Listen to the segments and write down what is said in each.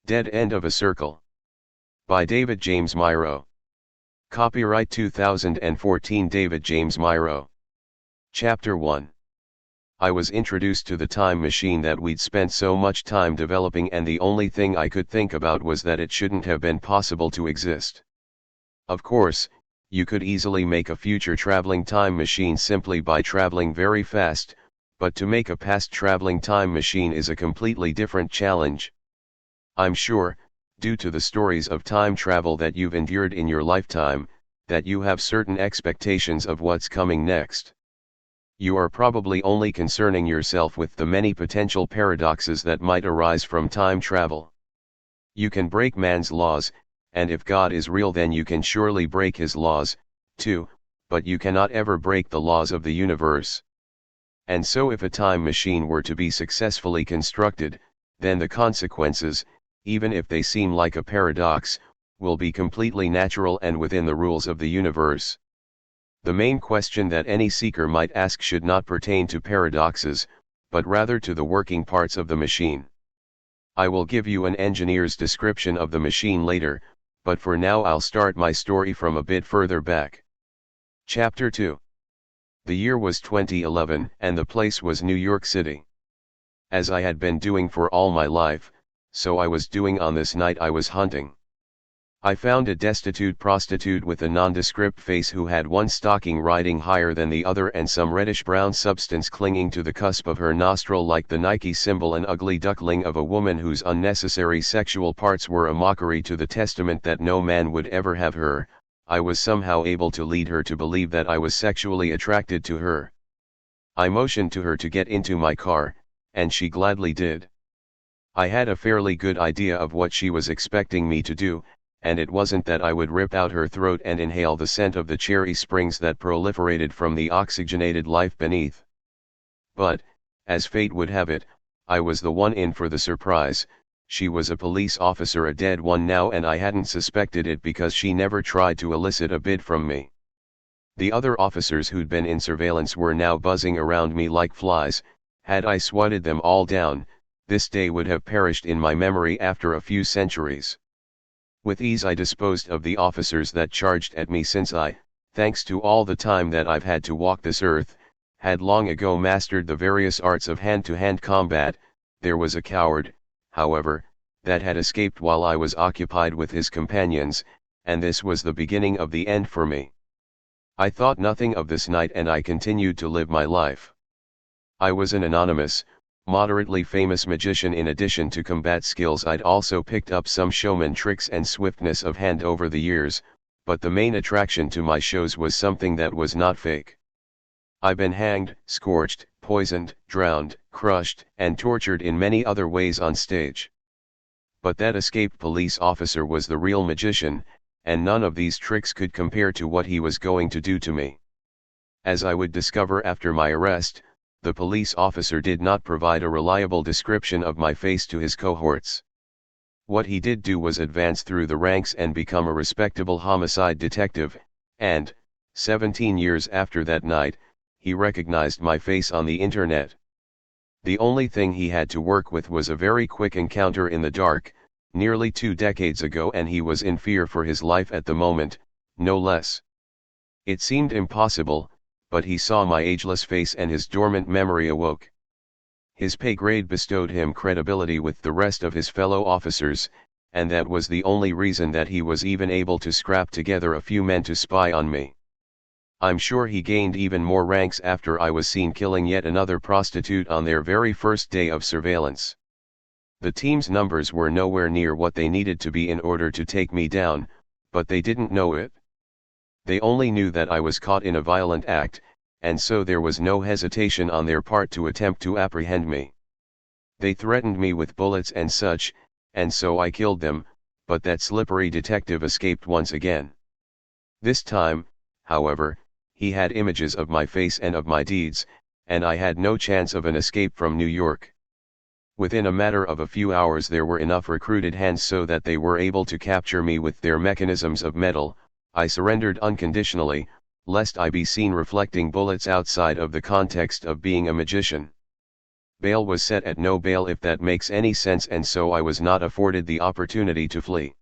Dead End of a Circle. By David James Myhro. Copyright 2014 David James Myhro. Chapter 1. I was introduced to the time machine that we'd spent so much time developing, and the only thing I could think about was that it shouldn't have been possible to exist. Of course, you could easily make a future traveling time machine simply by traveling very fast, but to make a past traveling time machine is a completely different challenge. I'm sure, due to the stories of time travel that you've endured in your lifetime, that you have certain expectations of what's coming next. You are probably only concerning yourself with the many potential paradoxes that might arise from time travel. You can break man's laws, and if God is real then you can surely break his laws, too, but you cannot ever break the laws of the universe. And so if a time machine were to be successfully constructed, then the consequences, even if they seem like a paradox, will be completely natural and within the rules of the universe. The main question that any seeker might ask should not pertain to paradoxes, but rather to the working parts of the machine. I will give you an engineer's description of the machine later, but for now I'll start my story from a bit further back. Chapter 2. The year was 2011 and the place was New York City. As I had been doing for all my life, so I was doing on this night I was hunting. I found a destitute prostitute with a nondescript face who had one stocking riding higher than the other and some reddish-brown substance clinging to the cusp of her nostril like the Nike symbol, an ugly duckling of a woman whose unnecessary sexual parts were a mockery to the testament that no man would ever have her. I was somehow able to lead her to believe that I was sexually attracted to her. I motioned to her to get into my car, and she gladly did. I had a fairly good idea of what she was expecting me to do, and it wasn't that I would rip out her throat and inhale the scent of the cherry springs that proliferated from the oxygenated life beneath. But, as fate would have it, I was the one in for the surprise. She was a police officer, a dead one now, and I hadn't suspected it because she never tried to elicit a bid from me. The other officers who'd been in surveillance were now buzzing around me like flies. Had I swatted them all down, this day would have perished in my memory after a few centuries. With ease I disposed of the officers that charged at me, since I, thanks to all the time that I've had to walk this earth, had long ago mastered the various arts of hand-to-hand combat. There was a coward, however, that had escaped while I was occupied with his companions, and this was the beginning of the end for me. I thought nothing of this night and I continued to live my life. I was an anonymous, moderately famous magician. In addition to combat skills, I'd also picked up some showman tricks and swiftness of hand over the years, but the main attraction to my shows was something that was not fake. I've been hanged, scorched, poisoned, drowned, crushed, and tortured in many other ways on stage. But that escaped police officer was the real magician, and none of these tricks could compare to what he was going to do to me. As I would discover after my arrest, the police officer did not provide a reliable description of my face to his cohorts. What he did do was advance through the ranks and become a respectable homicide detective, and, 17 years after that night, he recognized my face on the internet. The only thing he had to work with was a very quick encounter in the dark, nearly 2 decades ago, and he was in fear for his life at the moment, no less. It seemed impossible, but he saw my ageless face and his dormant memory awoke. His pay grade bestowed him credibility with the rest of his fellow officers, and that was the only reason that he was even able to scrap together a few men to spy on me. I'm sure he gained even more ranks after I was seen killing yet another prostitute on their very first day of surveillance. The team's numbers were nowhere near what they needed to be in order to take me down, but they didn't know it. They only knew that I was caught in a violent act, and so there was no hesitation on their part to attempt to apprehend me. They threatened me with bullets and such, and so I killed them, but that slippery detective escaped once again. This time, however, he had images of my face and of my deeds, and I had no chance of an escape from New York. Within a matter of a few hours there were enough recruited hands so that they were able to capture me with their mechanisms of metal. I surrendered unconditionally, lest I be seen reflecting bullets outside of the context of being a magician. Bail was set at no bail, if that makes any sense, and so I was not afforded the opportunity to flee.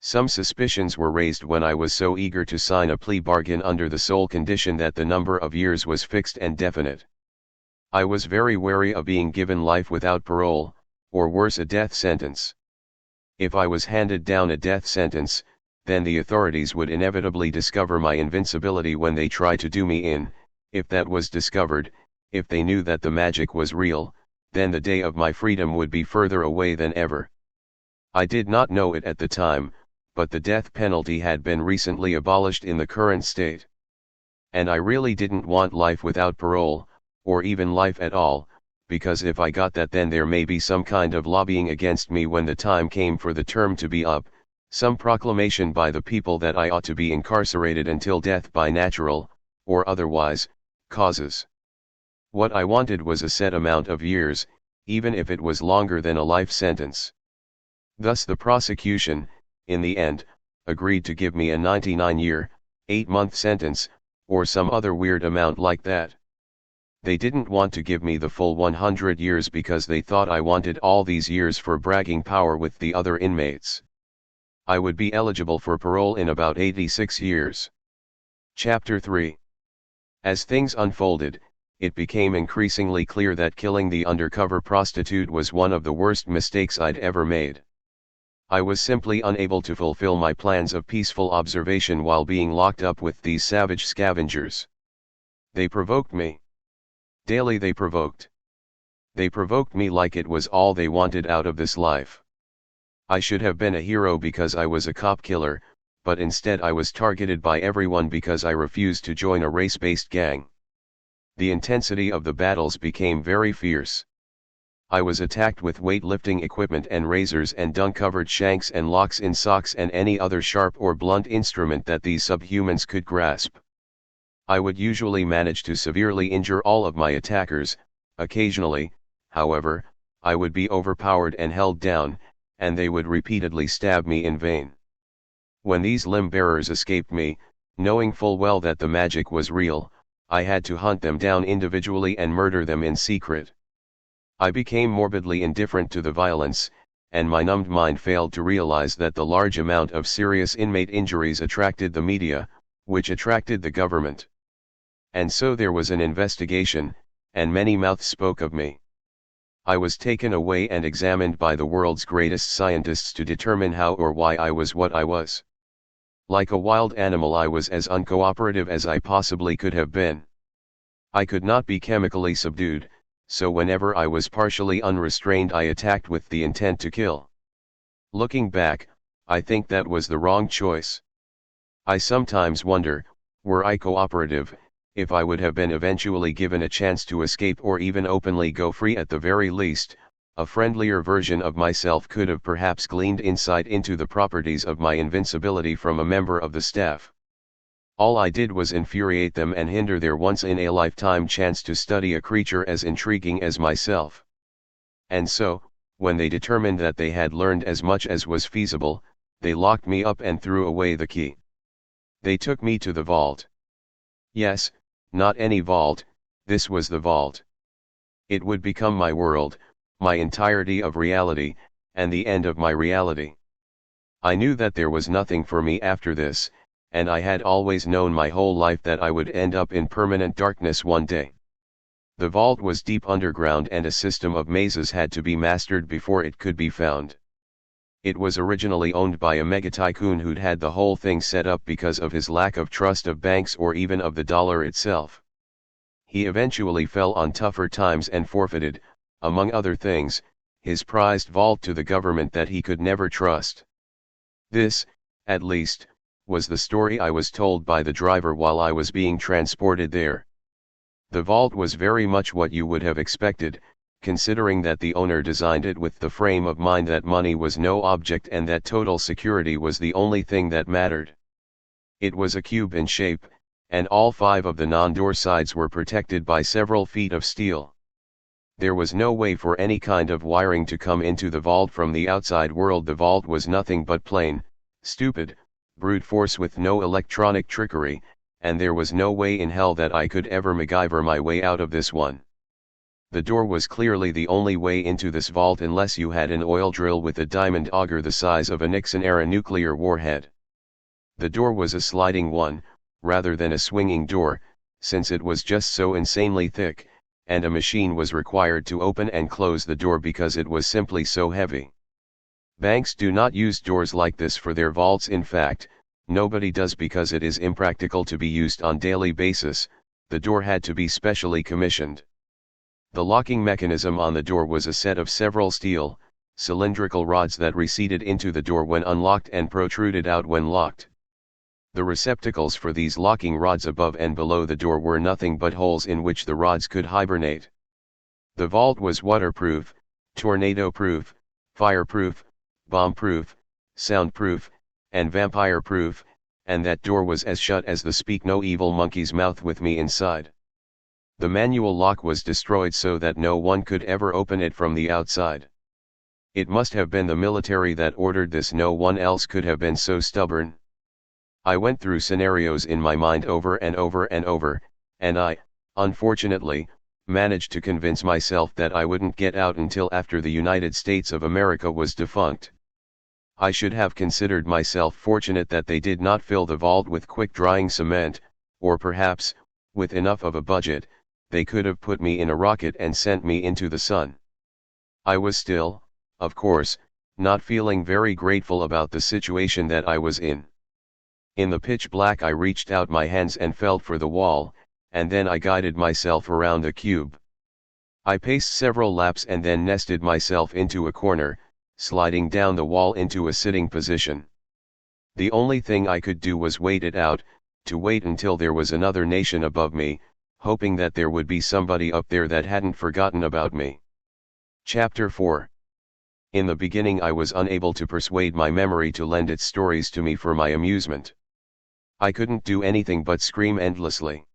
Some suspicions were raised when I was so eager to sign a plea bargain under the sole condition that the number of years was fixed and definite. I was very wary of being given life without parole, or worse, a death sentence. If I was handed down a death sentence, then the authorities would inevitably discover my invincibility when they tried to do me in. If that was discovered, if they knew that the magic was real, then the day of my freedom would be further away than ever. I did not know it at the time, but the death penalty had been recently abolished in the current state. And I really didn't want life without parole, or even life at all, because if I got that, then there may be some kind of lobbying against me when the time came for the term to be up, some proclamation by the people that I ought to be incarcerated until death by natural, or otherwise, causes. What I wanted was a set amount of years, even if it was longer than a life sentence. Thus the prosecution, in the end, agreed to give me a 99-year, 8-month sentence, or some other weird amount like that. They didn't want to give me the full 100 years because they thought I wanted all these years for bragging power with the other inmates. I would be eligible for parole in about 86 years. Chapter 3. As things unfolded, it became increasingly clear that killing the undercover prostitute was one of the worst mistakes I'd ever made. I was simply unable to fulfill my plans of peaceful observation while being locked up with these savage scavengers. They provoked me. Daily they provoked. They provoked me like it was all they wanted out of this life. I should have been a hero because I was a cop killer, but instead I was targeted by everyone because I refused to join a race-based gang. The intensity of the battles became very fierce. I was attacked with weightlifting equipment and razors and dung-covered shanks and locks in socks and any other sharp or blunt instrument that these subhumans could grasp. I would usually manage to severely injure all of my attackers. Occasionally, however, I would be overpowered and held down, and they would repeatedly stab me in vain. When these limb-bearers escaped me, knowing full well that the magic was real, I had to hunt them down individually and murder them in secret. I became morbidly indifferent to the violence, and my numbed mind failed to realize that the large amount of serious inmate injuries attracted the media, which attracted the government. And so there was an investigation, and many mouths spoke of me. I was taken away and examined by the world's greatest scientists to determine how or why I was what I was. Like a wild animal, I was as uncooperative as I possibly could have been. I could not be chemically subdued, so whenever I was partially unrestrained I attacked with the intent to kill. Looking back, I think that was the wrong choice. I sometimes wonder, were I cooperative, if I would have been eventually given a chance to escape or even openly go free at the very least, a friendlier version of myself could have perhaps gleaned insight into the properties of my invincibility from a member of the staff. All I did was infuriate them and hinder their once-in-a-lifetime chance to study a creature as intriguing as myself. And so, when they determined that they had learned as much as was feasible, they locked me up and threw away the key. They took me to the vault. Yes, not any vault, this was the vault. It would become my world, my entirety of reality, and the end of my reality. I knew that there was nothing for me after this, and I had always known my whole life that I would end up in permanent darkness one day. The vault was deep underground and a system of mazes had to be mastered before it could be found. It was originally owned by a mega tycoon who'd had the whole thing set up because of his lack of trust of banks or even of the dollar itself. He eventually fell on tougher times and forfeited, among other things, his prized vault to the government that he could never trust. This, at least, was the story I was told by the driver while I was being transported there. The vault was very much what you would have expected, considering that the owner designed it with the frame of mind that money was no object and that total security was the only thing that mattered. It was a cube in shape, and all 5 of the non-door sides were protected by several feet of steel. There was no way for any kind of wiring to come into the vault from the outside world. The vault was nothing but plain, stupid, brute force with no electronic trickery, and there was no way in hell that I could ever MacGyver my way out of this one. The door was clearly the only way into this vault unless you had an oil drill with a diamond auger the size of a Nixon-era nuclear warhead. The door was a sliding one, rather than a swinging door, since it was just so insanely thick, and a machine was required to open and close the door because it was simply so heavy. Banks do not use doors like this for their vaults. In fact, nobody does because it is impractical to be used on daily basis. The door had to be specially commissioned. The locking mechanism on the door was a set of several steel, cylindrical rods that receded into the door when unlocked and protruded out when locked. The receptacles for these locking rods above and below the door were nothing but holes in which the rods could hibernate. The vault was waterproof, tornado-proof, fireproof, bomb-proof, soundproof, and vampire-proof, and that door was as shut as the speak no evil monkey's mouth with me inside. The manual lock was destroyed so that no one could ever open it from the outside. It must have been the military that ordered this. No one else could have been so stubborn. I went through scenarios in my mind over and over and over, and I, unfortunately, managed to convince myself that I wouldn't get out until after the United States of America was defunct. I should have considered myself fortunate that they did not fill the vault with quick-drying cement, or perhaps, with enough of a budget, they could have put me in a rocket and sent me into the sun. I was still, of course, not feeling very grateful about the situation that I was in. In the pitch black I reached out my hands and felt for the wall, and then I guided myself around the cube. I paced several laps and then nested myself into a corner, sliding down the wall into a sitting position. The only thing I could do was wait it out, to wait until there was another nation above me, hoping that there would be somebody up there that hadn't forgotten about me. Chapter 4. In the beginning I was unable to persuade my memory to lend its stories to me for my amusement. I couldn't do anything but scream endlessly.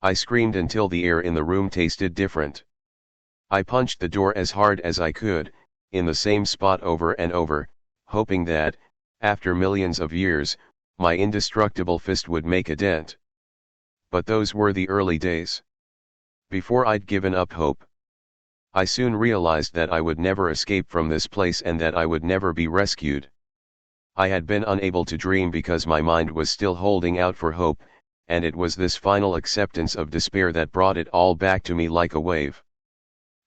I screamed until the air in the room tasted different. I punched the door as hard as I could, in the same spot over and over, hoping that, after millions of years, my indestructible fist would make a dent. But those were the early days. Before I'd given up hope. I soon realized that I would never escape from this place and that I would never be rescued. I had been unable to dream because my mind was still holding out for hope, and it was this final acceptance of despair that brought it all back to me like a wave.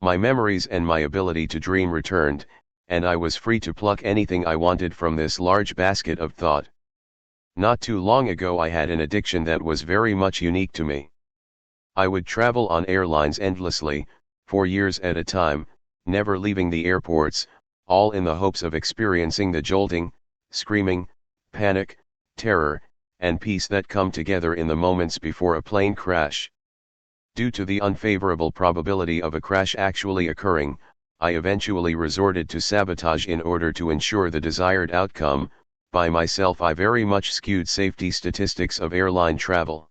My memories and my ability to dream returned, and I was free to pluck anything I wanted from this large basket of thought. Not too long ago I had an addiction that was very much unique to me. I would travel on airlines endlessly, for years at a time, never leaving the airports, all in the hopes of experiencing the jolting, screaming, panic, terror, and peace that come together in the moments before a plane crash. Due to the unfavorable probability of a crash actually occurring, I eventually resorted to sabotage in order to ensure the desired outcome. By myself I very much skewed safety statistics of airline travel.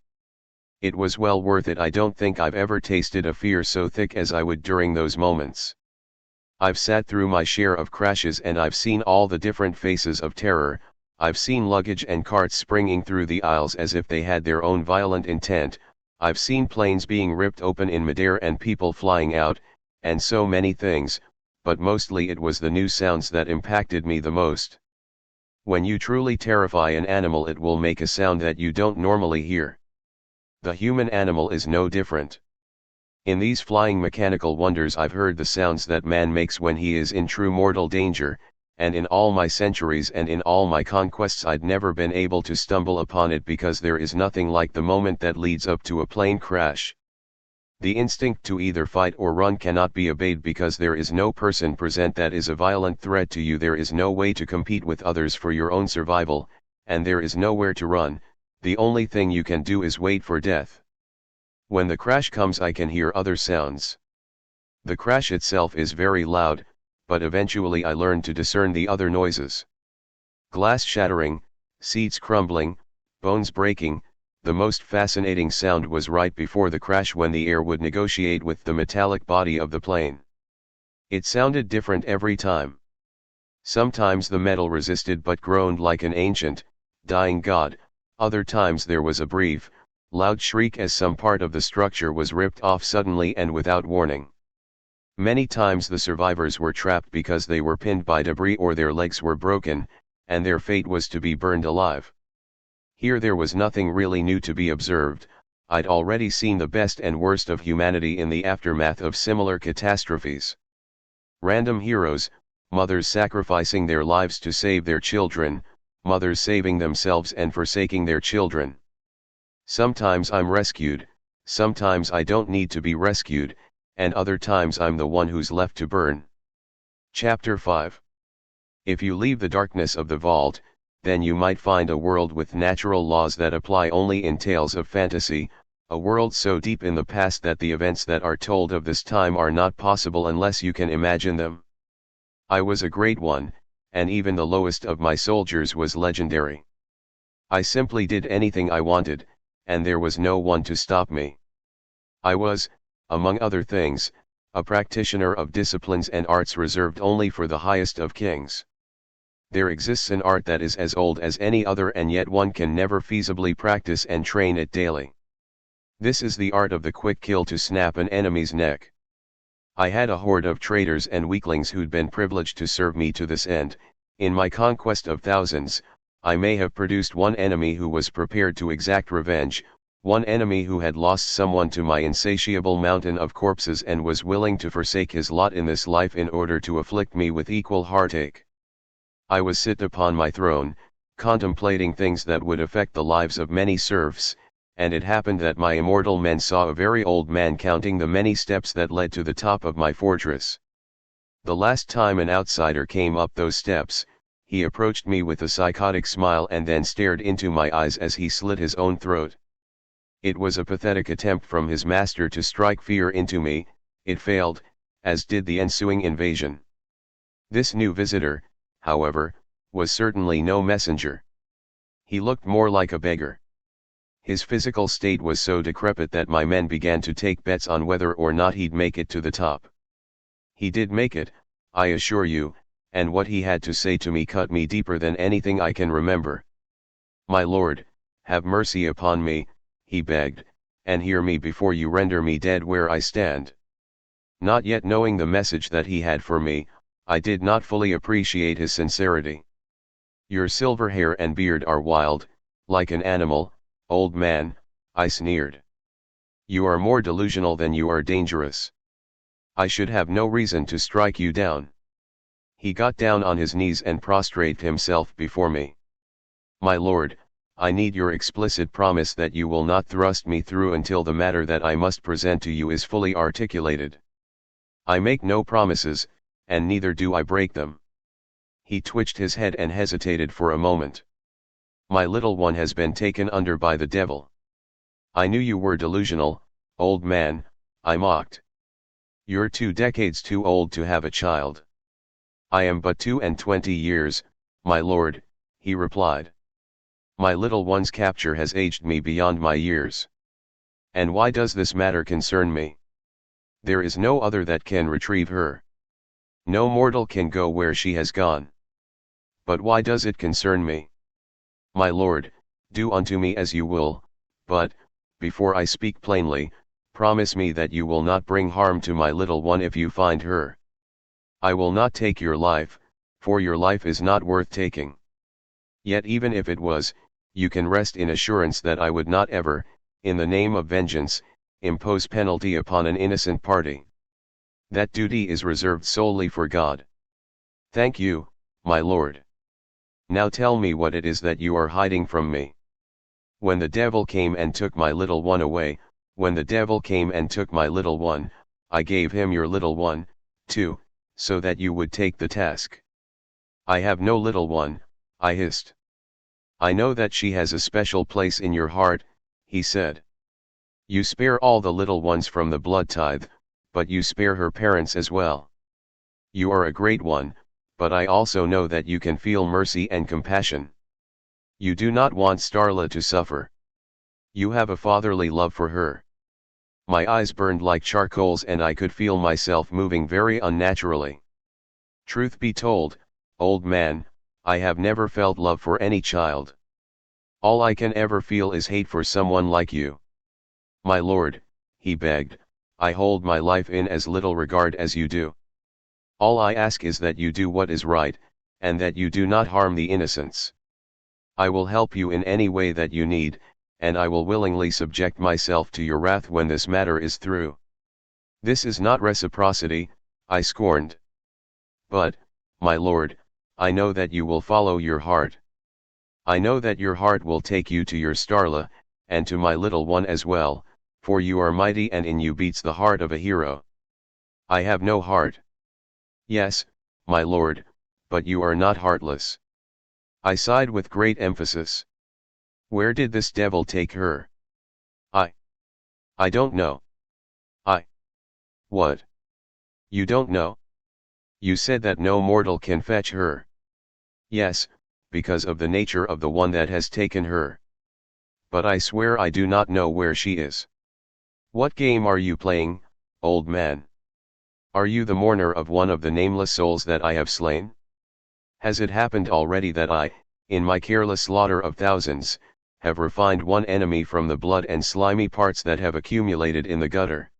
It was well worth it. I don't think I've ever tasted a fear so thick as I would during those moments. I've sat through my share of crashes and I've seen all the different faces of terror. I've seen luggage and carts springing through the aisles as if they had their own violent intent. I've seen planes being ripped open in midair and people flying out, and so many things, but mostly it was the new sounds that impacted me the most. When you truly terrify an animal, it will make a sound that you don't normally hear. The human animal is no different. In these flying mechanical wonders I've heard the sounds that man makes when he is in true mortal danger, and in all my centuries and in all my conquests I'd never been able to stumble upon it because there is nothing like the moment that leads up to a plane crash. The instinct to either fight or run cannot be obeyed because there is no person present that is a violent threat to you. There is no way to compete with others for your own survival, and there is nowhere to run. The only thing you can do is wait for death. When the crash comes I can hear other sounds. The crash itself is very loud, but eventually I learned to discern the other noises. Glass shattering, seats crumbling, bones breaking. The most fascinating sound was right before the crash when the air would negotiate with the metallic body of the plane. It sounded different every time. Sometimes the metal resisted but groaned like an ancient, dying god. Other times there was a brief, loud shriek as some part of the structure was ripped off suddenly and without warning. Many times the survivors were trapped because they were pinned by debris or their legs were broken, and their fate was to be burned alive. Here there was nothing really new to be observed. I'd already seen the best and worst of humanity in the aftermath of similar catastrophes. Random heroes, mothers sacrificing their lives to save their children, mothers saving themselves and forsaking their children. Sometimes I'm rescued, sometimes I don't need to be rescued, and other times I'm the one who's left to burn. Chapter 5. If you leave the darkness of the vault, then you might find a world with natural laws that apply only in tales of fantasy, a world so deep in the past that the events that are told of this time are not possible unless you can imagine them. I was a great one, and even the lowest of my soldiers was legendary. I simply did anything I wanted, and there was no one to stop me. I was, among other things, a practitioner of disciplines and arts reserved only for the highest of kings. There exists an art that is as old as any other and yet one can never feasibly practice and train it daily. This is the art of the quick kill to snap an enemy's neck. I had a horde of traitors and weaklings who'd been privileged to serve me to this end. In my conquest of thousands, I may have produced one enemy who was prepared to exact revenge, one enemy who had lost someone to my insatiable mountain of corpses and was willing to forsake his lot in this life in order to afflict me with equal heartache. I was sit upon my throne, contemplating things that would affect the lives of many serfs, and it happened that my immortal men saw a very old man counting the many steps that led to the top of my fortress. The last time an outsider came up those steps, he approached me with a psychotic smile and then stared into my eyes as he slit his own throat. It was a pathetic attempt from his master to strike fear into me. It failed, as did the ensuing invasion. This new visitor, however, was certainly no messenger. He looked more like a beggar. His physical state was so decrepit that my men began to take bets on whether or not he'd make it to the top. He did make it, I assure you, and what he had to say to me cut me deeper than anything I can remember. "My lord, have mercy upon me," he begged, "and hear me before you render me dead where I stand." Not yet knowing the message that he had for me, I did not fully appreciate his sincerity. "Your silver hair and beard are wild, like an animal, old man," I sneered. "You are more delusional than you are dangerous. I should have no reason to strike you down." He got down on his knees and prostrated himself before me. "My lord, I need your explicit promise that you will not thrust me through until the matter that I must present to you is fully articulated." "I make no promises, and neither do I break them." He twitched his head and hesitated for a moment. "My little one has been taken under by the devil." "I knew you were delusional, old man," I mocked. "You're 2 decades too old to have a child." "I am but 22 years, my lord," he replied. "My little one's capture has aged me beyond my years." "And why does this matter concern me?" "There is no other that can retrieve her. No mortal can go where she has gone." "But why does it concern me?" "My lord, do unto me as you will, but, before I speak plainly, promise me that you will not bring harm to my little one if you find her." "I will not take your life, for your life is not worth taking. Yet even if it was, you can rest in assurance that I would not ever, in the name of vengeance, impose penalty upon an innocent party. That duty is reserved solely for God." "Thank you, my lord. Now tell me what it is that you are hiding from me." "When the devil came and took my little one away, when the devil came and took my little one, I gave him your little one, too, so that you would take the task." "I have no little one," I hissed. "I know that she has a special place in your heart," he said. "You spare all the little ones from the blood tithe, but you spare her parents as well. You are a great one, but I also know that you can feel mercy and compassion. You do not want Starla to suffer. You have a fatherly love for her." My eyes burned like charcoals and I could feel myself moving very unnaturally. "Truth be told, old man, I have never felt love for any child. All I can ever feel is hate for someone like you." "My lord," he begged, I hold my life in as little regard as you do. All I ask is that you do what is right, and that you do not harm the innocents. I will help you in any way that you need, and I will willingly subject myself to your wrath when this matter is through. This is not reciprocity, I scorned. But, my lord, I know that you will follow your heart. I know that your heart will take you to your Starla, and to my little one as well, for you are mighty and in you beats the heart of a hero. I have no heart. Yes, my lord, but you are not heartless. I sighed with great emphasis. Where did this devil take her? I don't know. What? You don't know? You said that no mortal can fetch her. Yes, because of the nature of the one that has taken her. But I swear I do not know where she is. What game are you playing, old man? Are you the mourner of one of the nameless souls that I have slain? Has it happened already that I, in my careless slaughter of thousands, have refined one enemy from the blood and slimy parts that have accumulated in the gutter?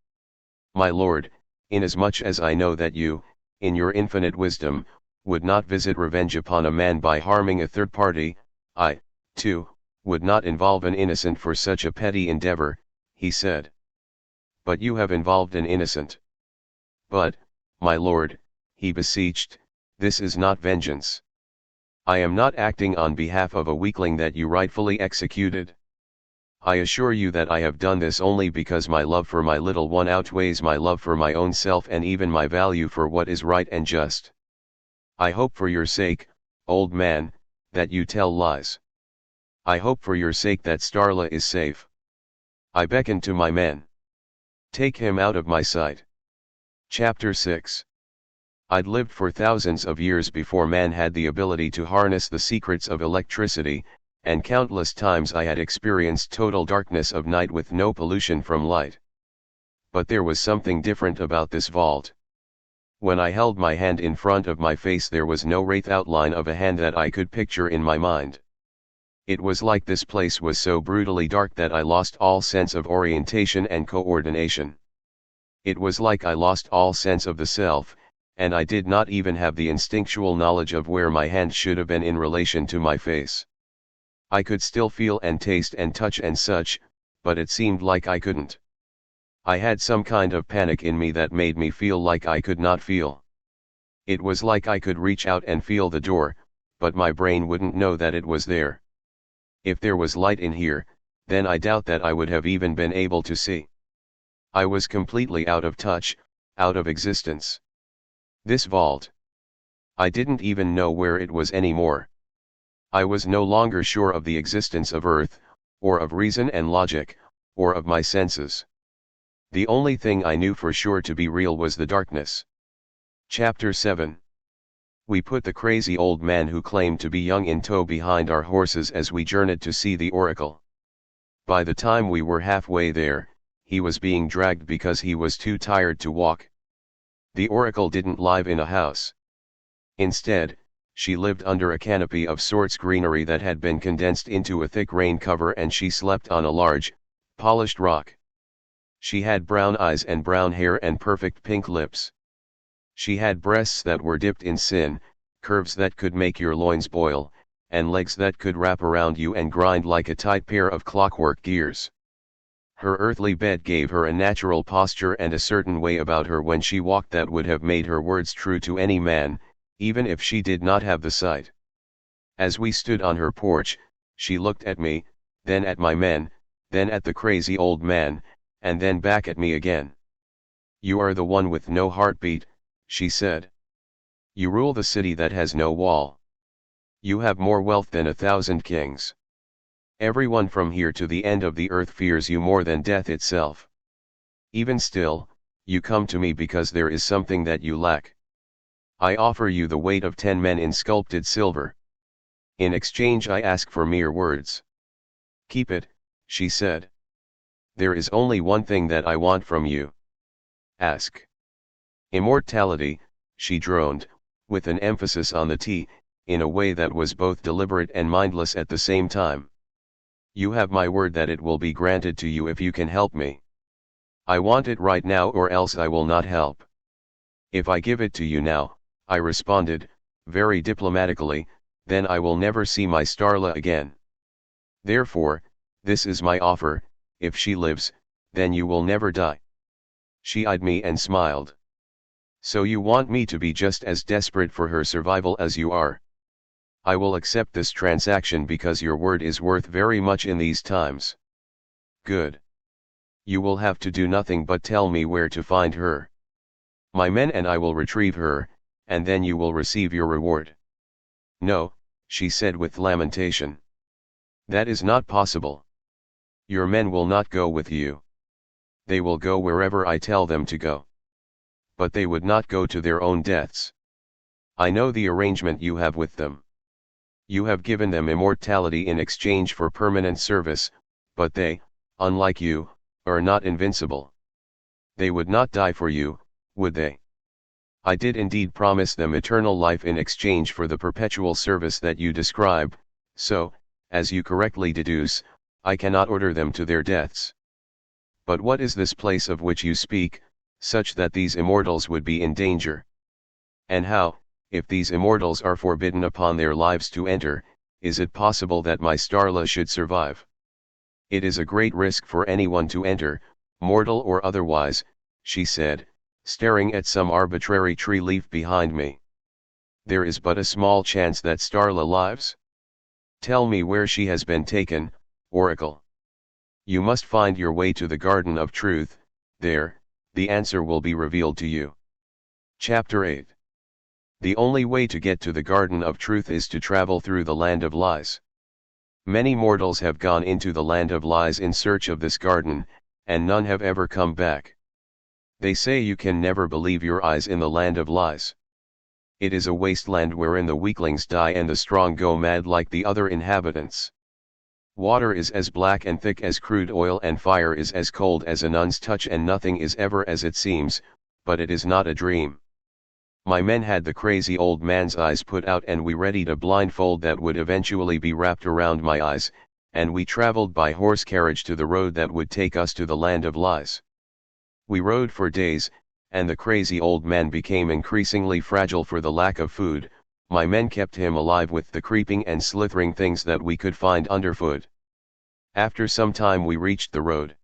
My lord, inasmuch as I know that you, in your infinite wisdom, would not visit revenge upon a man by harming a third party, I, too, would not involve an innocent for such a petty endeavor, he said. But you have involved an innocent. But, my lord, he beseeched, this is not vengeance. I am not acting on behalf of a weakling that you rightfully executed. I assure you that I have done this only because my love for my little one outweighs my love for my own self and even my value for what is right and just. I hope for your sake, old man, that you tell lies. I hope for your sake that Starla is safe. I beckon to my men. Take him out of my sight. Chapter 6. I'd lived for thousands of years before man had the ability to harness the secrets of electricity, and countless times I had experienced total darkness of night with no pollution from light. But there was something different about this vault. When I held my hand in front of my face there was no wraith outline of a hand that I could picture in my mind. It was like this place was so brutally dark that I lost all sense of orientation and coordination. It was like I lost all sense of the self, and I did not even have the instinctual knowledge of where my hand should have been in relation to my face. I could still feel and taste and touch and such, but it seemed like I couldn't. I had some kind of panic in me that made me feel like I could not feel. It was like I could reach out and feel the door, but my brain wouldn't know that it was there. If there was light in here, then I doubt that I would have even been able to see. I was completely out of touch, out of existence. This vault. I didn't even know where it was anymore. I was no longer sure of the existence of Earth, or of reason and logic, or of my senses. The only thing I knew for sure to be real was the darkness. Chapter 7. We put the crazy old man who claimed to be young in tow behind our horses as we journeyed to see the oracle. By the time we were halfway there, he was being dragged because he was too tired to walk. The oracle didn't live in a house. Instead, she lived under a canopy of sorts greenery that had been condensed into a thick rain cover, and she slept on a large, polished rock. She had brown eyes and brown hair and perfect pink lips. She had breasts that were dipped in sin, curves that could make your loins boil, and legs that could wrap around you and grind like a tight pair of clockwork gears. Her earthly bed gave her a natural posture and a certain way about her when she walked that would have made her words true to any man, even if she did not have the sight. As we stood on her porch, she looked at me, then at my men, then at the crazy old man, and then back at me again. "You are the one with no heartbeat," she said. "You rule the city that has no wall. You have more wealth than 1,000 kings. Everyone from here to the end of the earth fears you more than death itself. Even still, you come to me because there is something that you lack. I offer you the weight of 10 men in sculpted silver. In exchange I ask for mere words." "Keep it," she said. "There is only one thing that I want from you." "Ask." "Immortality," she droned, with an emphasis on the T, in a way that was both deliberate and mindless at the same time. "You have my word that it will be granted to you if you can help me." I want it right now or else I will not help. If I give it to you now, I responded, very diplomatically, then I will never see my Starla again. Therefore, this is my offer, if she lives, then you will never die. She eyed me and smiled. So you want me to be just as desperate for her survival as you are? I will accept this transaction because your word is worth very much in these times. Good. You will have to do nothing but tell me where to find her. My men and I will retrieve her, and then you will receive your reward. No, she said with lamentation. That is not possible. Your men will not go with you. They will go wherever I tell them to go. But they would not go to their own deaths. I know the arrangement you have with them. You have given them immortality in exchange for permanent service, but they, unlike you, are not invincible. They would not die for you, would they? I did indeed promise them eternal life in exchange for the perpetual service that you describe, so, as you correctly deduce, I cannot order them to their deaths. But what is this place of which you speak, such that these immortals would be in danger? And how, if these immortals are forbidden upon their lives to enter, is it possible that my Starla should survive? It is a great risk for anyone to enter, mortal or otherwise, she said, staring at some arbitrary tree leaf behind me. There is but a small chance that Starla lives? Tell me where she has been taken, Oracle. You must find your way to the Garden of Truth, there, the answer will be revealed to you. Chapter 8. The only way to get to the Garden of Truth is to travel through the land of lies. Many mortals have gone into the land of lies in search of this garden, and none have ever come back. They say you can never believe your eyes in the land of lies. It is a wasteland wherein the weaklings die and the strong go mad like the other inhabitants. Water is as black and thick as crude oil and fire is as cold as a nun's touch and nothing is ever as it seems, but it is not a dream. My men had the crazy old man's eyes put out and we readied a blindfold that would eventually be wrapped around my eyes, and we traveled by horse carriage to the road that would take us to the land of lies. We rode for days, and the crazy old man became increasingly fragile for the lack of food. My men kept him alive with the creeping and slithering things that we could find underfoot. After some time we reached the road.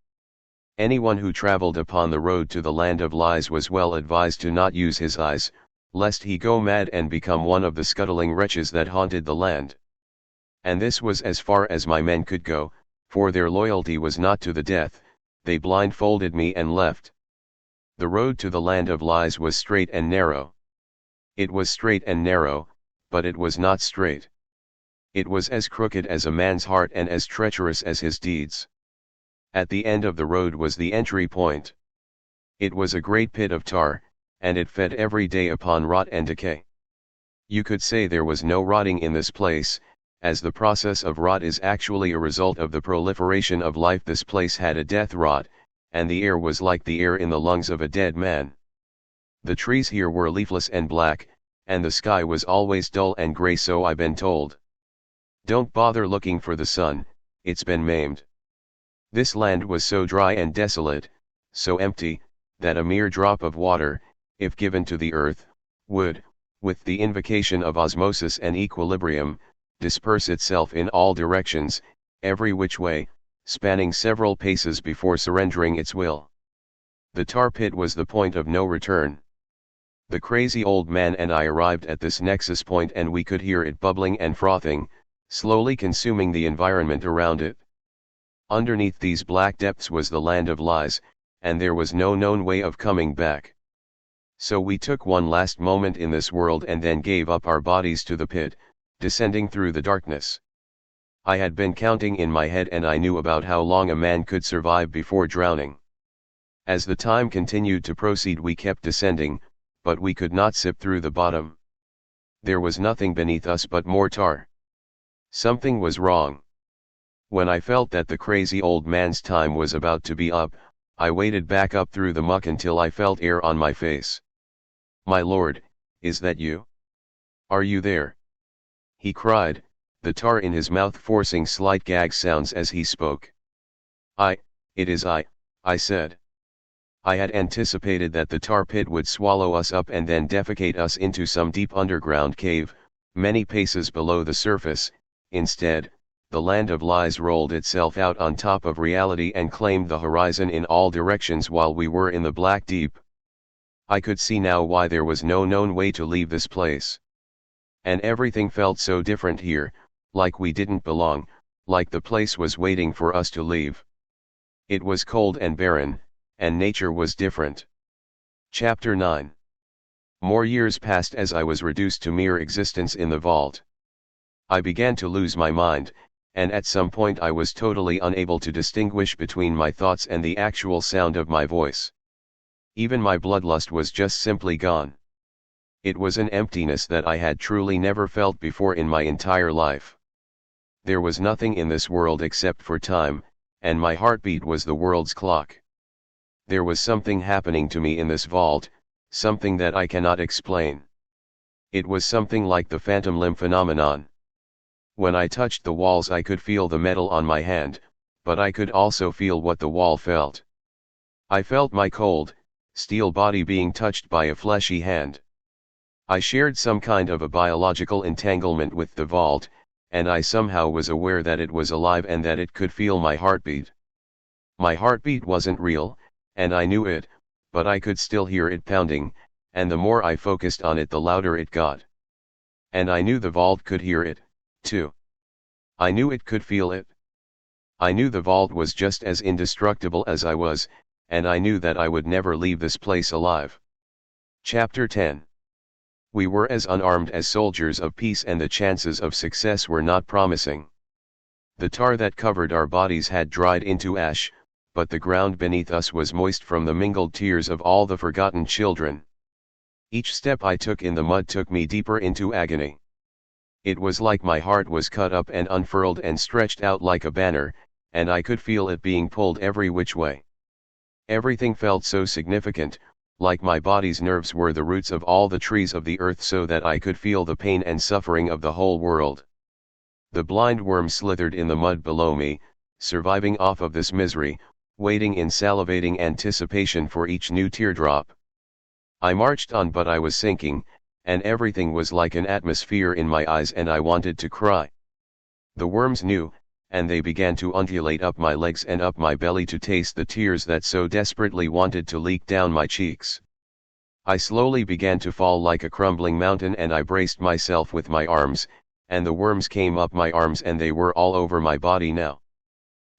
Anyone who traveled upon the road to the land of lies was well advised to not use his eyes, lest he go mad and become one of the scuttling wretches that haunted the land. And this was as far as my men could go, for their loyalty was not to the death. They blindfolded me and left. The road to the land of lies was straight and narrow. It was straight and narrow, but it was not straight. It was as crooked as a man's heart and as treacherous as his deeds. At the end of the road was the entry point. It was a great pit of tar, and it fed every day upon rot and decay. You could say there was no rotting in this place, as the process of rot is actually a result of the proliferation of life. This place had a death rot, and the air was like the air in the lungs of a dead man. The trees here were leafless and black, and the sky was always dull and grey, so I've been told. Don't bother looking for the sun, it's been maimed. This land was so dry and desolate, so empty, that a mere drop of water, if given to the earth, would, with the invocation of osmosis and equilibrium, disperse itself in all directions, every which way, spanning several paces before surrendering its will. The tar pit was the point of no return. The crazy old man and I arrived at this nexus point and we could hear it bubbling and frothing, slowly consuming the environment around it. Underneath these black depths was the land of lies, and there was no known way of coming back. So we took one last moment in this world and then gave up our bodies to the pit, descending through the darkness. I had been counting in my head and I knew about how long a man could survive before drowning. As the time continued to proceed we kept descending, but we could not sip through the bottom. There was nothing beneath us but more tar. Something was wrong. When I felt that the crazy old man's time was about to be up, I waded back up through the muck until I felt air on my face. "My lord, is that you? Are you there?" he cried, the tar in his mouth forcing slight gag sounds as he spoke. It is I said. I had anticipated that the tar pit would swallow us up and then defecate us into some deep underground cave, many paces below the surface. Instead, the land of lies rolled itself out on top of reality and claimed the horizon in all directions while we were in the black deep. I could see now why there was no known way to leave this place. And everything felt so different here, like we didn't belong, like the place was waiting for us to leave. It was cold and barren, and nature was different. Chapter 9. More years passed as I was reduced to mere existence in the vault. I began to lose my mind, and at some point I was totally unable to distinguish between my thoughts and the actual sound of my voice. Even my bloodlust was just simply gone. It was an emptiness that I had truly never felt before in my entire life. There was nothing in this world except for time, and my heartbeat was the world's clock. There was something happening to me in this vault, something that I cannot explain. It was something like the phantom limb phenomenon. When I touched the walls I could feel the metal on my hand, but I could also feel what the wall felt. I felt my cold, steel body being touched by a fleshy hand. I shared some kind of a biological entanglement with the vault, and I somehow was aware that it was alive and that it could feel my heartbeat. My heartbeat wasn't real, and I knew it, but I could still hear it pounding, and the more I focused on it the louder it got. And I knew the vault could hear it, too. I knew it could feel it. I knew the vault was just as indestructible as I was, and I knew that I would never leave this place alive. Chapter 10. We were as unarmed as soldiers of peace and the chances of success were not promising. The tar that covered our bodies had dried into ash, but the ground beneath us was moist from the mingled tears of all the forgotten children. Each step I took in the mud took me deeper into agony. It was like my heart was cut up and unfurled and stretched out like a banner, and I could feel it being pulled every which way. Everything felt so significant, like my body's nerves were the roots of all the trees of the earth so that I could feel the pain and suffering of the whole world. The blind worm slithered in the mud below me, surviving off of this misery, waiting in salivating anticipation for each new teardrop. I marched on but I was sinking, and everything was like an atmosphere in my eyes and I wanted to cry. The worms knew, and they began to undulate up my legs and up my belly to taste the tears that so desperately wanted to leak down my cheeks. I slowly began to fall like a crumbling mountain and I braced myself with my arms, and the worms came up my arms and they were all over my body now.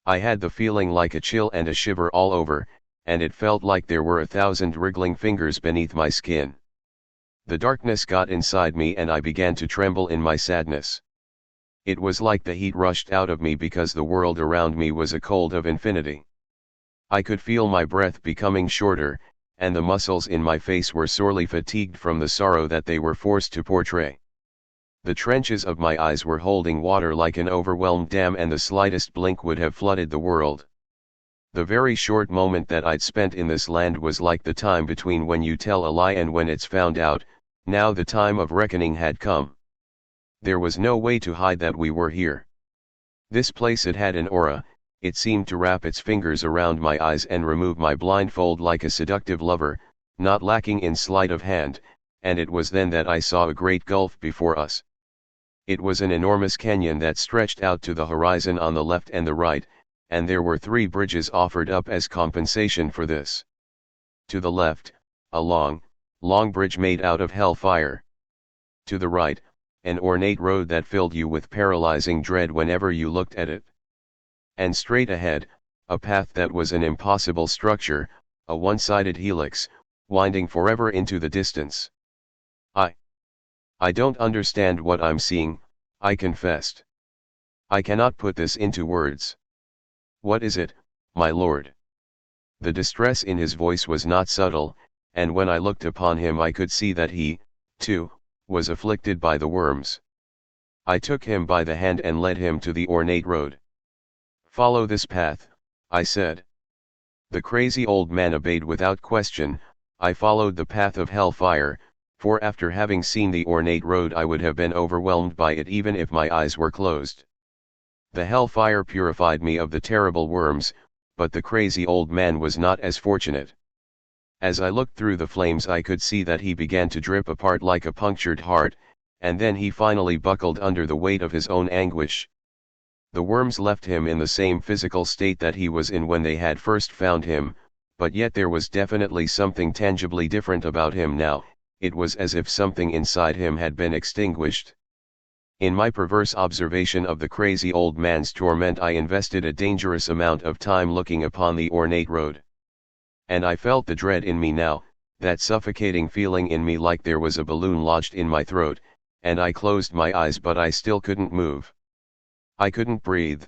I had the feeling like a chill and a shiver all over, and it felt like there were 1,000 wriggling fingers beneath my skin. The darkness got inside me and I began to tremble in my sadness. It was like the heat rushed out of me because the world around me was a cold of infinity. I could feel my breath becoming shorter, and the muscles in my face were sorely fatigued from the sorrow that they were forced to portray. The trenches of my eyes were holding water like an overwhelmed dam and the slightest blink would have flooded the world. The very short moment that I'd spent in this land was like the time between when you tell a lie and when it's found out. Now the time of reckoning had come. There was no way to hide that we were here. This place it had an aura, it seemed to wrap its fingers around my eyes and remove my blindfold like a seductive lover, not lacking in sleight of hand, and it was then that I saw a great gulf before us. It was an enormous canyon that stretched out to the horizon on the left and the right, and there were 3 bridges offered up as compensation for this. To the left, a long bridge made out of hellfire. To the right, an ornate road that filled you with paralyzing dread whenever you looked at it. And straight ahead, a path that was an impossible structure, a one-sided helix, winding forever into the distance. I don't understand what I'm seeing, I confessed. I cannot put this into words. What is it, my lord? The distress in his voice was not subtle, and when I looked upon him I could see that he, too, was afflicted by the worms. I took him by the hand and led him to the ornate road. Follow this path, I said. The crazy old man obeyed without question. I followed the path of hellfire, for after having seen the ornate road I would have been overwhelmed by it even if my eyes were closed. The hellfire purified me of the terrible worms, but the crazy old man was not as fortunate. As I looked through the flames I could see that he began to drip apart like a punctured heart, and then he finally buckled under the weight of his own anguish. The worms left him in the same physical state that he was in when they had first found him, but yet there was definitely something tangibly different about him now. It was as if something inside him had been extinguished. In my perverse observation of the crazy old man's torment I invested a dangerous amount of time looking upon the ornate road. And I felt the dread in me now, that suffocating feeling in me like there was a balloon lodged in my throat, and I closed my eyes but I still couldn't move. I couldn't breathe.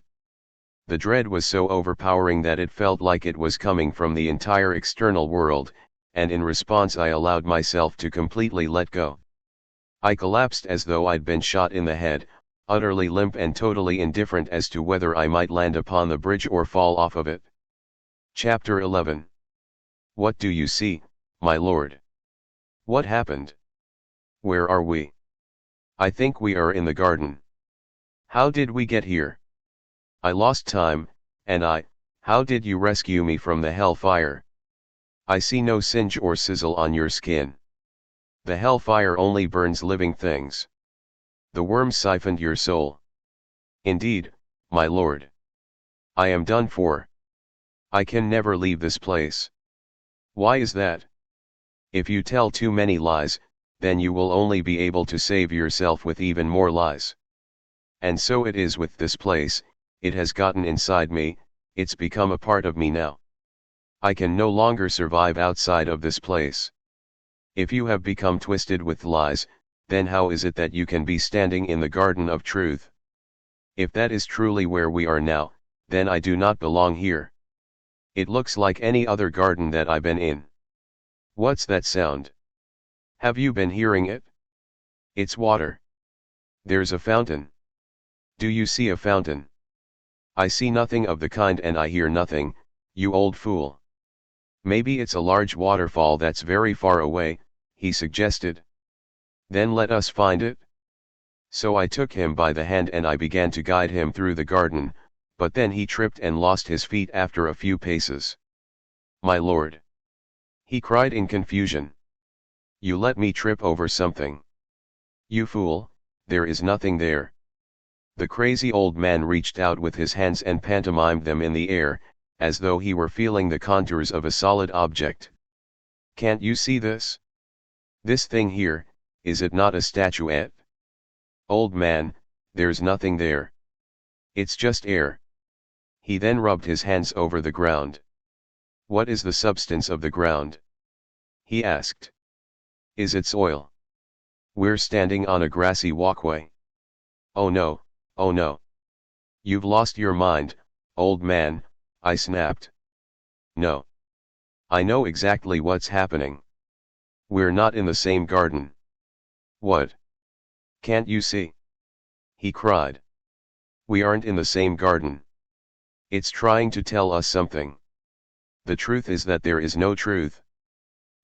The dread was so overpowering that it felt like it was coming from the entire external world, and in response I allowed myself to completely let go. I collapsed as though I'd been shot in the head, utterly limp and totally indifferent as to whether I might land upon the bridge or fall off of it. Chapter 11. What do you see, my lord? What happened? Where are we? I think we are in the garden. How did we get here? I lost time, and how did you rescue me from the hellfire? I see no singe or sizzle on your skin. The hellfire only burns living things. The worms siphoned your soul. Indeed, my lord. I am done for. I can never leave this place. Why is that? If you tell too many lies, then you will only be able to save yourself with even more lies. And so it is with this place, it has gotten inside me, it's become a part of me now. I can no longer survive outside of this place. If you have become twisted with lies, then how is it that you can be standing in the garden of truth? If that is truly where we are now, then I do not belong here. It looks like any other garden that I've been in. What's that sound? Have you been hearing it? It's water. There's a fountain. Do you see a fountain? I see nothing of the kind and I hear nothing, you old fool. Maybe it's a large waterfall that's very far away, he suggested. Then let us find it. So I took him by the hand and I began to guide him through the garden, but then he tripped and lost his feet after a few paces. My lord! He cried in confusion. You let me trip over something. You fool, there is nothing there. The crazy old man reached out with his hands and pantomimed them in the air, as though he were feeling the contours of a solid object. Can't you see this? This thing here, is it not a statuette? Old man, there's nothing there. It's just air. He then rubbed his hands over the ground. What is the substance of the ground? He asked. Is it soil? We're standing on a grassy walkway. Oh no, oh no. You've lost your mind, old man, I snapped. No. I know exactly what's happening. We're not in the same garden. What? Can't you see? He cried. We aren't in the same garden. It's trying to tell us something. The truth is that there is no truth.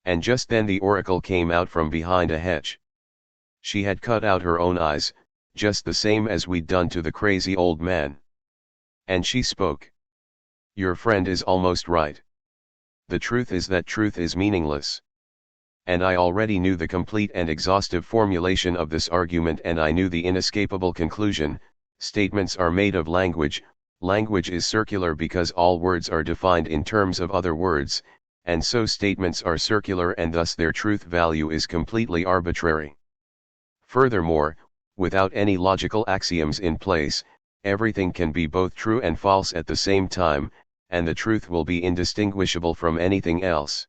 And just then the oracle came out from behind a hedge. She had cut out her own eyes, just the same as we'd done to the crazy old man. And she spoke. Your friend is almost right. The truth is that truth is meaningless. And I already knew the complete and exhaustive formulation of this argument and I knew the inescapable conclusion. Statements are made of language, language is circular because all words are defined in terms of other words, and so statements are circular and thus their truth value is completely arbitrary. Furthermore, without any logical axioms in place, everything can be both true and false at the same time, and the truth will be indistinguishable from anything else.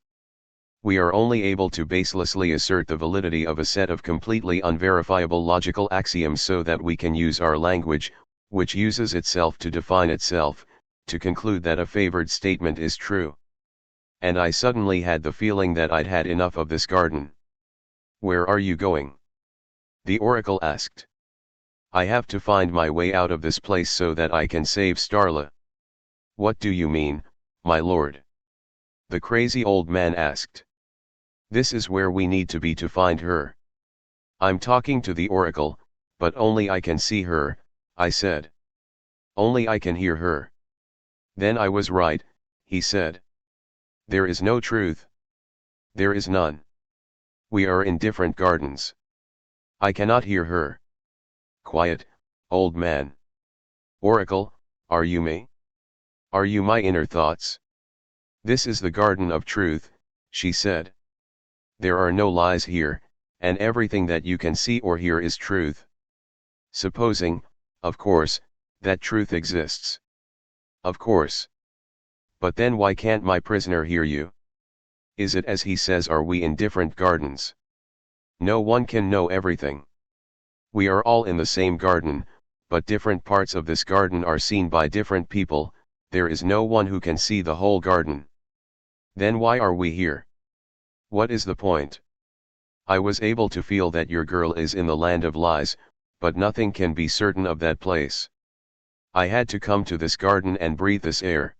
We are only able to baselessly assert the validity of a set of completely unverifiable logical axioms so that we can use our language, which uses itself to define itself, to conclude that a favored statement is true. And I suddenly had the feeling that I'd had enough of this garden. Where are you going? The oracle asked. I have to find my way out of this place so that I can save Starla. What do you mean, my lord? The crazy old man asked. This is where we need to be to find her. I'm talking to the oracle, but only I can see her, I said. Only I can hear her. Then I was right, he said. There is no truth. There is none. We are in different gardens. I cannot hear her. Quiet, old man. Oracle, are you me? Are you my inner thoughts? This is the garden of truth, she said. There are no lies here, and everything that you can see or hear is truth. Supposing, of course, that truth exists. Of course. But then why can't my prisoner hear you? Is it as he says, are we in different gardens? No one can know everything. We are all in the same garden, but different parts of this garden are seen by different people. There is no one who can see the whole garden. Then why are we here? What is the point? I was able to feel that your girl is in the land of lies, but nothing can be certain of that place. I had to come to this garden and breathe this air.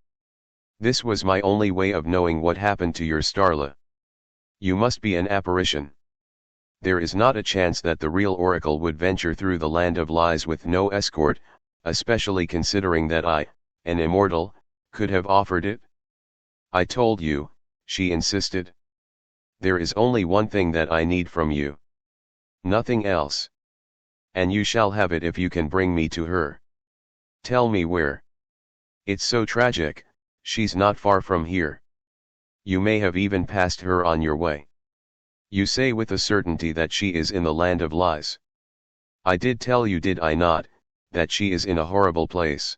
This was my only way of knowing what happened to your Starla. You must be an apparition. There is not a chance that the real oracle would venture through the land of lies with no escort, especially considering that I, an immortal, could have offered it. I told you, she insisted. There is only one thing that I need from you. Nothing else. And you shall have it if you can bring me to her. Tell me where. It's so tragic, she's not far from here. You may have even passed her on your way. You say with a certainty that she is in the land of lies. I did tell you, did I not, that she is in a horrible place.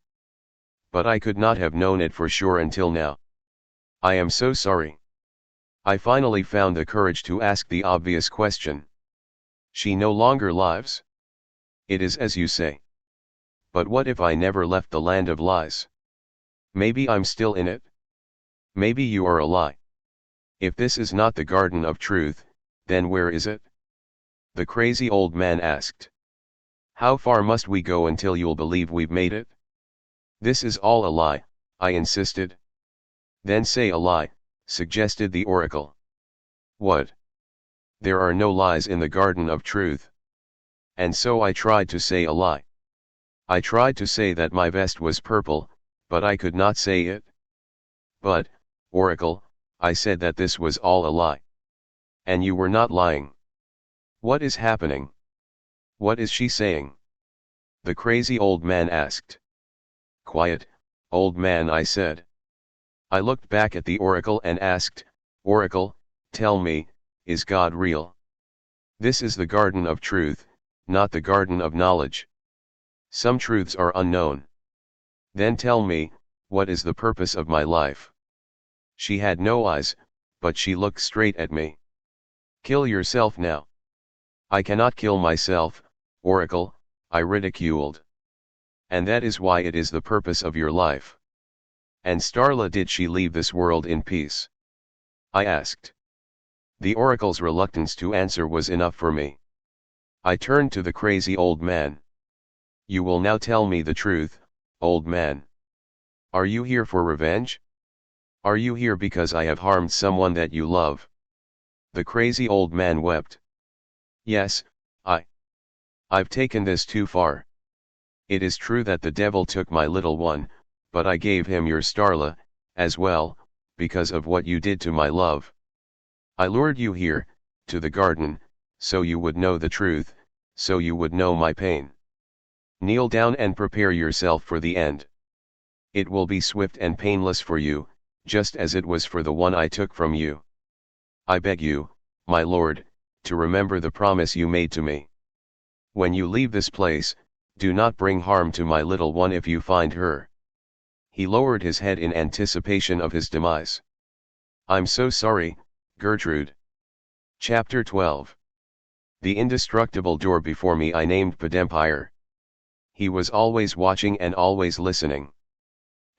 But I could not have known it for sure until now. I am so sorry. I finally found the courage to ask the obvious question. She no longer lives? It is as you say. But what if I never left the land of lies? Maybe I'm still in it? Maybe you are a lie. If this is not the garden of truth, then where is it? The crazy old man asked. How far must we go until you'll believe we've made it? This is all a lie, I insisted. Then say a lie, suggested the oracle. What? There are no lies in the garden of truth. And so I tried to say a lie. I tried to say that my vest was purple, but I could not say it. But, oracle, I said that this was all a lie. And you were not lying. What is happening? What is she saying? The crazy old man asked. Quiet, old man, I said. I looked back at the oracle and asked, Oracle, tell me, is God real? This is the garden of truth, not the garden of knowledge. Some truths are unknown. Then tell me, what is the purpose of my life? She had no eyes, but she looked straight at me. Kill yourself now. I cannot kill myself, oracle, I ridiculed. And that is why it is the purpose of your life. And Starla, did she leave this world in peace? I asked. The oracle's reluctance to answer was enough for me. I turned to the crazy old man. You will now tell me the truth, old man. Are you here for revenge? Are you here because I have harmed someone that you love? The crazy old man wept. Yes, I've taken this too far. It is true that the devil took my little one, but I gave him your Starla, as well, because of what you did to my love. I lured you here, to the garden, so you would know the truth, so you would know my pain. Kneel down and prepare yourself for the end. It will be swift and painless for you, just as it was for the one I took from you. I beg you, my lord, to remember the promise you made to me. When you leave this place, do not bring harm to my little one if you find her. He lowered his head in anticipation of his demise. I'm so sorry, Gertrude. Chapter 12. The indestructible door before me I named Pedempire. He was always watching and always listening.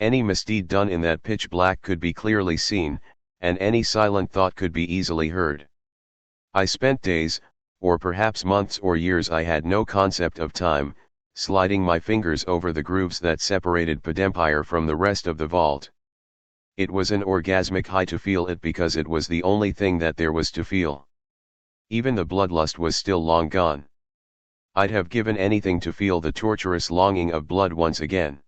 Any misdeed done in that pitch black could be clearly seen, and any silent thought could be easily heard. I spent days, or perhaps months or years, I had no concept of time, sliding my fingers over the grooves that separated Pedempire from the rest of the vault. It was an orgasmic high to feel it because it was the only thing that there was to feel. Even the bloodlust was still long gone. I'd have given anything to feel the torturous longing of blood once again.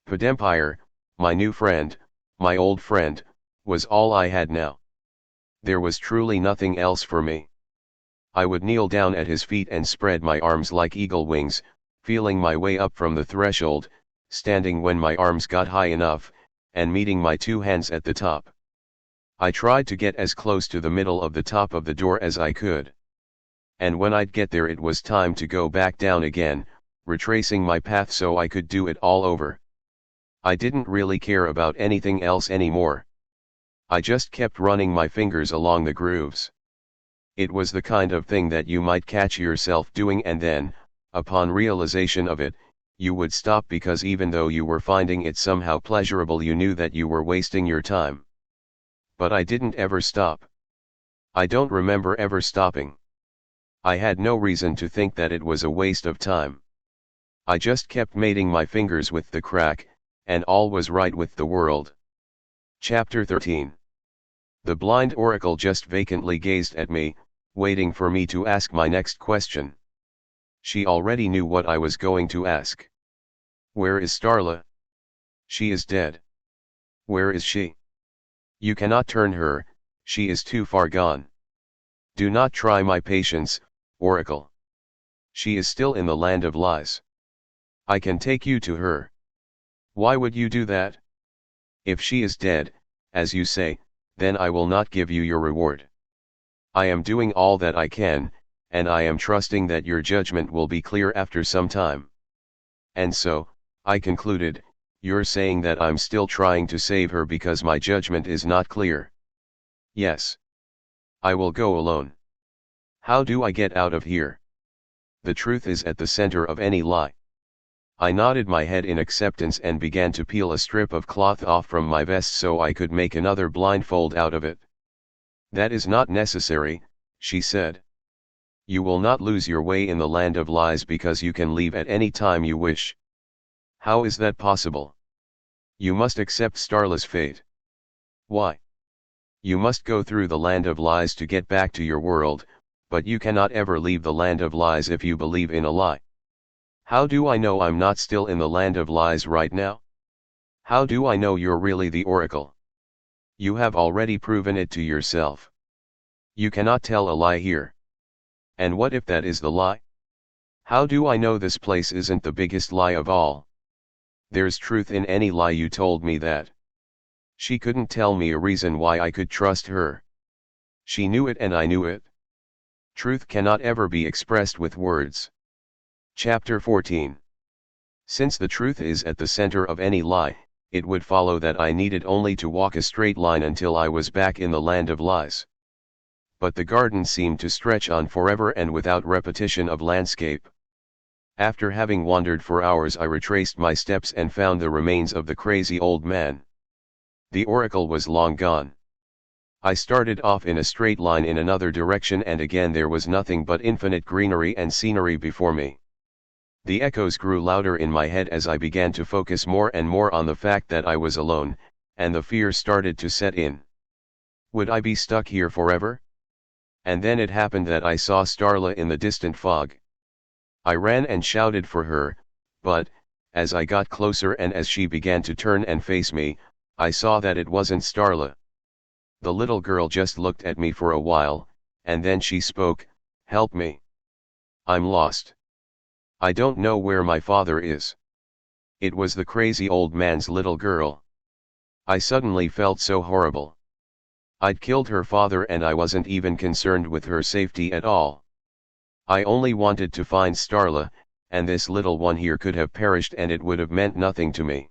Pedempire, my new friend, my old friend, was all I had now. There was truly nothing else for me. I would kneel down at his feet and spread my arms like eagle wings, feeling my way up from the threshold, standing when my arms got high enough, and meeting my two hands at the top. I tried to get as close to the middle of the top of the door as I could. And when I'd get there it was time to go back down again, retracing my path so I could do it all over. I didn't really care about anything else anymore. I just kept running my fingers along the grooves. It was the kind of thing that you might catch yourself doing and then, upon realization of it, you would stop because even though you were finding it somehow pleasurable you knew that you were wasting your time. But I didn't ever stop. I don't remember ever stopping. I had no reason to think that it was a waste of time. I just kept mating my fingers with the crack, and all was right with the world. Chapter 13. The blind oracle just vacantly gazed at me, waiting for me to ask my next question. She already knew what I was going to ask. Where is Starla? She is dead. Where is she? You cannot turn her, she is too far gone. Do not try my patience, oracle. She is still in the land of lies. I can take you to her. Why would you do that? If she is dead, as you say, then I will not give you your reward. I am doing all that I can, and I am trusting that your judgment will be clear after some time. And so, I concluded, you're saying that I'm still trying to save her because my judgment is not clear. Yes. I will go alone. How do I get out of here? The truth is at the center of any lie. I nodded my head in acceptance and began to peel a strip of cloth off from my vest so I could make another blindfold out of it. That is not necessary, she said. You will not lose your way in the land of lies because you can leave at any time you wish. How is that possible? You must accept Starla's fate. Why? You must go through the land of lies to get back to your world, but you cannot ever leave the land of lies if you believe in a lie. How do I know I'm not still in the land of lies right now? How do I know you're really the oracle? You have already proven it to yourself. You cannot tell a lie here. And what if that is the lie? How do I know this place isn't the biggest lie of all? There's truth in any lie you told me that. She couldn't tell me a reason why I could trust her. She knew it and I knew it. Truth cannot ever be expressed with words. Chapter 14. Since the truth is at the center of any lie, it would follow that I needed only to walk a straight line until I was back in the land of lies. But the garden seemed to stretch on forever and without repetition of landscape. After having wandered for hours I retraced my steps and found the remains of the crazy old man. The oracle was long gone. I started off in a straight line in another direction and again there was nothing but infinite greenery and scenery before me. The echoes grew louder in my head as I began to focus more and more on the fact that I was alone, and the fear started to set in. Would I be stuck here forever? And then it happened that I saw Starla in the distant fog. I ran and shouted for her, but, as I got closer and as she began to turn and face me, I saw that it wasn't Starla. The little girl just looked at me for a while, and then she spoke, "Help me. I'm lost. I don't know where my father is." It was the crazy old man's little girl. I suddenly felt so horrible. I'd killed her father and I wasn't even concerned with her safety at all. I only wanted to find Starla, and this little one here could have perished and it would have meant nothing to me.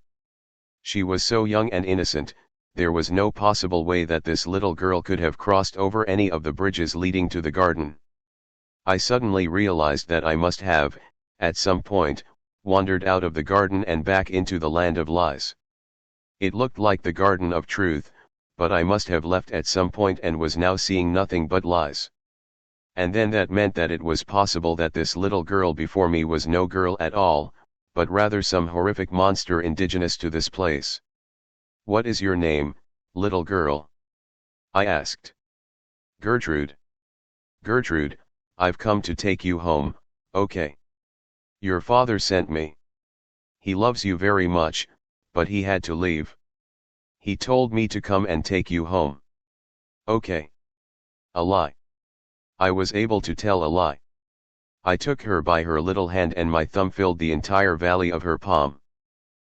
She was so young and innocent, there was no possible way that this little girl could have crossed over any of the bridges leading to the garden. I suddenly realized that I must have, at some point, wandered out of the garden and back into the land of lies. It looked like the garden of truth, but I must have left at some point and was now seeing nothing but lies. And then that meant that it was possible that this little girl before me was no girl at all, but rather some horrific monster indigenous to this place. "What is your name, little girl?" I asked. "Gertrude." "Gertrude, I've come to take you home, okay? Your father sent me. He loves you very much, but he had to leave. He told me to come and take you home. Okay. A lie. I was able to tell a lie. I took her by her little hand and my thumb filled the entire valley of her palm.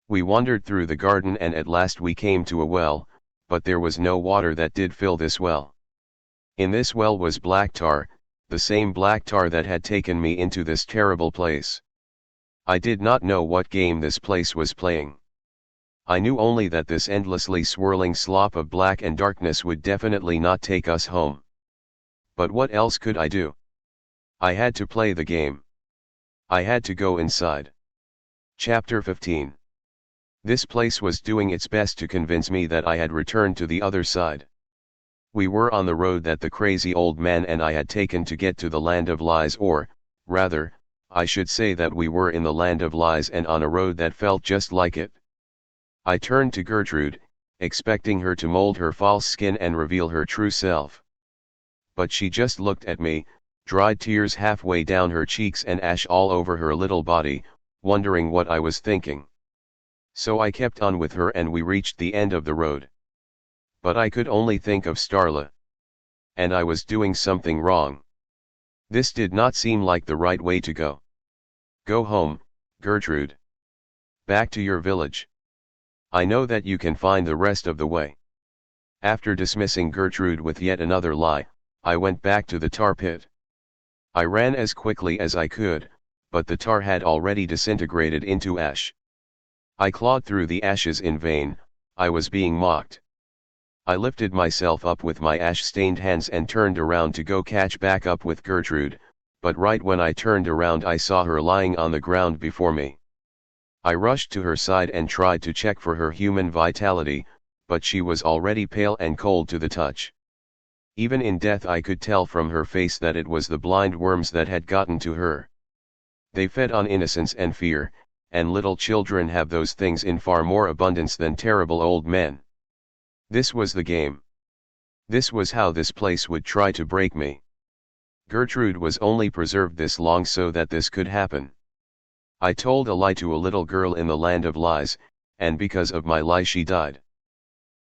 We wandered through the garden and at last we came to a well, but there was no water that did fill this well. In this well was black tar, the same black tar that had taken me into this terrible place. I did not know what game this place was playing. I knew only that this endlessly swirling slop of black and darkness would definitely not take us home. But what else could I do? I had to play the game. I had to go inside. Chapter 15. This place was doing its best to convince me that I had returned to the other side. We were on the road that the crazy old man and I had taken to get to the land of lies, or, rather, I should say that we were in the land of lies and on a road that felt just like it. I turned to Gertrude, expecting her to mold her false skin and reveal her true self. But she just looked at me, dried tears halfway down her cheeks and ash all over her little body, wondering what I was thinking. So I kept on with her and we reached the end of the road. But I could only think of Starla. And I was doing something wrong. This did not seem like the right way to go. Go home, Gertrude. Back to your village. I know that you can find the rest of the way. After dismissing Gertrude with yet another lie, I went back to the tar pit. I ran as quickly as I could, but the tar had already disintegrated into ash. I clawed through the ashes in vain, I was being mocked. I lifted myself up with my ash-stained hands and turned around to go catch back up with Gertrude, but right when I turned around I saw her lying on the ground before me. I rushed to her side and tried to check for her human vitality, but she was already pale and cold to the touch. Even in death I could tell from her face that it was the blind worms that had gotten to her. They fed on innocence and fear, and little children have those things in far more abundance than terrible old men. This was the game. This was how this place would try to break me. Gertrude was only preserved this long so that this could happen. I told a lie to a little girl in the land of lies, and because of my lie she died.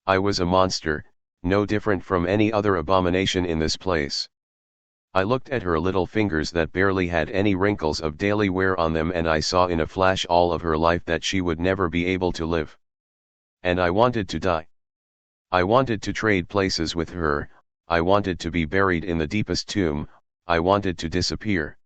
I was a monster, no different from any other abomination in this place. I looked at her little fingers that barely had any wrinkles of daily wear on them and I saw in a flash all of her life that she would never be able to live. And I wanted to die. I wanted to trade places with her, I wanted to be buried in the deepest tomb, I wanted to disappear.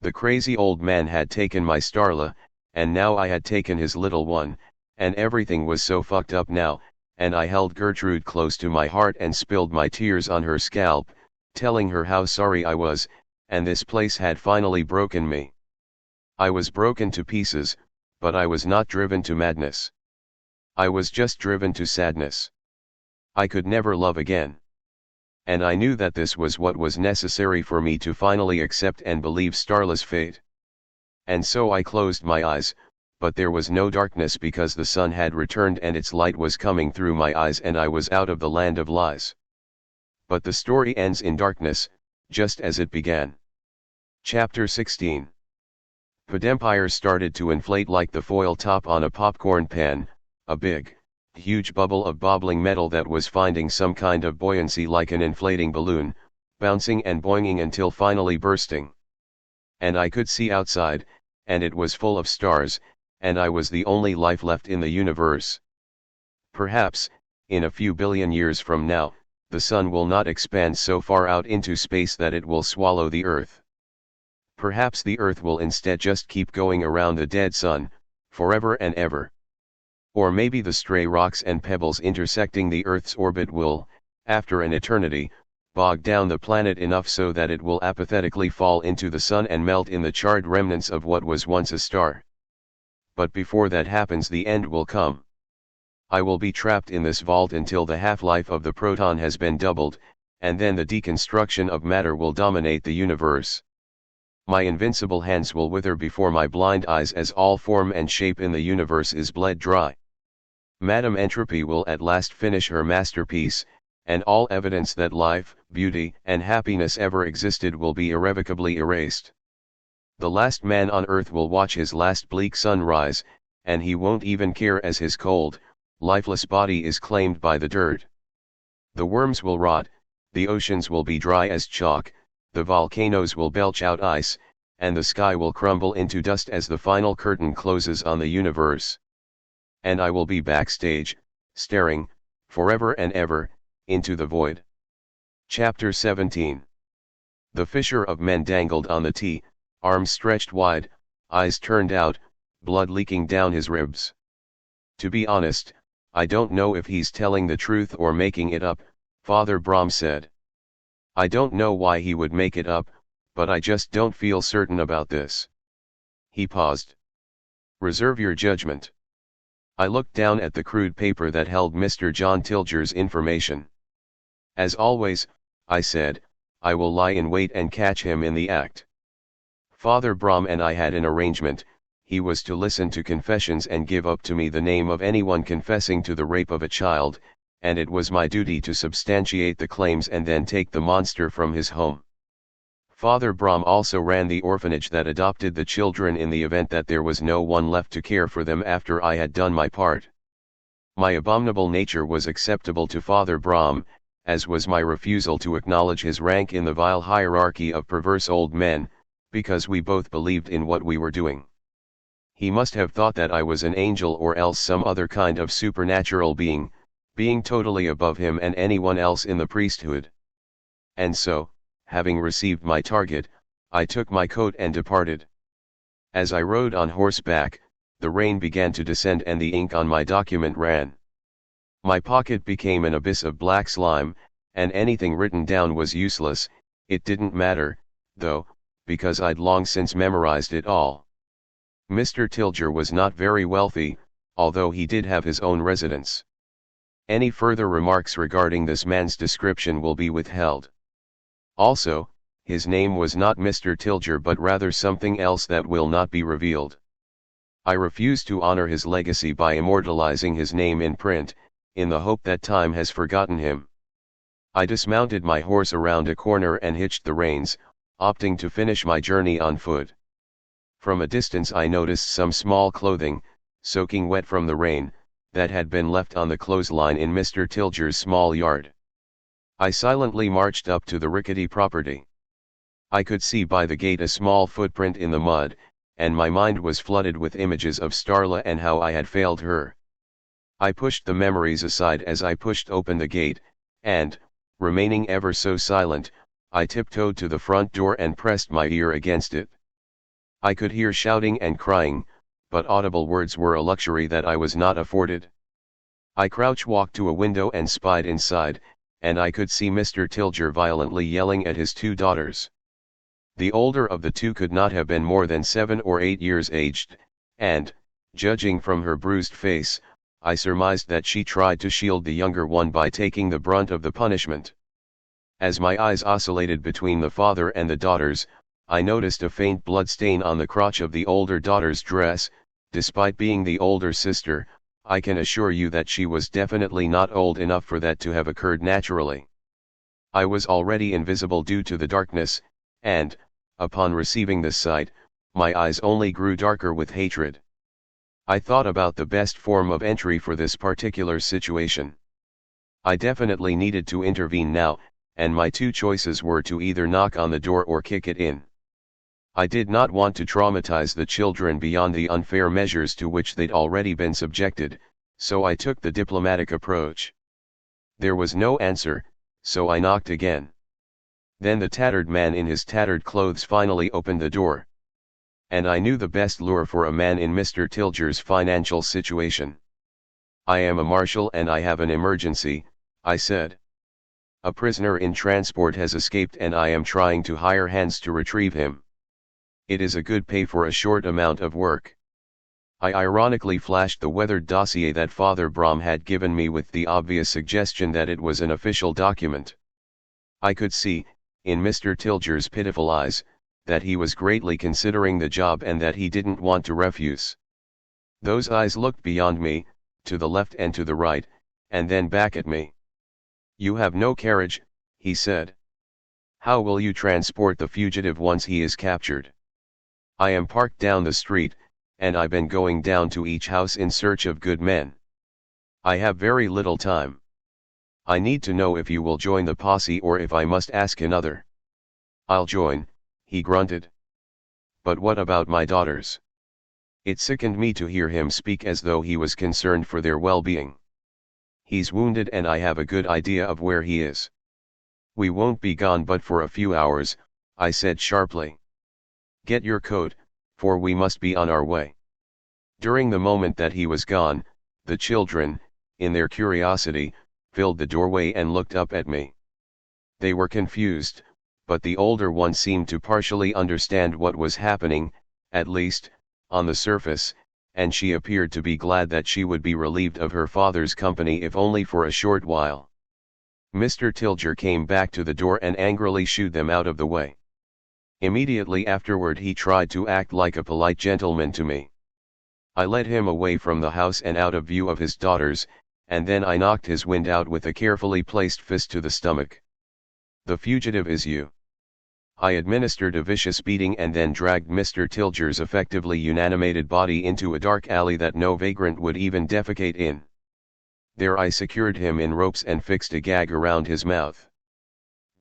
The crazy old man had taken my Starla, and now I had taken his little one, and everything was so fucked up now, and I held Gertrude close to my heart and spilled my tears on her scalp, telling her how sorry I was, and this place had finally broken me. I was broken to pieces, but I was not driven to madness. I was just driven to sadness. I could never love again. And I knew that this was what was necessary for me to finally accept and believe Starla's fate. And so I closed my eyes, but there was no darkness because the sun had returned and its light was coming through my eyes and I was out of the land of lies. But the story ends in darkness, just as it began. Chapter 16. Podempire started to inflate like the foil top on a popcorn pan, a big, huge bubble of bobbling metal that was finding some kind of buoyancy like an inflating balloon, bouncing and boinging until finally bursting. And I could see outside, and it was full of stars, and I was the only life left in the universe. Perhaps, in a few billion years from now, the sun will not expand so far out into space that it will swallow the Earth. Perhaps the Earth will instead just keep going around the dead sun, forever and ever. Or maybe the stray rocks and pebbles intersecting the Earth's orbit will, after an eternity, bog down the planet enough so that it will apathetically fall into the sun and melt in the charred remnants of what was once a star. But before that happens, the end will come. I will be trapped in this vault until the half-life of the proton has been doubled, and then the deconstruction of matter will dominate the universe. My invincible hands will wither before my blind eyes as all form and shape in the universe is bled dry. Madame Entropy will at last finish her masterpiece, and all evidence that life, beauty, and happiness ever existed will be irrevocably erased. The last man on earth will watch his last bleak sun rise, and he won't even care as his cold, lifeless body is claimed by the dirt. The worms will rot, the oceans will be dry as chalk, the volcanoes will belch out ice, and the sky will crumble into dust as the final curtain closes on the universe. And I will be backstage, staring, forever and ever, into the void. Chapter 17. The fisher of men dangled on the tee, arms stretched wide, eyes turned out, blood leaking down his ribs. To be honest, I don't know if he's telling the truth or making it up, Father Brahm said. I don't know why he would make it up, but I just don't feel certain about this. He paused. Reserve your judgment. I looked down at the crude paper that held Mr. John Tilger's information. As always, I said, I will lie in wait and catch him in the act. Father Brahm and I had an arrangement. He was to listen to confessions and give up to me the name of anyone confessing to the rape of a child, and it was my duty to substantiate the claims and then take the monster from his home. Father Brahm also ran the orphanage that adopted the children in the event that there was no one left to care for them after I had done my part. My abominable nature was acceptable to Father Brahm, as was my refusal to acknowledge his rank in the vile hierarchy of perverse old men, because we both believed in what we were doing. He must have thought that I was an angel or else some other kind of supernatural being totally above him and anyone else in the priesthood. And so, having received my target, I took my coat and departed. As I rode on horseback, the rain began to descend and the ink on my document ran. My pocket became an abyss of black slime, and anything written down was useless. It didn't matter, though, because I'd long since memorized it all. Mr. Tilger was not very wealthy, although he did have his own residence. Any further remarks regarding this man's description will be withheld. Also, his name was not Mr. Tilger but rather something else that will not be revealed. I refuse to honor his legacy by immortalizing his name in print, in the hope that time has forgotten him. I dismounted my horse around a corner and hitched the reins, opting to finish my journey on foot. From a distance I noticed some small clothing, soaking wet from the rain, that had been left on the clothesline in Mr. Tilger's small yard. I silently marched up to the rickety property. I could see by the gate a small footprint in the mud, and my mind was flooded with images of Starla and how I had failed her. I pushed the memories aside as I pushed open the gate, and, remaining ever so silent, I tiptoed to the front door and pressed my ear against it. I could hear shouting and crying, but audible words were a luxury that I was not afforded. I crouch-walked to a window and spied inside, and I could see Mr. Tilger violently yelling at his two daughters. The older of the two could not have been more than 7 or 8 years aged, and, judging from her bruised face, I surmised that she tried to shield the younger one by taking the brunt of the punishment. As my eyes oscillated between the father and the daughters, I noticed a faint blood stain on the crotch of the older daughter's dress. Despite being the older sister, I can assure you that she was definitely not old enough for that to have occurred naturally. I was already invisible due to the darkness, and, upon receiving this sight, my eyes only grew darker with hatred. I thought about the best form of entry for this particular situation. I definitely needed to intervene now, and my two choices were to either knock on the door or kick it in. I did not want to traumatize the children beyond the unfair measures to which they'd already been subjected, so I took the diplomatic approach. There was no answer, so I knocked again. Then the tattered man in his tattered clothes finally opened the door. And I knew the best lure for a man in Mr. Tilger's financial situation. I am a marshal and I have an emergency, I said. A prisoner in transport has escaped and I am trying to hire hands to retrieve him. It is a good pay for a short amount of work. I ironically flashed the weathered dossier that Father Brahm had given me with the obvious suggestion that it was an official document. I could see, in Mr. Tilger's pitiful eyes, that he was greatly considering the job and that he didn't want to refuse. Those eyes looked beyond me, to the left and to the right, and then back at me. "You have no carriage," he said. "How will you transport the fugitive once he is captured?" "I am parked down the street, and I've been going down to each house in search of good men. I have very little time." I need to know if you will join the posse or if I must ask another. I'll join, he grunted. But what about my daughters? It sickened me to hear him speak as though he was concerned for their well-being. He's wounded and I have a good idea of where he is. We won't be gone but for a few hours, I said sharply. Get your coat, for we must be on our way. During the moment that he was gone, the children, in their curiosity, filled the doorway and looked up at me. They were confused, but the older one seemed to partially understand what was happening, at least, on the surface, and she appeared to be glad that she would be relieved of her father's company if only for a short while. Mr. Tilger came back to the door and angrily shooed them out of the way. Immediately afterward he tried to act like a polite gentleman to me. I led him away from the house and out of view of his daughters, and then I knocked his wind out with a carefully placed fist to the stomach. The fugitive is you. I administered a vicious beating and then dragged Mr. Tilger's effectively unanimated body into a dark alley that no vagrant would even defecate in. There I secured him in ropes and fixed a gag around his mouth.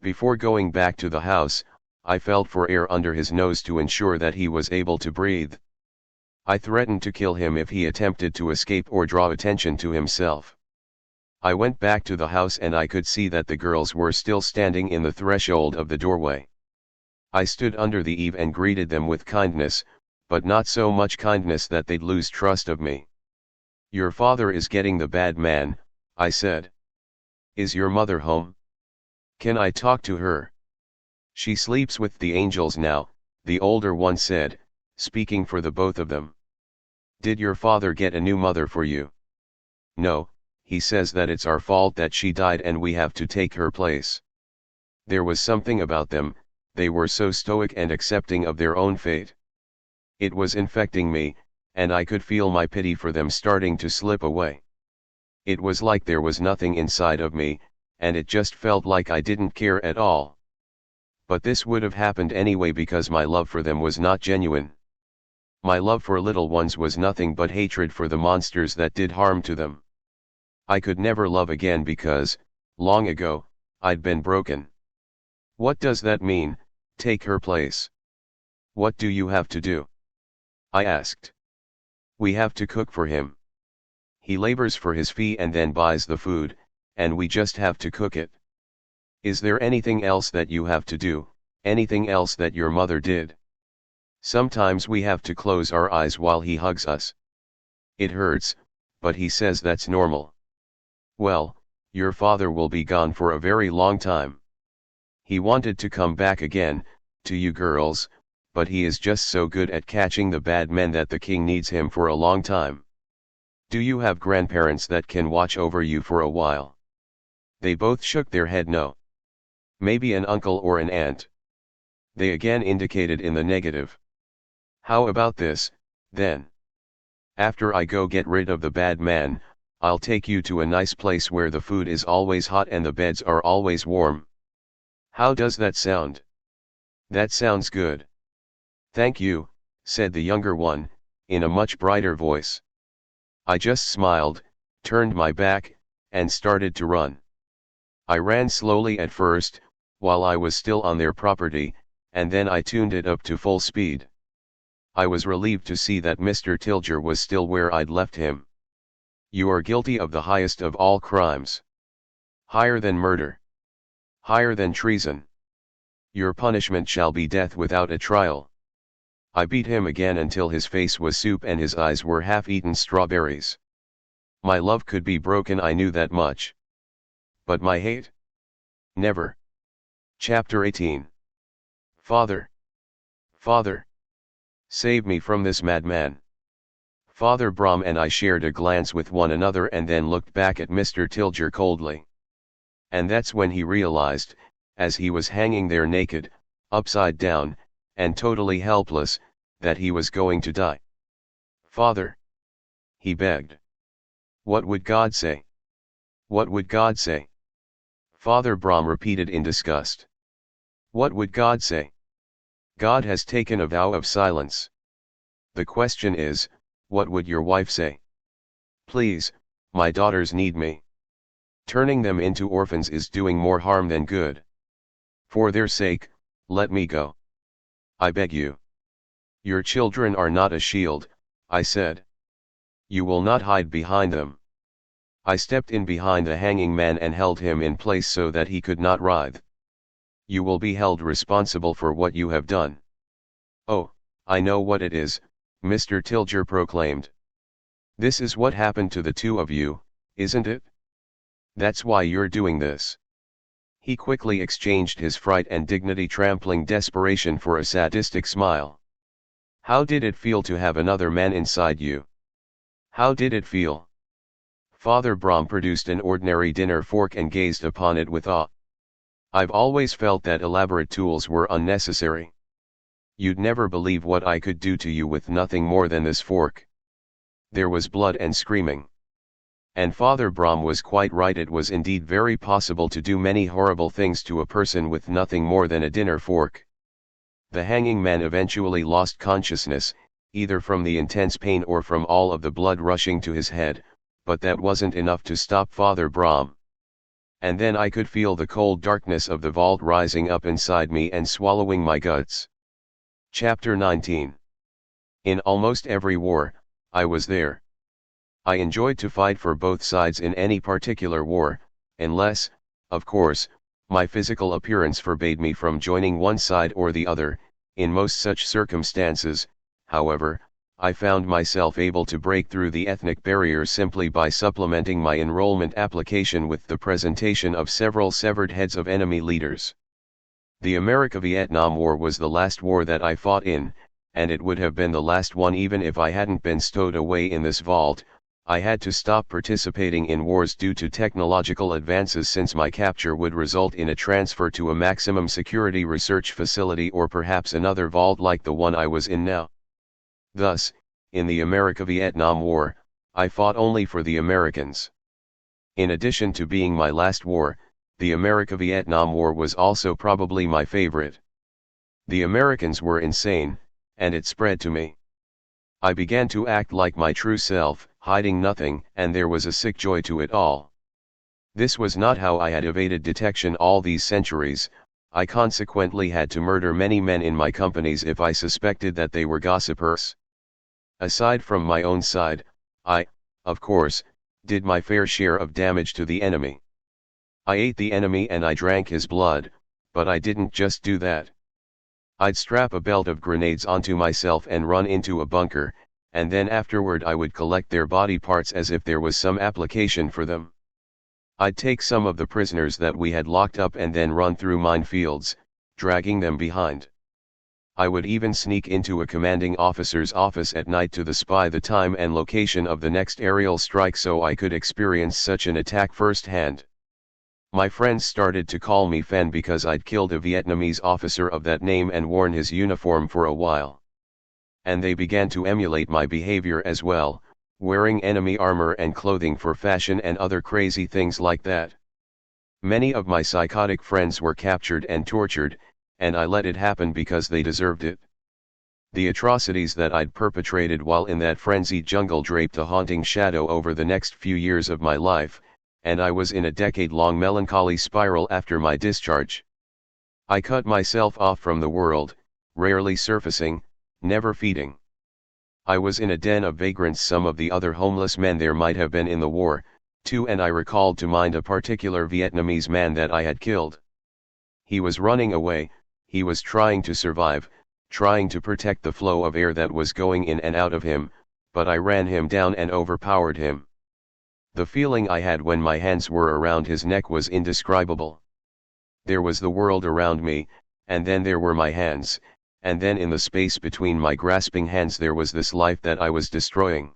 Before going back to the house, I felt for air under his nose to ensure that he was able to breathe. I threatened to kill him if he attempted to escape or draw attention to himself. I went back to the house and I could see that the girls were still standing in the threshold of the doorway. I stood under the eave and greeted them with kindness, but not so much kindness that they'd lose trust of me. Your father is getting the bad man, I said. Is your mother home? Can I talk to her? She sleeps with the angels now, the older one said, speaking for the both of them. Did your father get a new mother for you? No, he says that it's our fault that she died and we have to take her place. There was something about them, they were so stoic and accepting of their own fate. It was infecting me, and I could feel my pity for them starting to slip away. It was like there was nothing inside of me, and it just felt like I didn't care at all. But this would have happened anyway because my love for them was not genuine. My love for little ones was nothing but hatred for the monsters that did harm to them. I could never love again because, long ago, I'd been broken. What does that mean, take her place? What do you have to do? I asked. We have to cook for him. He labors for his fee and then buys the food, and we just have to cook it. Is there anything else that you have to do, anything else that your mother did? Sometimes we have to close our eyes while he hugs us. It hurts, but he says that's normal. Well, your father will be gone for a very long time. He wanted to come back again, to you girls, but he is just so good at catching the bad men that the king needs him for a long time. Do you have grandparents that can watch over you for a while? They both shook their head no. Maybe an uncle or an aunt. They again indicated in the negative. How about this, then? After I go get rid of the bad man, I'll take you to a nice place where the food is always hot and the beds are always warm. How does that sound? That sounds good. Thank you, said the younger one, in a much brighter voice. I just smiled, turned my back, and started to run. I ran slowly at first, while I was still on their property, and then I tuned it up to full speed. I was relieved to see that Mr. Tilger was still where I'd left him. You are guilty of the highest of all crimes. Higher than murder. Higher than treason. Your punishment shall be death without a trial. I beat him again until his face was soup and his eyes were half-eaten strawberries. My love could be broken, I knew that much. But my hate? Never. Chapter 18. Father. Father. Save me from this madman. Father Brahm and I shared a glance with one another and then looked back at Mr. Tilger coldly. And that's when he realized, as he was hanging there naked, upside down, and totally helpless, that he was going to die. Father. He begged. What would God say? What would God say? Father Brahm repeated in disgust. What would God say? God has taken a vow of silence. The question is, what would your wife say? Please, my daughters need me. Turning them into orphans is doing more harm than good. For their sake, let me go. I beg you. Your children are not a shield, I said. You will not hide behind them. I stepped in behind the hanging man and held him in place so that he could not writhe. You will be held responsible for what you have done. Oh, I know what it is, Mr. Tilger proclaimed. This is what happened to the two of you, isn't it? That's why you're doing this. He quickly exchanged his fright and dignity-trampling desperation for a sadistic smile. How did it feel to have another man inside you? How did it feel? Father Brahm produced an ordinary dinner fork and gazed upon it with awe. I've always felt that elaborate tools were unnecessary. You'd never believe what I could do to you with nothing more than this fork. There was blood and screaming. And Father Brahm was quite right, it was indeed very possible to do many horrible things to a person with nothing more than a dinner fork. The hanging man eventually lost consciousness, either from the intense pain or from all of the blood rushing to his head, but that wasn't enough to stop Father Brahm. And then I could feel the cold darkness of the vault rising up inside me and swallowing my guts. Chapter 19. In almost every war, I was there. I enjoyed to fight for both sides in any particular war, unless, of course, my physical appearance forbade me from joining one side or the other. In most such circumstances, however, I found myself able to break through the ethnic barriers simply by supplementing my enrollment application with the presentation of several severed heads of enemy leaders. The America-Vietnam War was the last war that I fought in, and it would have been the last one even if I hadn't been stowed away in this vault. I had to stop participating in wars due to technological advances, since my capture would result in a transfer to a maximum security research facility or perhaps another vault like the one I was in now. Thus, in the America-Vietnam War, I fought only for the Americans. In addition to being my last war, the America-Vietnam War was also probably my favorite. The Americans were insane, and it spread to me. I began to act like my true self, hiding nothing, and there was a sick joy to it all. This was not how I had evaded detection all these centuries. I consequently had to murder many men in my companies if I suspected that they were gossipers. Aside from my own side, I, of course, did my fair share of damage to the enemy. I ate the enemy and I drank his blood, but I didn't just do that. I'd strap a belt of grenades onto myself and run into a bunker, and then afterward I would collect their body parts as if there was some application for them. I'd take some of the prisoners that we had locked up and then run through minefields, dragging them behind. I would even sneak into a commanding officer's office at night to spy the time and location of the next aerial strike so I could experience such an attack firsthand. My friends started to call me Phen because I'd killed a Vietnamese officer of that name and worn his uniform for a while. And they began to emulate my behavior as well, wearing enemy armor and clothing for fashion and other crazy things like that. Many of my psychotic friends were captured and tortured, and I let it happen because they deserved it. The atrocities that I'd perpetrated while in that frenzied jungle draped a haunting shadow over the next few years of my life, and I was in a decade-long melancholy spiral after my discharge. I cut myself off from the world, rarely surfacing, never feeding. I was in a den of vagrants, some of the other homeless men there might have been in the war, too, and I recalled to mind a particular Vietnamese man that I had killed. He was running away, he was trying to survive, trying to protect the flow of air that was going in and out of him, but I ran him down and overpowered him. The feeling I had when my hands were around his neck was indescribable. There was the world around me, and then there were my hands, and then in the space between my grasping hands there was this life that I was destroying.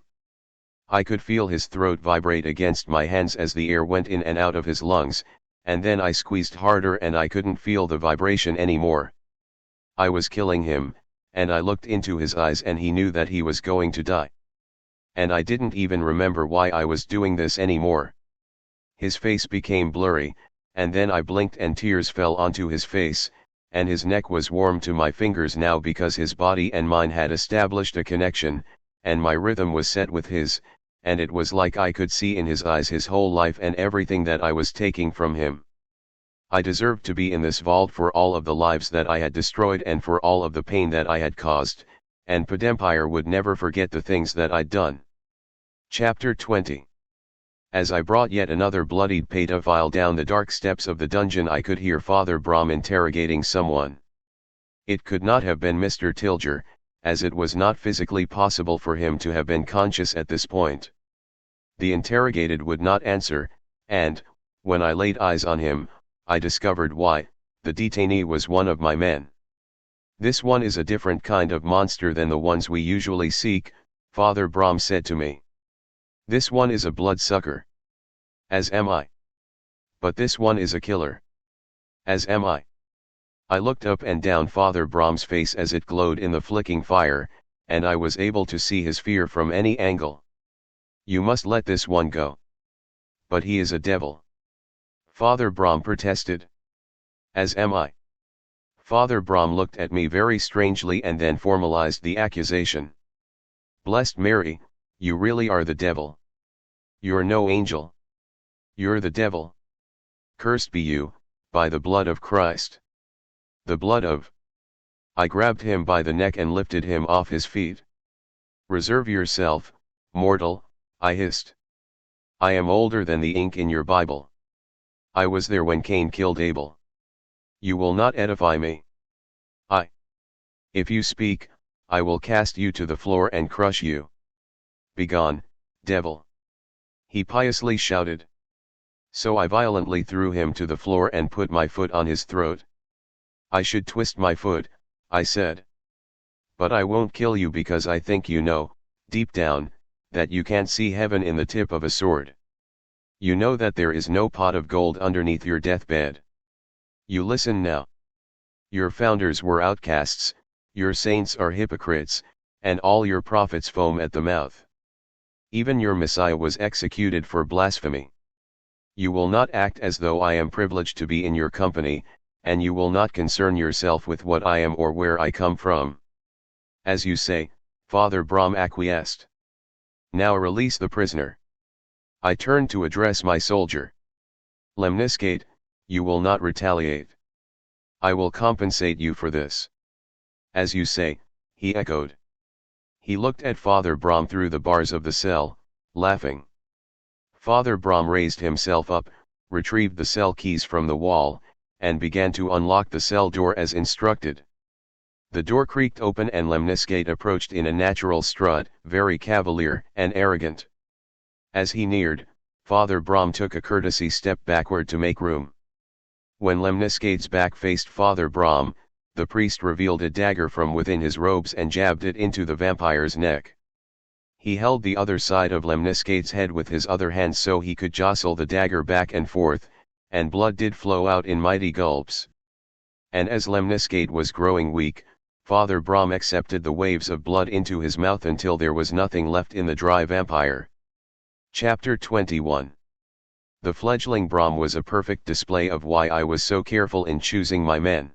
I could feel his throat vibrate against my hands as the air went in and out of his lungs, and then I squeezed harder and I couldn't feel the vibration anymore. I was killing him, and I looked into his eyes and he knew that he was going to die. And I didn't even remember why I was doing this anymore. His face became blurry, and then I blinked and tears fell onto his face, and his neck was warm to my fingers now because his body and mine had established a connection, and my rhythm was set with his, and it was like I could see in his eyes his whole life and everything that I was taking from him. I deserved to be in this vault for all of the lives that I had destroyed and for all of the pain that I had caused, and Padempire would never forget the things that I'd done. Chapter 20. As I brought yet another bloodied pedophile down the dark steps of the dungeon, I could hear Father Brahm interrogating someone. It could not have been Mr. Tilger, as it was not physically possible for him to have been conscious at this point. The interrogated would not answer, and, when I laid eyes on him, I discovered why. The detainee was one of my men. "This one is a different kind of monster than the ones we usually seek," Father Brahm said to me. "This one is a bloodsucker. As am I. But this one is a killer. As am I." I looked up and down Father Brahm's face as it glowed in the flicking fire, and I was able to see his fear from any angle. "You must let this one go." "But he is a devil," Father Brahm protested. "As am I." Father Brahm looked at me very strangely and then formalized the accusation. "Blessed Mary, you really are the devil. You're no angel. You're the devil. Cursed be you, by the blood of Christ. The blood of—" I grabbed him by the neck and lifted him off his feet. "Reserve yourself, mortal," I hissed. "I am older than the ink in your Bible. I was there when Cain killed Abel. You will not edify me. If you speak, I will cast you to the floor and crush you. Begone, devil!" he piously shouted. So I violently threw him to the floor and put my foot on his throat. "I should twist my foot," I said. "But I won't kill you because I think you know, deep down, that you can't see heaven in the tip of a sword. You know that there is no pot of gold underneath your deathbed. You listen now. Your founders were outcasts, your saints are hypocrites, and all your prophets foam at the mouth. Even your Messiah was executed for blasphemy. You will not act as though I am privileged to be in your company, and you will not concern yourself with what I am or where I come from." "As you say," Father Brahm acquiesced. "Now release the prisoner." I turned to address my soldier. "Lemniscate, you will not retaliate. I will compensate you for this." "As you say," he echoed. He looked at Father Brahm through the bars of the cell, laughing. Father Brahm raised himself up, retrieved the cell keys from the wall, and began to unlock the cell door as instructed. The door creaked open and Lemniscate approached in a natural strut, very cavalier and arrogant. As he neared, Father Brahm took a courtesy step backward to make room. When Lemniscate's back faced Father Brahm, the priest revealed a dagger from within his robes and jabbed it into the vampire's neck. He held the other side of Lemniscate's head with his other hand so he could jostle the dagger back and forth, and blood did flow out in mighty gulps. And as Lemniscate was growing weak, Father Brahm accepted the waves of blood into his mouth until there was nothing left in the dry vampire. Chapter 21. The fledgling Brahm was a perfect display of why I was so careful in choosing my men.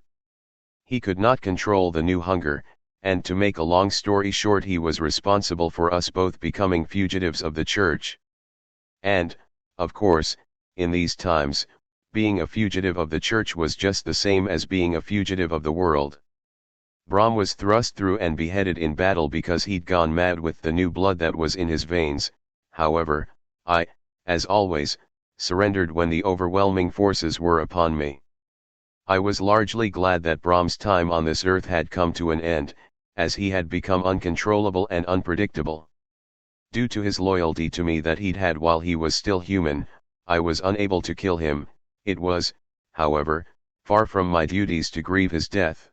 He could not control the new hunger, and to make a long story short, he was responsible for us both becoming fugitives of the church. And, of course, in these times, being a fugitive of the church was just the same as being a fugitive of the world. Brahm was thrust through and beheaded in battle because he'd gone mad with the new blood that was in his veins. However, I, as always, surrendered when the overwhelming forces were upon me. I was largely glad that Brahm's time on this earth had come to an end, as he had become uncontrollable and unpredictable. Due to his loyalty to me that he'd had while he was still human, I was unable to kill him. It was, however, far from my duties to grieve his death.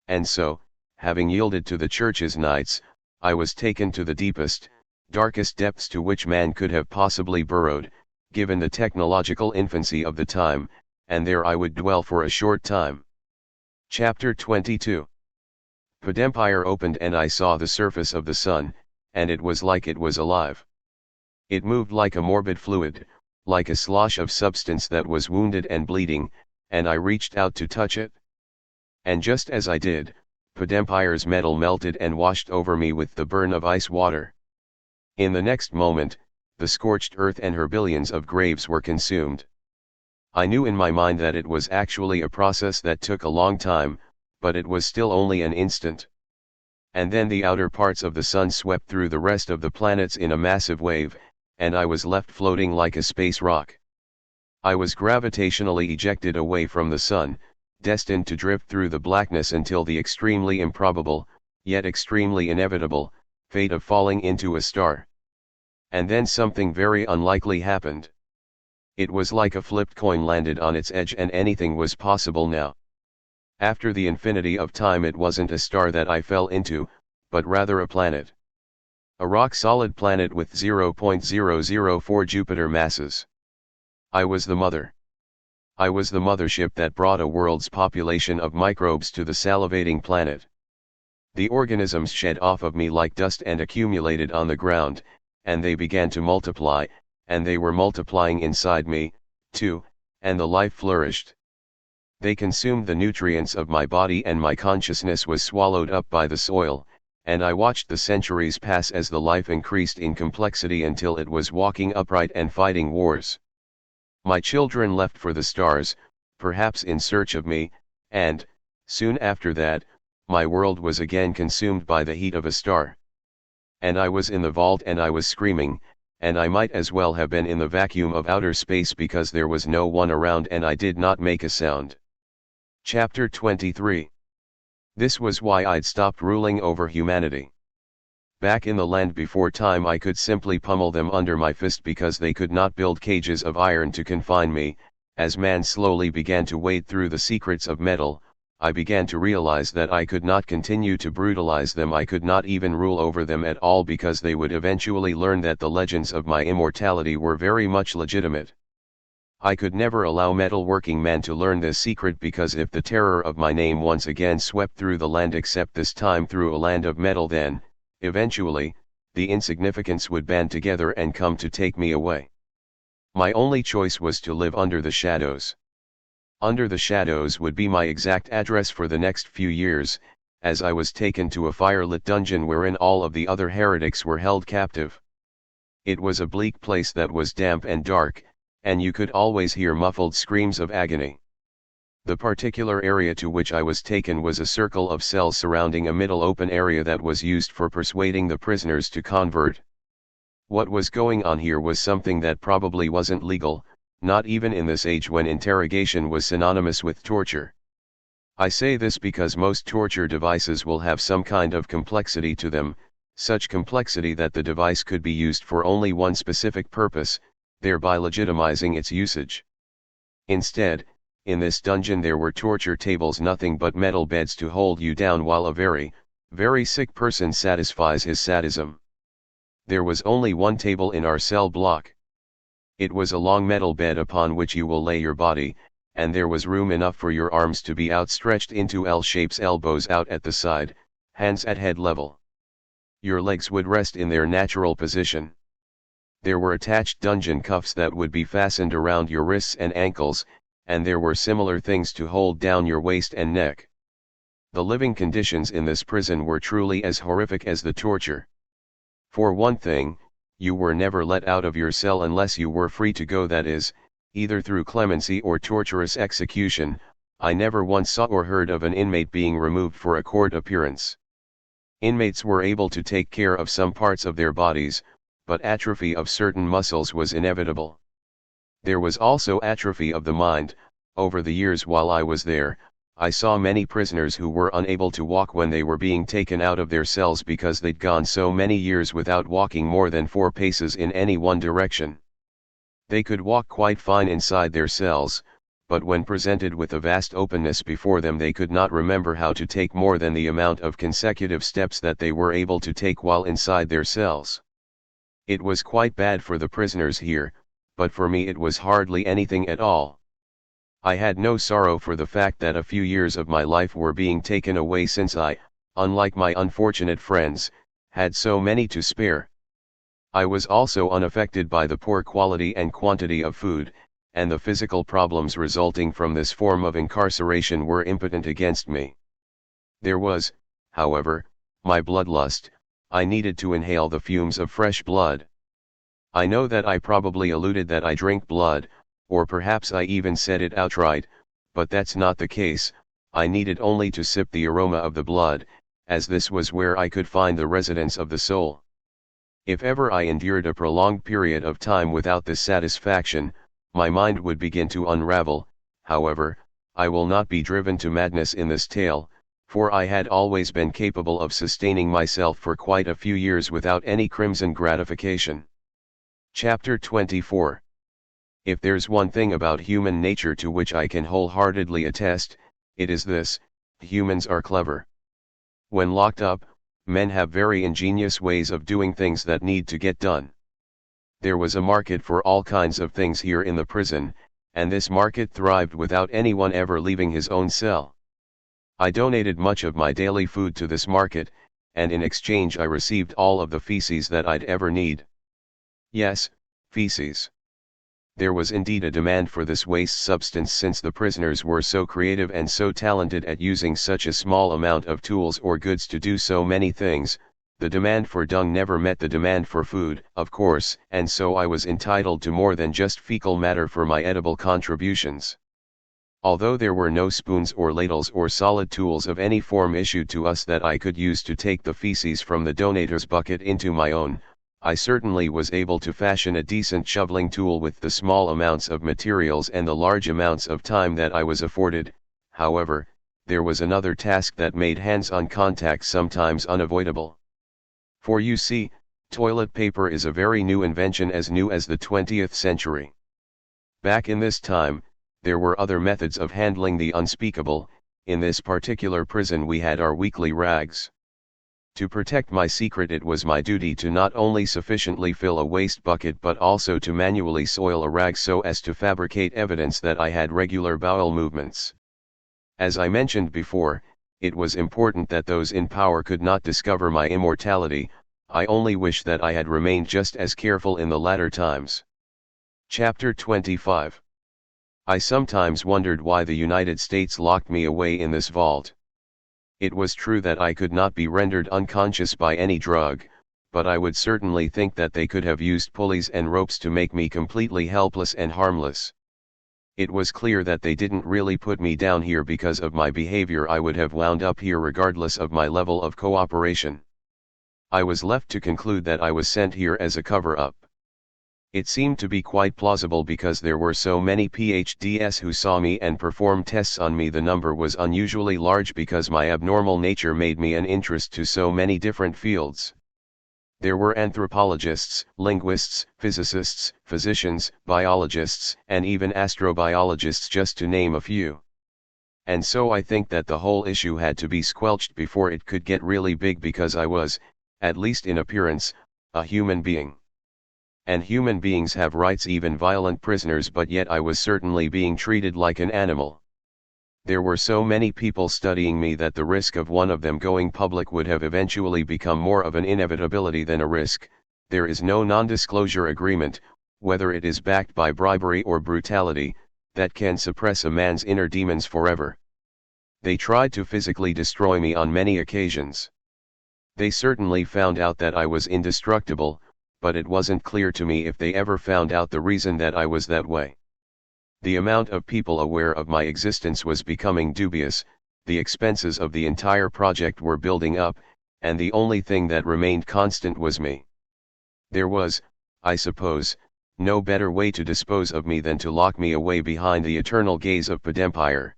And so, having yielded to the church's knights, I was taken to the deepest, darkest depths to which man could have possibly burrowed, given the technological infancy of the time, and there I would dwell for a short time. Chapter 22. Padempire opened and I saw the surface of the sun, and it was like it was alive. It moved like a morbid fluid, like a slosh of substance that was wounded and bleeding, and I reached out to touch it. And just as I did, Padempire's metal melted and washed over me with the burn of ice water. In the next moment, the scorched earth and her billions of graves were consumed. I knew in my mind that it was actually a process that took a long time, but it was still only an instant. And then the outer parts of the sun swept through the rest of the planets in a massive wave, and I was left floating like a space rock. I was gravitationally ejected away from the sun, destined to drift through the blackness until the extremely improbable, yet extremely inevitable, fate of falling into a star. And then something very unlikely happened. It was like a flipped coin landed on its edge and anything was possible now. After the infinity of time, it wasn't a star that I fell into, but rather a planet. A rock-solid planet with 0.004 Jupiter masses. I was the mother. I was the mothership that brought a world's population of microbes to the salivating planet. The organisms shed off of me like dust and accumulated on the ground, and they began to multiply, and they were multiplying inside me, too, and the life flourished. They consumed the nutrients of my body and my consciousness was swallowed up by the soil, and I watched the centuries pass as the life increased in complexity until it was walking upright and fighting wars. My children left for the stars, perhaps in search of me, and, soon after that, my world was again consumed by the heat of a star. And I was in the vault and I was screaming, and I might as well have been in the vacuum of outer space because there was no one around and I did not make a sound. Chapter 23. This was why I'd stopped ruling over humanity. Back in the land before time I could simply pummel them under my fist because they could not build cages of iron to confine me. As man slowly began to wade through the secrets of metal, I began to realize that I could not continue to brutalize them. I could not even rule over them at all because they would eventually learn that the legends of my immortality were very much legitimate. I could never allow metal-working man to learn this secret because if the terror of my name once again swept through the land, except this time through a land of metal, then, eventually, the insignificants would band together and come to take me away. My only choice was to live under the shadows. Under the shadows would be my exact address for the next few years, as I was taken to a firelit dungeon wherein all of the other heretics were held captive. It was a bleak place that was damp and dark, and you could always hear muffled screams of agony. The particular area to which I was taken was a circle of cells surrounding a middle open area that was used for persuading the prisoners to convert. What was going on here was something that probably wasn't legal, not even in this age when interrogation was synonymous with torture. I say this because most torture devices will have some kind of complexity to them, such complexity that the device could be used for only one specific purpose, thereby legitimizing its usage. Instead, in this dungeon there were torture tables, nothing but metal beds to hold you down while a very, very sick person satisfies his sadism. There was only one table in our cell block. It was a long metal bed upon which you will lay your body, and there was room enough for your arms to be outstretched into L shapes, elbows out at the side, hands at head level. Your legs would rest in their natural position. There were attached dungeon cuffs that would be fastened around your wrists and ankles, and there were similar things to hold down your waist and neck. The living conditions in this prison were truly as horrific as the torture. For one thing, you were never let out of your cell unless you were free to go, that is, either through clemency or torturous execution. I never once saw or heard of an inmate being removed for a court appearance. Inmates were able to take care of some parts of their bodies, but atrophy of certain muscles was inevitable. There was also atrophy of the mind. Over the years while I was there, I saw many prisoners who were unable to walk when they were being taken out of their cells because they'd gone so many years without walking more than 4 paces in any one direction. They could walk quite fine inside their cells, but when presented with a vast openness before them they could not remember how to take more than the amount of consecutive steps that they were able to take while inside their cells. It was quite bad for the prisoners here, but for me it was hardly anything at all. I had no sorrow for the fact that a few years of my life were being taken away, since I, unlike my unfortunate friends, had so many to spare. I was also unaffected by the poor quality and quantity of food, and the physical problems resulting from this form of incarceration were impotent against me. There was, however, my bloodlust. I needed to inhale the fumes of fresh blood. I know that I probably alluded that I drink blood, or perhaps I even said it outright, but that's not the case. I needed only to sip the aroma of the blood, as this was where I could find the residence of the soul. If ever I endured a prolonged period of time without this satisfaction, my mind would begin to unravel. However, I will not be driven to madness in this tale, for I had always been capable of sustaining myself for quite a few years without any crimson gratification. Chapter 24. If there's one thing about human nature to which I can wholeheartedly attest, it is this: humans are clever. When locked up, men have very ingenious ways of doing things that need to get done. There was a market for all kinds of things here in the prison, and this market thrived without anyone ever leaving his own cell. I donated much of my daily food to this market, and in exchange I received all of the feces that I'd ever need. Yes, feces. There was indeed a demand for this waste substance since the prisoners were so creative and so talented at using such a small amount of tools or goods to do so many things. The demand for dung never met the demand for food, of course, and so I was entitled to more than just fecal matter for my edible contributions. Although there were no spoons or ladles or solid tools of any form issued to us that I could use to take the feces from the donator's bucket into my own, I certainly was able to fashion a decent shoveling tool with the small amounts of materials and the large amounts of time that I was afforded. However, there was another task that made hands-on contact sometimes unavoidable. For you see, toilet paper is a very new invention, as new as the 20th century. Back in this time, there were other methods of handling the unspeakable. In this particular prison we had our weekly rags. To protect my secret, it was my duty to not only sufficiently fill a waste bucket but also to manually soil a rag so as to fabricate evidence that I had regular bowel movements. As I mentioned before, it was important that those in power could not discover my immortality. I only wish that I had remained just as careful in the latter times. Chapter 25. I sometimes wondered why the United States locked me away in this vault. It was true that I could not be rendered unconscious by any drug, but I would certainly think that they could have used pulleys and ropes to make me completely helpless and harmless. It was clear that they didn't really put me down here because of my behavior. I would have wound up here regardless of my level of cooperation. I was left to conclude that I was sent here as a cover-up. It seemed to be quite plausible because there were so many PhDs who saw me and performed tests on me. The number was unusually large because my abnormal nature made me an interest to so many different fields. There were anthropologists, linguists, physicists, physicians, biologists, and even astrobiologists, just to name a few. And so I think that the whole issue had to be squelched before it could get really big, because I was, at least in appearance, a human being. And human beings have rights, even violent prisoners, but yet I was certainly being treated like an animal. There were so many people studying me that the risk of one of them going public would have eventually become more of an inevitability than a risk. There is no non-disclosure agreement, whether it is backed by bribery or brutality, that can suppress a man's inner demons forever. They tried to physically destroy me on many occasions. They certainly found out that I was indestructible, but it wasn't clear to me if they ever found out the reason that I was that way. The amount of people aware of my existence was becoming dubious, the expenses of the entire project were building up, and the only thing that remained constant was me. There was, I suppose, no better way to dispose of me than to lock me away behind the eternal gaze of Pedempire.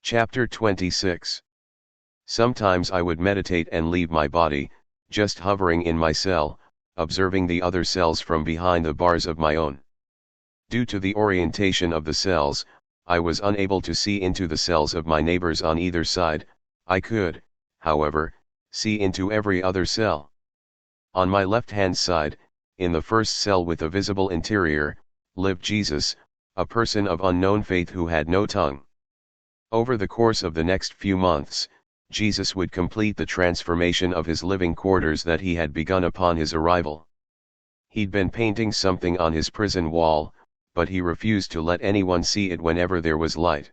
Chapter 26. Sometimes I would meditate and leave my body, just hovering in my cell, observing the other cells from behind the bars of my own. Due to the orientation of the cells, I was unable to see into the cells of my neighbors on either side. I could, however, see into every other cell. On my left-hand side, in the first cell with a visible interior, lived Jesus, a person of unknown faith who had no tongue. Over the course of the next few months, Jesus would complete the transformation of his living quarters that he had begun upon his arrival. He'd been painting something on his prison wall, but he refused to let anyone see it whenever there was light.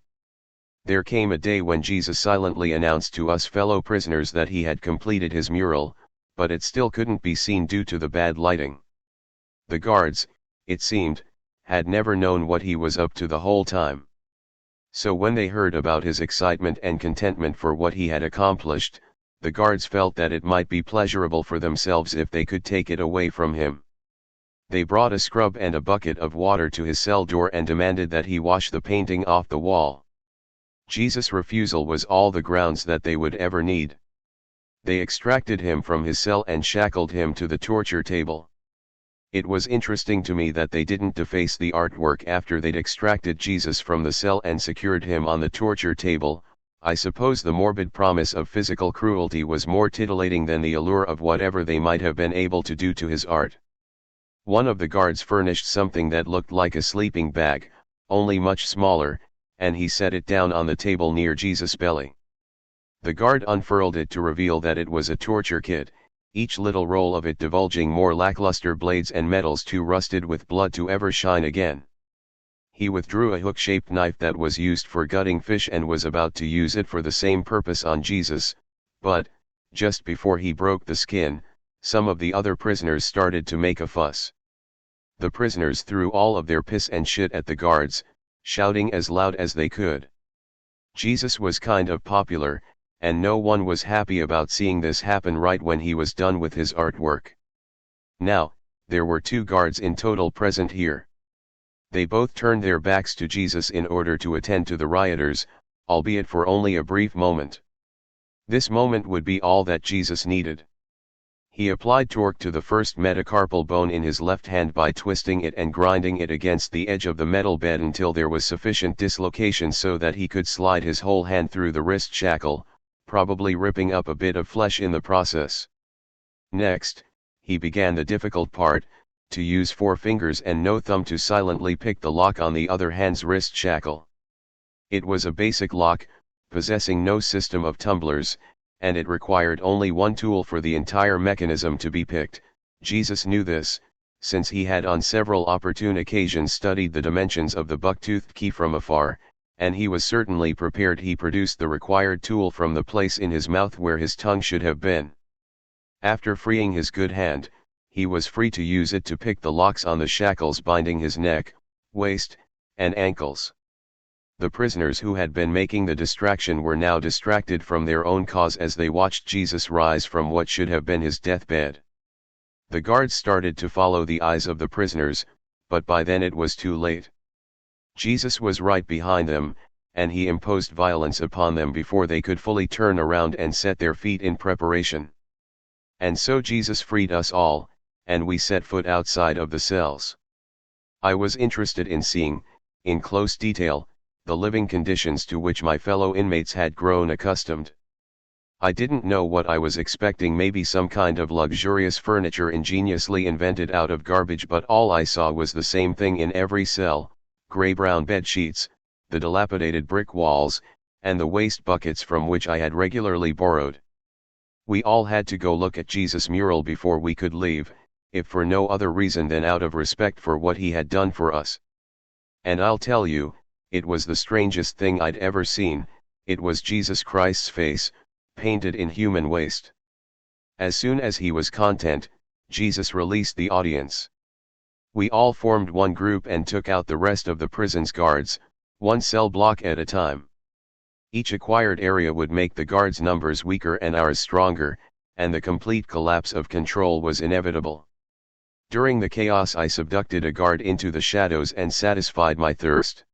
There came a day when Jesus silently announced to us fellow prisoners that he had completed his mural, but it still couldn't be seen due to the bad lighting. The guards, it seemed, had never known what he was up to the whole time. So when they heard about his excitement and contentment for what he had accomplished, the guards felt that it might be pleasurable for themselves if they could take it away from him. They brought a scrub and a bucket of water to his cell door and demanded that he wash the painting off the wall. Jesus' refusal was all the grounds that they would ever need. They extracted him from his cell and shackled him to the torture table. It was interesting to me that they didn't deface the artwork after they'd extracted Jesus from the cell and secured him on the torture table. I suppose the morbid promise of physical cruelty was more titillating than the allure of whatever they might have been able to do to his art. One of the guards furnished something that looked like a sleeping bag, only much smaller, and he set it down on the table near Jesus' belly. The guard unfurled it to reveal that it was a torture kit, each little roll of it divulging more lackluster blades and metals too rusted with blood to ever shine again. He withdrew a hook-shaped knife that was used for gutting fish and was about to use it for the same purpose on Jesus, but, just before he broke the skin, some of the other prisoners started to make a fuss. The prisoners threw all of their piss and shit at the guards, shouting as loud as they could. Jesus was kind of popular, and no one was happy about seeing this happen right when he was done with his artwork. Now, there were 2 guards in total present here. They both turned their backs to Jesus in order to attend to the rioters, albeit for only a brief moment. This moment would be all that Jesus needed. He applied torque to the first metacarpal bone in his left hand by twisting it and grinding it against the edge of the metal bed until there was sufficient dislocation so that he could slide his whole hand through the wrist shackle, probably ripping up a bit of flesh in the process. Next, he began the difficult part, to use 4 fingers and no thumb to silently pick the lock on the other hand's wrist shackle. It was a basic lock, possessing no system of tumblers, and it required only one tool for the entire mechanism to be picked. Jesus knew this, since he had on several opportune occasions studied the dimensions of the buck-toothed key from afar, and he was certainly prepared. He produced the required tool from the place in his mouth where his tongue should have been. After freeing his good hand, he was free to use it to pick the locks on the shackles binding his neck, waist, and ankles. The prisoners who had been making the distraction were now distracted from their own cause as they watched Jesus rise from what should have been his deathbed. The guards started to follow the eyes of the prisoners, but by then it was too late. Jesus was right behind them, and he imposed violence upon them before they could fully turn around and set their feet in preparation. And so Jesus freed us all, and we set foot outside of the cells. I was interested in seeing, in close detail, the living conditions to which my fellow inmates had grown accustomed. I didn't know what I was expecting, maybe some kind of luxurious furniture ingeniously invented out of garbage, but all I saw was the same thing in every cell: gray-brown bed sheets, the dilapidated brick walls, and the waste buckets from which I had regularly borrowed. We all had to go look at Jesus' mural before we could leave, if for no other reason than out of respect for what he had done for us. And I'll tell you, it was the strangest thing I'd ever seen. It was Jesus Christ's face, painted in human waste. As soon as he was content, Jesus released the audience. We all formed one group and took out the rest of the prison's guards, one cell block at a time. Each acquired area would make the guards' numbers weaker and ours stronger, and the complete collapse of control was inevitable. During the chaos, I subducted a guard into the shadows and satisfied my thirst.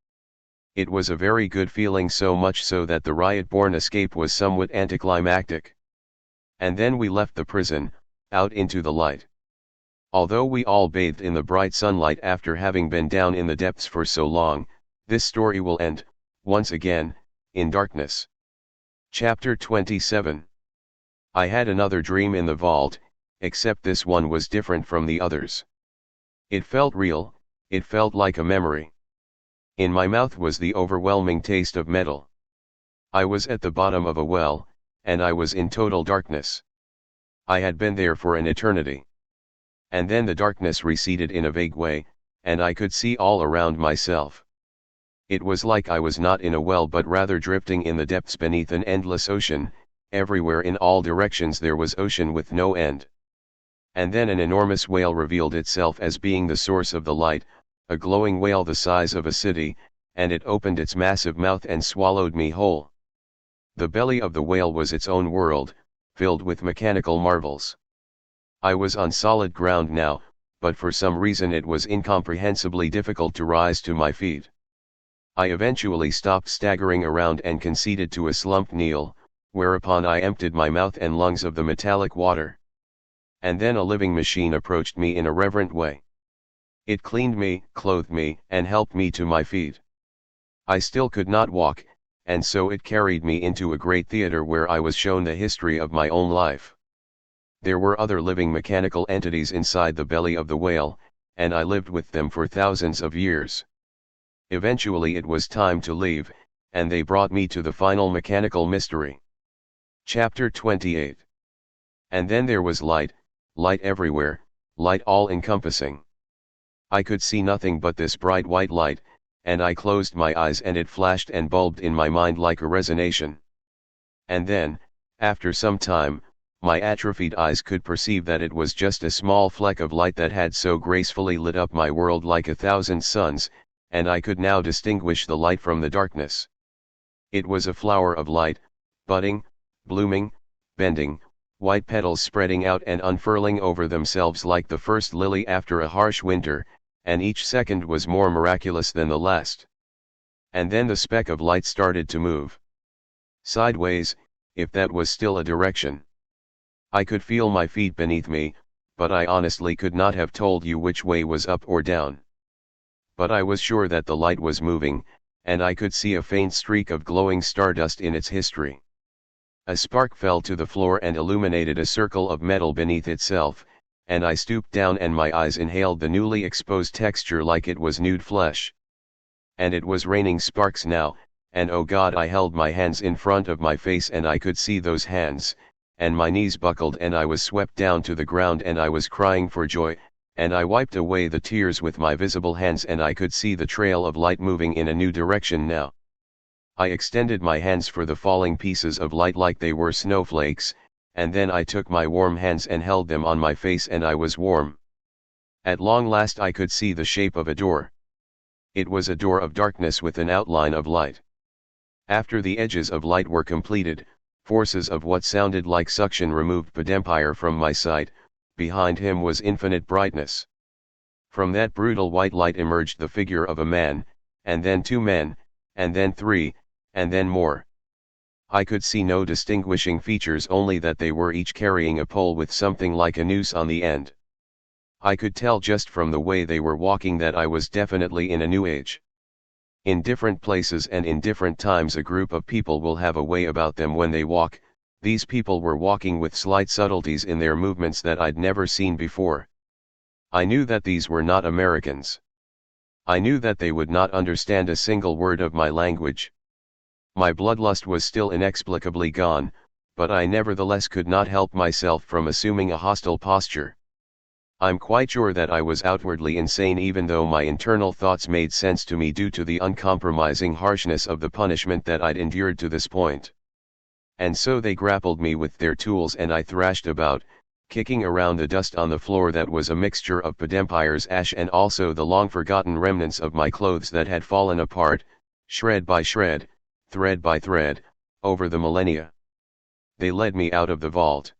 It was a very good feeling, so much so that the riot-born escape was somewhat anticlimactic. And then we left the prison, out into the light. Although we all bathed in the bright sunlight after having been down in the depths for so long, this story will end, once again, in darkness. Chapter 27. I had another dream in the vault, except this one was different from the others. It felt real, it felt like a memory. In my mouth was the overwhelming taste of metal. I was at the bottom of a well, and I was in total darkness. I had been there for an eternity. And then the darkness receded in a vague way, and I could see all around myself. It was like I was not in a well but rather drifting in the depths beneath an endless ocean, everywhere in all directions there was ocean with no end. And then an enormous whale revealed itself as being the source of the light, a glowing whale the size of a city, and it opened its massive mouth and swallowed me whole. The belly of the whale was its own world, filled with mechanical marvels. I was on solid ground now, but for some reason it was incomprehensibly difficult to rise to my feet. I eventually stopped staggering around and conceded to a slumped kneel, whereupon I emptied my mouth and lungs of the metallic water. And then a living machine approached me in a reverent way. It cleaned me, clothed me, and helped me to my feet. I still could not walk, and so it carried me into a great theater where I was shown the history of my own life. There were other living mechanical entities inside the belly of the whale, and I lived with them for thousands of years. Eventually it was time to leave, and they brought me to the final mechanical mystery. Chapter 28. And then there was light, light everywhere, light all-encompassing. I could see nothing but this bright white light, and I closed my eyes and it flashed and bulbed in my mind like a resonation. And then, after some time, my atrophied eyes could perceive that it was just a small fleck of light that had so gracefully lit up my world like 1,000 suns, and I could now distinguish the light from the darkness. It was a flower of light, budding, blooming, bending, white petals spreading out and unfurling over themselves like the first lily after a harsh winter, and each second was more miraculous than the last. And then the speck of light started to move. Sideways, if that was still a direction. I could feel my feet beneath me, but I honestly could not have told you which way was up or down. But I was sure that the light was moving, and I could see a faint streak of glowing stardust in its history. A spark fell to the floor and illuminated a circle of metal beneath itself, and I stooped down and my eyes inhaled the newly exposed texture like it was nude flesh. And it was raining sparks now, and oh God, I held my hands in front of my face and I could see those hands, and my knees buckled and I was swept down to the ground and I was crying for joy, and I wiped away the tears with my visible hands and I could see the trail of light moving in a new direction now. I extended my hands for the falling pieces of light like they were snowflakes, and then I took my warm hands and held them on my face and I was warm. At long last I could see the shape of a door. It was a door of darkness with an outline of light. After the edges of light were completed, forces of what sounded like suction removed Padempire from my sight. Behind him was infinite brightness. From that brutal white light emerged the figure of a man, and then 2 men, and then 3, and then more. I could see no distinguishing features, only that they were each carrying a pole with something like a noose on the end. I could tell just from the way they were walking that I was definitely in a new age. In different places and in different times a group of people will have a way about them when they walk. These people were walking with slight subtleties in their movements that I'd never seen before. I knew that these were not Americans. I knew that they would not understand a single word of my language. My bloodlust was still inexplicably gone, but I nevertheless could not help myself from assuming a hostile posture. I'm quite sure that I was outwardly insane, even though my internal thoughts made sense to me due to the uncompromising harshness of the punishment that I'd endured to this point. And so they grappled me with their tools and I thrashed about, kicking around the dust on the floor that was a mixture of Padempire's ash and also the long-forgotten remnants of my clothes that had fallen apart, shred by shred, thread by thread, over the millennia. They led me out of the vault.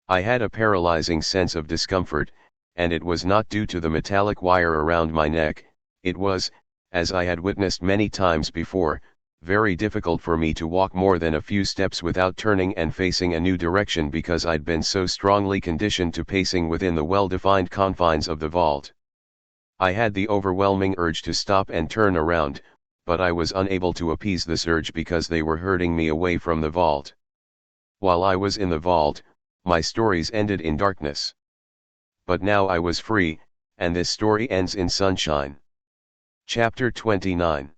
I had a paralyzing sense of discomfort, and it was not due to the metallic wire around my neck. It was, as I had witnessed many times before, very difficult for me to walk more than a few steps without turning and facing a new direction because I'd been so strongly conditioned to pacing within the well-defined confines of the vault. I had the overwhelming urge to stop and turn around, but I was unable to appease this urge because they were herding me away from the vault. While I was in the vault, my stories ended in darkness. But now I was free, and this story ends in sunshine. Chapter 29.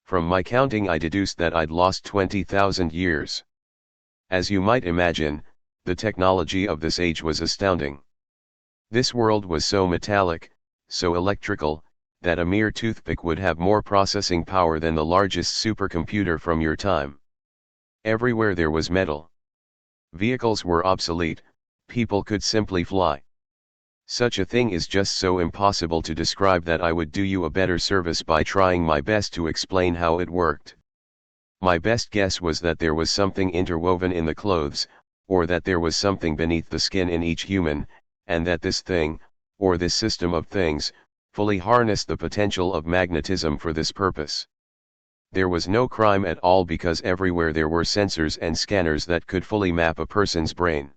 From my counting I deduced that I'd lost 20,000 years. As you might imagine, the technology of this age was astounding. This world was so metallic, so electrical, that a mere toothpick would have more processing power than the largest supercomputer from your time. Everywhere there was metal. Vehicles were obsolete, people could simply fly. Such a thing is just so impossible to describe that I would do you a better service by trying my best to explain how it worked. My best guess was that there was something interwoven in the clothes, or that there was something beneath the skin in each human, and that this thing, or this system of things, fully harnessed the potential of magnetism for this purpose. There was no crime at all because everywhere there were sensors and scanners that could fully map a person's brain.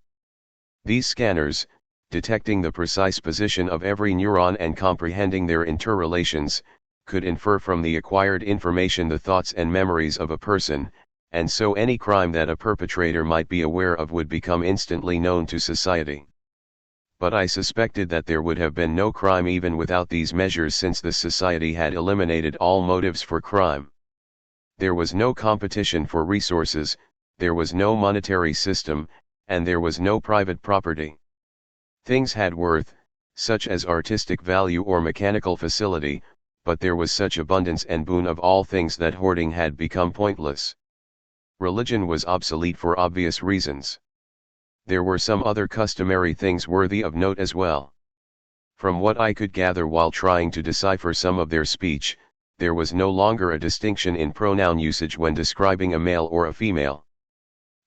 These scanners, detecting the precise position of every neuron and comprehending their interrelations, could infer from the acquired information the thoughts and memories of a person, and so any crime that a perpetrator might be aware of would become instantly known to society. But I suspected that there would have been no crime even without these measures, since the society had eliminated all motives for crime. There was no competition for resources, there was no monetary system, and there was no private property. Things had worth, such as artistic value or mechanical facility, but there was such abundance and boon of all things that hoarding had become pointless. Religion was obsolete for obvious reasons. There were some other customary things worthy of note as well. From what I could gather while trying to decipher some of their speech, there was no longer a distinction in pronoun usage when describing a male or a female.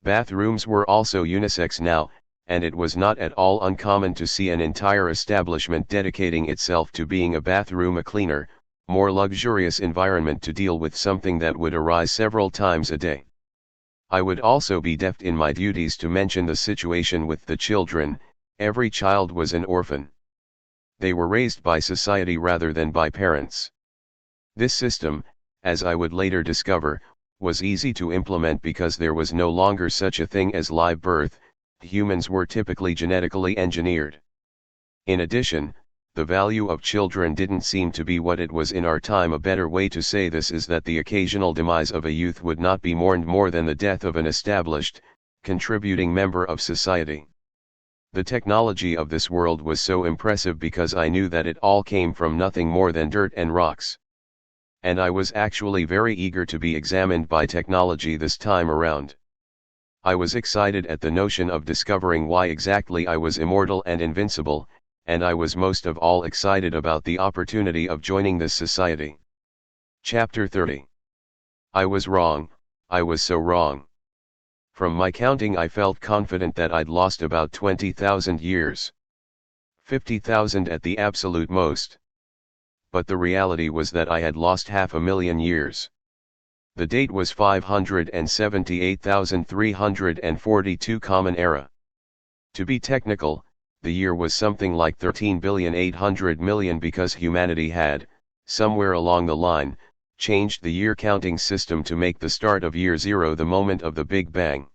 Bathrooms were also unisex now, and it was not at all uncommon to see an entire establishment dedicating itself to being a bathroom, a cleaner, more luxurious environment to deal with something that would arise several times a day. I would also be deft in my duties to mention the situation with the children. Every child was an orphan. They were raised by society rather than by parents. This system, as I would later discover, was easy to implement because there was no longer such a thing as live birth. Humans were typically genetically engineered. In addition, the value of children didn't seem to be what it was in our time. A better way to say this is that the occasional demise of a youth would not be mourned more than the death of an established, contributing member of society. The technology of this world was so impressive because I knew that it all came from nothing more than dirt and rocks. And I was actually very eager to be examined by technology this time around. I was excited at the notion of discovering why exactly I was immortal and invincible, and I was most of all excited about the opportunity of joining this society. Chapter 30. I was wrong, I was so wrong. From my counting I felt confident that I'd lost about 20,000 years. 50,000 at the absolute most. But the reality was that I had lost 500,000 years. The date was 578,342 Common Era. To be technical, the year was something like 13,800,000,000 because humanity had, somewhere along the line, changed the year counting system to make the start of year zero the moment of the Big Bang.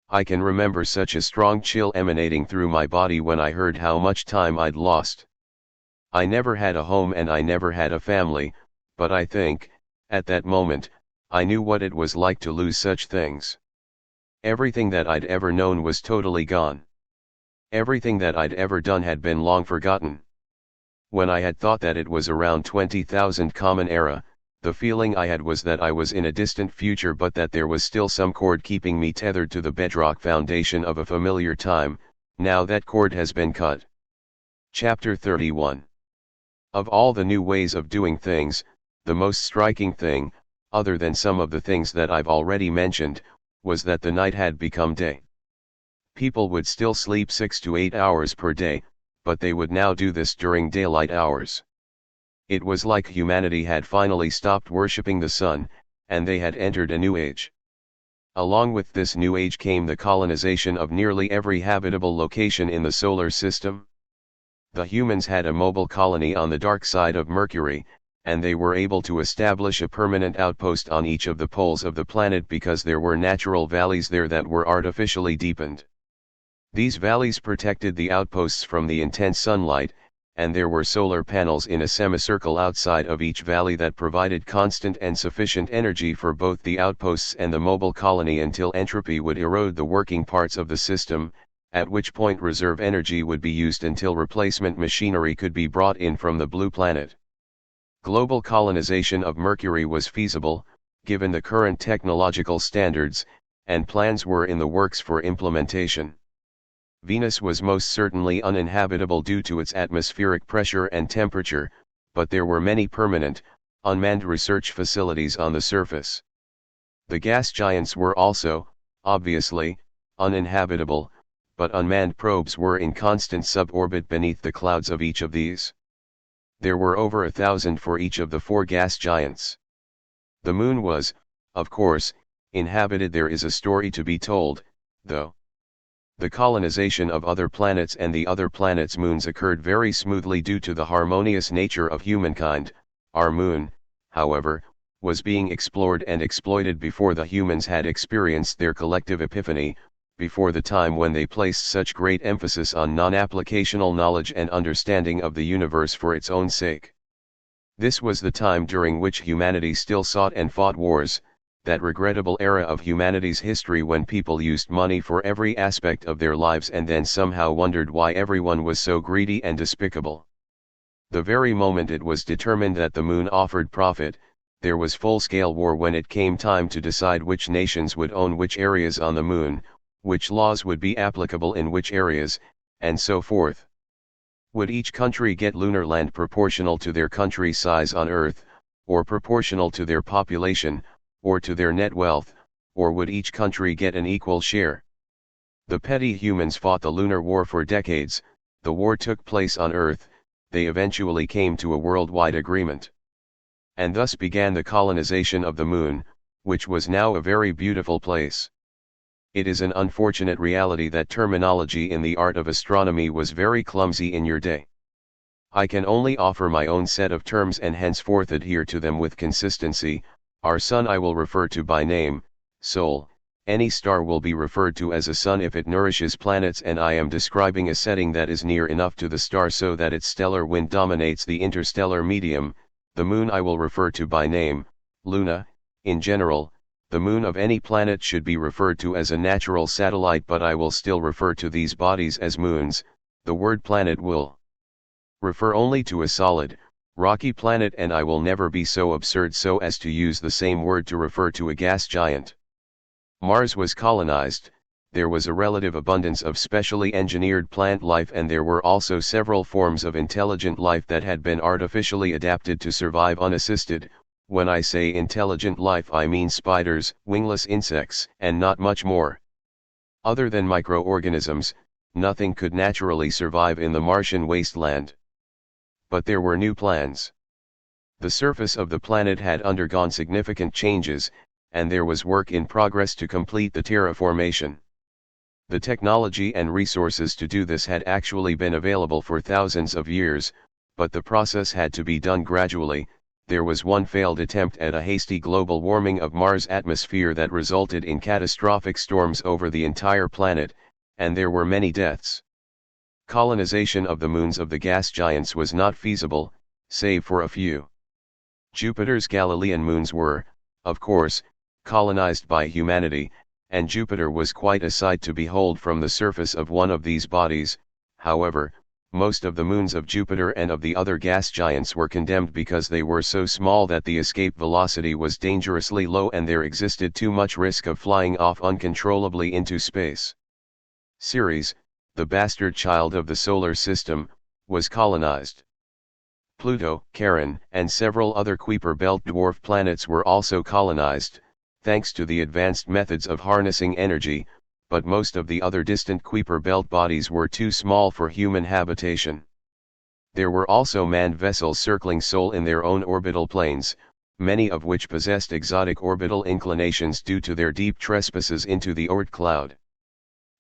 I can remember such a strong chill emanating through my body when I heard how much time I'd lost. I never had a home and I never had a family, but I think, at that moment, I knew what it was like to lose such things. Everything that I'd ever known was totally gone. Everything that I'd ever done had been long forgotten. When I had thought that it was around 20,000 Common Era, the feeling I had was that I was in a distant future, but that there was still some cord keeping me tethered to the bedrock foundation of a familiar time. Now that cord has been cut. Chapter 31. Of all the new ways of doing things, the most striking thing, other than some of the things that I've already mentioned, was that the night had become day. People would still sleep 6 to 8 hours per day, but they would now do this during daylight hours. It was like humanity had finally stopped worshipping the sun, and they had entered a new age. Along with this new age came the colonization of nearly every habitable location in the solar system. The humans had a mobile colony on the dark side of Mercury, and they were able to establish a permanent outpost on each of the poles of the planet because there were natural valleys there that were artificially deepened. These valleys protected the outposts from the intense sunlight, and there were solar panels in a semicircle outside of each valley that provided constant and sufficient energy for both the outposts and the mobile colony until entropy would erode the working parts of the system, at which point reserve energy would be used until replacement machinery could be brought in from the blue planet. Global colonization of Mercury was feasible, given the current technological standards, and plans were in the works for implementation. Venus was most certainly uninhabitable due to its atmospheric pressure and temperature, but there were many permanent, unmanned research facilities on the surface. The gas giants were also, obviously, uninhabitable, but unmanned probes were in constant suborbit beneath the clouds of each of these. There were over 1,000 for each of the 4 gas giants. The Moon was, of course, inhabited. There is a story to be told, though. The colonization of other planets and the other planets' moons occurred very smoothly due to the harmonious nature of humankind. Our Moon, however, was being explored and exploited before the humans had experienced their collective epiphany, before the time when they placed such great emphasis on non-applicational knowledge and understanding of the universe for its own sake. This was the time during which humanity still sought and fought wars, that regrettable era of humanity's history when people used money for every aspect of their lives and then somehow wondered why everyone was so greedy and despicable. The very moment it was determined that the Moon offered profit, there was full-scale war when it came time to decide which nations would own which areas on the Moon, which laws would be applicable in which areas, and so forth. Would each country get lunar land proportional to their country size on Earth, or proportional to their population, or to their net wealth, or would each country get an equal share? The petty humans fought the lunar war for decades. The war took place on Earth. They eventually came to a worldwide agreement. And thus began the colonization of the Moon, which was now a very beautiful place. It is an unfortunate reality that terminology in the art of astronomy was very clumsy in your day. I can only offer my own set of terms and henceforth adhere to them with consistency. Our sun I will refer to by name, Sol. Any star will be referred to as a sun if it nourishes planets, and I am describing a setting that is near enough to the star so that its stellar wind dominates the interstellar medium. The Moon I will refer to by name, Luna. In general, the moon of any planet should be referred to as a natural satellite, but I will still refer to these bodies as moons. The word planet will refer only to a solid, rocky planet, and I will never be so absurd so as to use the same word to refer to a gas giant. Mars was colonized. There was a relative abundance of specially engineered plant life, and there were also several forms of intelligent life that had been artificially adapted to survive unassisted. When I say intelligent life, I mean spiders, wingless insects, and not much more. Other than microorganisms, nothing could naturally survive in the Martian wasteland. But there were new plans. The surface of the planet had undergone significant changes, and there was work in progress to complete the terraformation. The technology and resources to do this had actually been available for thousands of years, but the process had to be done gradually. There was one failed attempt at a hasty global warming of Mars' atmosphere that resulted in catastrophic storms over the entire planet, and there were many deaths. Colonization of the moons of the gas giants was not feasible, save for a few. Jupiter's Galilean moons were, of course, colonized by humanity, and Jupiter was quite a sight to behold from the surface of one of these bodies. However, most of the moons of Jupiter and of the other gas giants were condemned because they were so small that the escape velocity was dangerously low and there existed too much risk of flying off uncontrollably into space. Ceres, the bastard child of the solar system, was colonized. Pluto, Charon, and several other Kuiper belt dwarf planets were also colonized, thanks to the advanced methods of harnessing energy, but most of the other distant Kuiper belt bodies were too small for human habitation. There were also manned vessels circling Sol in their own orbital planes, many of which possessed exotic orbital inclinations due to their deep trespasses into the Oort cloud.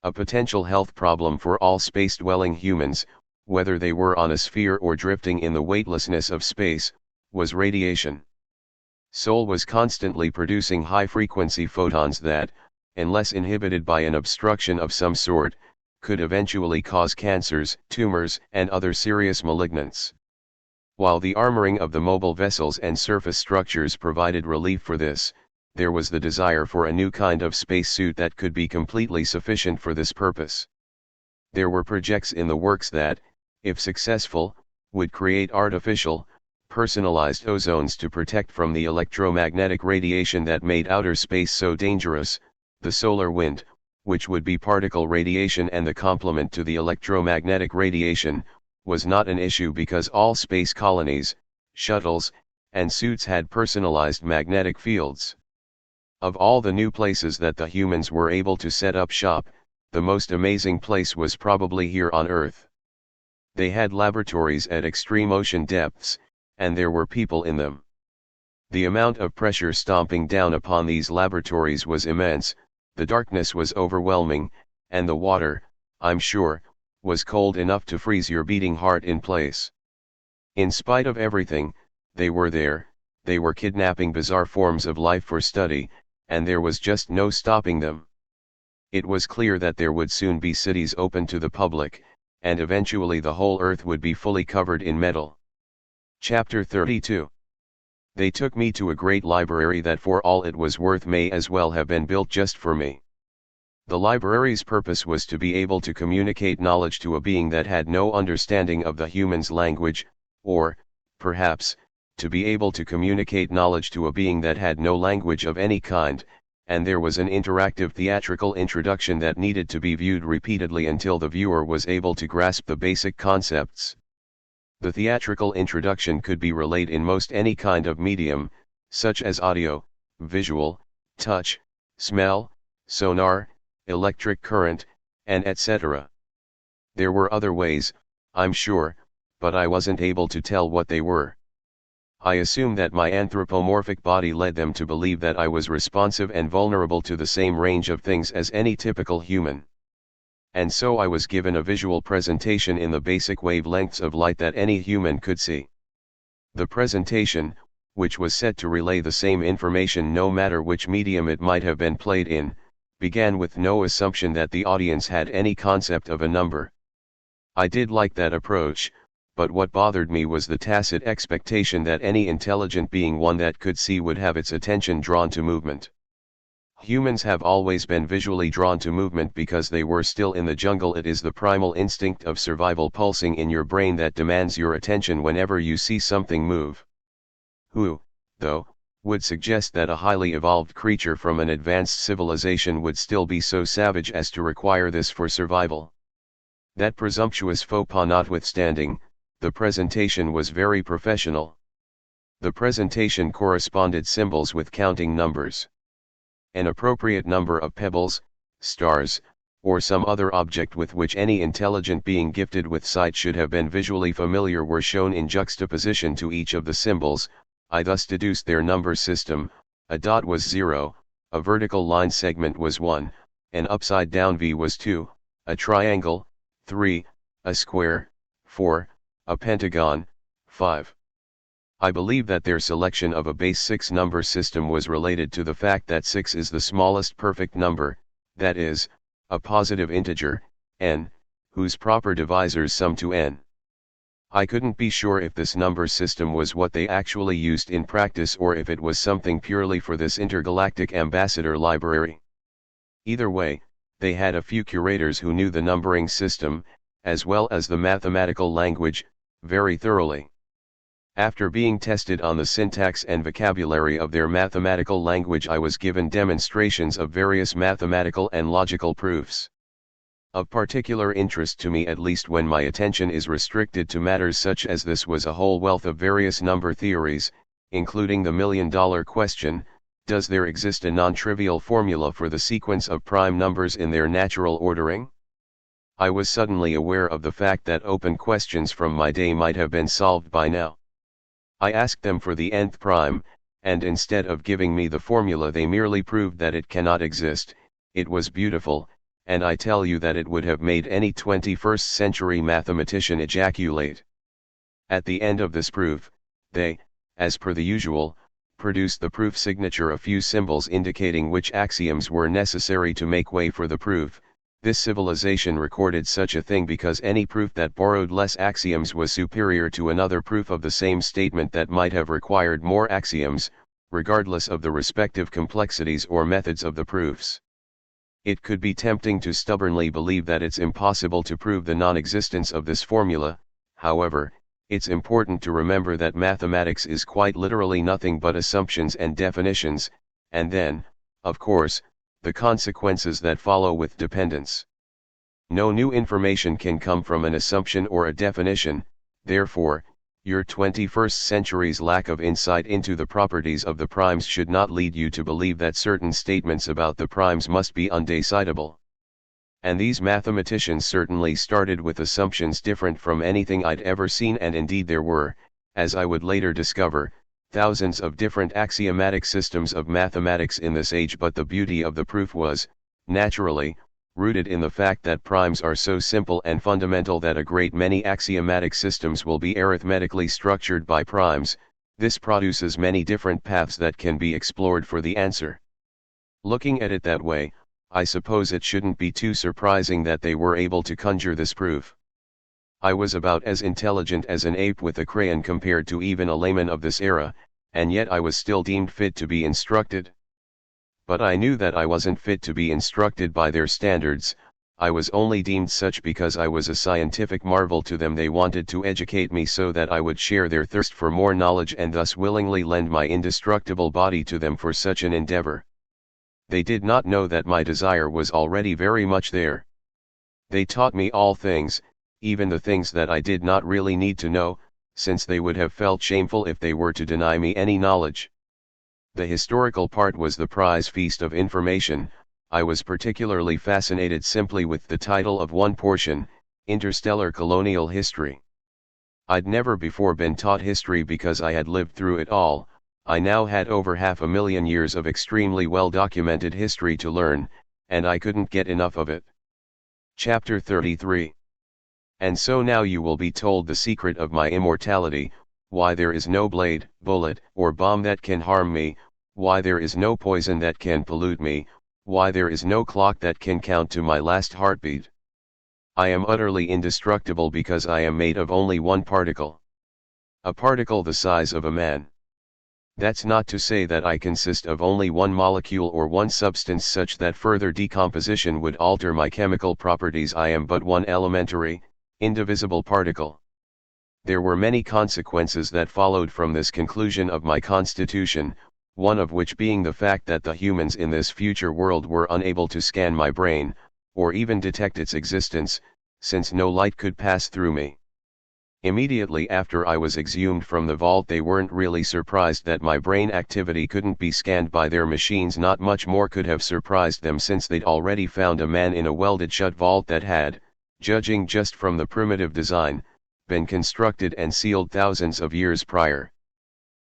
A potential health problem for all space-dwelling humans, whether they were on a sphere or drifting in the weightlessness of space, was radiation. Sol was constantly producing high-frequency photons that, unless inhibited by an obstruction of some sort, could eventually cause cancers, tumors, and other serious malignants. While the armoring of the mobile vessels and surface structures provided relief for this, there was the desire for a new kind of spacesuit that could be completely sufficient for this purpose. There were projects in the works that, if successful, would create artificial, personalized ozones to protect from the electromagnetic radiation that made outer space so dangerous. The solar wind, which would be particle radiation and the complement to the electromagnetic radiation, was not an issue because all space colonies, shuttles, and suits had personalized magnetic fields. Of all the new places that the humans were able to set up shop, the most amazing place was probably here on Earth. They had laboratories at extreme ocean depths, and there were people in them. The amount of pressure stomping down upon these laboratories was immense, the darkness was overwhelming, and the water, I'm sure, was cold enough to freeze your beating heart in place. In spite of everything, they were there, they were kidnapping bizarre forms of life for study, and there was just no stopping them. It was clear that there would soon be cities open to the public, and eventually the whole Earth would be fully covered in metal. Chapter 32. They took me to a great library that for all it was worth may as well have been built just for me. The library's purpose was to be able to communicate knowledge to a being that had no understanding of the human's language, or, perhaps, to be able to communicate knowledge to a being that had no language of any kind, and there was an interactive theatrical introduction that needed to be viewed repeatedly until the viewer was able to grasp the basic concepts. The theatrical introduction could be relayed in most any kind of medium, such as audio, visual, touch, smell, sonar, electric current, and etc. There were other ways, I'm sure, but I wasn't able to tell what they were. I assume that my anthropomorphic body led them to believe that I was responsive and vulnerable to the same range of things as any typical human. And so I was given a visual presentation in the basic wavelengths of light that any human could see. The presentation, which was set to relay the same information no matter which medium it might have been played in, began with no assumption that the audience had any concept of a number. I did like that approach, but what bothered me was the tacit expectation that any intelligent being one that could see would have its attention drawn to movement. Humans have always been visually drawn to movement because they were still in the jungle. It is the primal instinct of survival pulsing in your brain that demands your attention whenever you see something move. Who, though, would suggest that a highly evolved creature from an advanced civilization would still be so savage as to require this for survival? That presumptuous faux pas notwithstanding, the presentation was very professional. The presentation corresponded symbols with counting numbers. An appropriate number of pebbles, stars, or some other object with which any intelligent being gifted with sight should have been visually familiar were shown in juxtaposition to each of the symbols. I thus deduced their number system. A dot was 0, a vertical line segment was 1, an upside down V was 2, a triangle, 3, a square, 4, a pentagon, 5. I believe that their selection of a base 6 number system was related to the fact that 6 is the smallest perfect number, that is, a positive integer, n, whose proper divisors sum to n. I couldn't be sure if this number system was what they actually used in practice or if it was something purely for this intergalactic ambassador library. Either way, they had a few curators who knew the numbering system, as well as the mathematical language, very thoroughly. After being tested on the syntax and vocabulary of their mathematical language, I was given demonstrations of various mathematical and logical proofs. Of particular interest to me, at least when my attention is restricted to matters such as this, was a whole wealth of various number theories, including the million-dollar question: does there exist a non-trivial formula for the sequence of prime numbers in their natural ordering? I was suddenly aware of the fact that open questions from my day might have been solved by now. I asked them for the nth prime, and instead of giving me the formula, they merely proved that it cannot exist. It was beautiful, and I tell you that it would have made any 21st century mathematician ejaculate. At the end of this proof, they, as per the usual, produced the proof signature, a few symbols indicating which axioms were necessary to make way for the proof. This civilization recorded such a thing because any proof that borrowed less axioms was superior to another proof of the same statement that might have required more axioms, regardless of the respective complexities or methods of the proofs. It could be tempting to stubbornly believe that it's impossible to prove the non-existence of this formula. However, it's important to remember that mathematics is quite literally nothing but assumptions and definitions, and then, of course, the consequences that follow with dependence. No new information can come from an assumption or a definition, therefore, your 21st century's lack of insight into the properties of the primes should not lead you to believe that certain statements about the primes must be undecidable. And these mathematicians certainly started with assumptions different from anything I'd ever seen, and indeed there were, as I would later discover, thousands of different axiomatic systems of mathematics in this age, but the beauty of the proof was, naturally, rooted in the fact that primes are so simple and fundamental that a great many axiomatic systems will be arithmetically structured by primes. This produces many different paths that can be explored for the answer. Looking at it that way, I suppose it shouldn't be too surprising that they were able to conjure this proof. I was about as intelligent as an ape with a crayon compared to even a layman of this era, and yet I was still deemed fit to be instructed. But I knew that I wasn't fit to be instructed by their standards. I was only deemed such because I was a scientific marvel to them. They wanted to educate me so that I would share their thirst for more knowledge and thus willingly lend my indestructible body to them for such an endeavor. They did not know that my desire was already very much there. They taught me all things, even the things that I did not really need to know, since they would have felt shameful if they were to deny me any knowledge. The historical part was the prize feast of information. I was particularly fascinated simply with the title of one portion, Interstellar Colonial History. I'd never before been taught history because I had lived through it all. I now had over 500,000 years of extremely well-documented history to learn, and I couldn't get enough of it. Chapter 33. And so now you will be told the secret of my immortality, why there is no blade, bullet, or bomb that can harm me, why there is no poison that can pollute me, why there is no clock that can count to my last heartbeat. I am utterly indestructible because I am made of only one particle. A particle the size of a man. That's not to say that I consist of only one molecule or one substance such that further decomposition would alter my chemical properties. I am but one elementary, indivisible particle. There were many consequences that followed from this conclusion of my constitution, one of which being the fact that the humans in this future world were unable to scan my brain, or even detect its existence, since no light could pass through me. Immediately after I was exhumed from the vault, they weren't really surprised that my brain activity couldn't be scanned by their machines. Not much more could have surprised them, since they'd already found a man in a welded shut vault that had, judging just from the primitive design, been constructed and sealed thousands of years prior.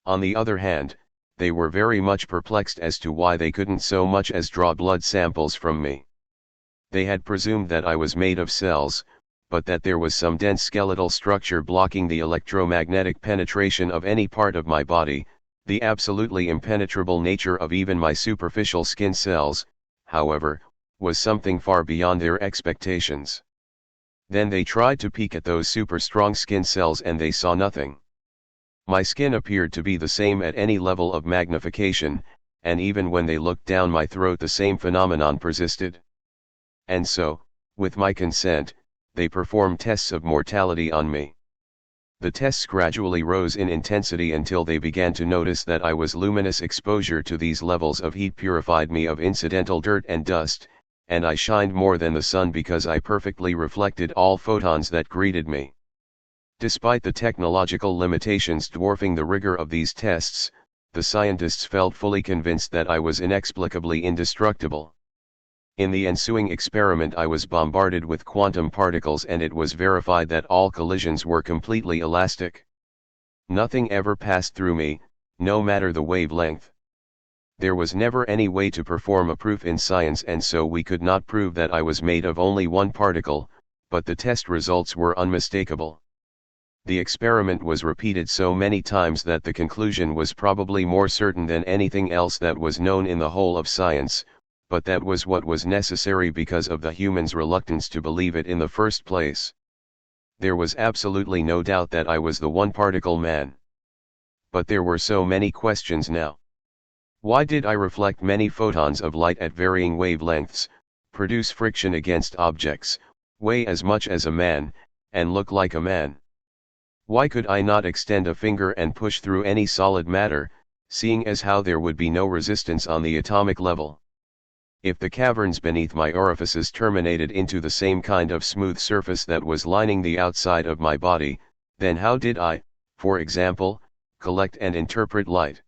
On the other hand, they were very much perplexed as to why they couldn't so much as draw blood samples from me. They had presumed that I was made of cells, but that there was some dense skeletal structure blocking the electromagnetic penetration of any part of my body. The absolutely impenetrable nature of even my superficial skin cells, however, was something far beyond their expectations. Then they tried to peek at those super strong skin cells and they saw nothing. My skin appeared to be the same at any level of magnification, and even when they looked down my throat the same phenomenon persisted. And so, with my consent, they performed tests of mortality on me. The tests gradually rose in intensity until they began to notice that I was luminous. Exposure to these levels of heat purified me of incidental dirt and dust, and I shined more than the sun because I perfectly reflected all photons that greeted me. Despite the technological limitations dwarfing the rigor of these tests, the scientists felt fully convinced that I was inexplicably indestructible. In the ensuing experiment I was bombarded with quantum particles and it was verified that all collisions were completely elastic. Nothing ever passed through me, no matter the wavelength. There was never any way to perform a proof in science, and so we could not prove that I was made of only one particle, but the test results were unmistakable. The experiment was repeated so many times that the conclusion was probably more certain than anything else that was known in the whole of science, but that was what was necessary because of the humans' reluctance to believe it in the first place. There was absolutely no doubt that I was the one-particle man. But there were so many questions now. Why did I reflect many photons of light at varying wavelengths, produce friction against objects, weigh as much as a man, and look like a man? Why could I not extend a finger and push through any solid matter, seeing as how there would be no resistance on the atomic level? If the caverns beneath my orifices terminated into the same kind of smooth surface that was lining the outside of my body, then how did I, for example, collect and interpret light?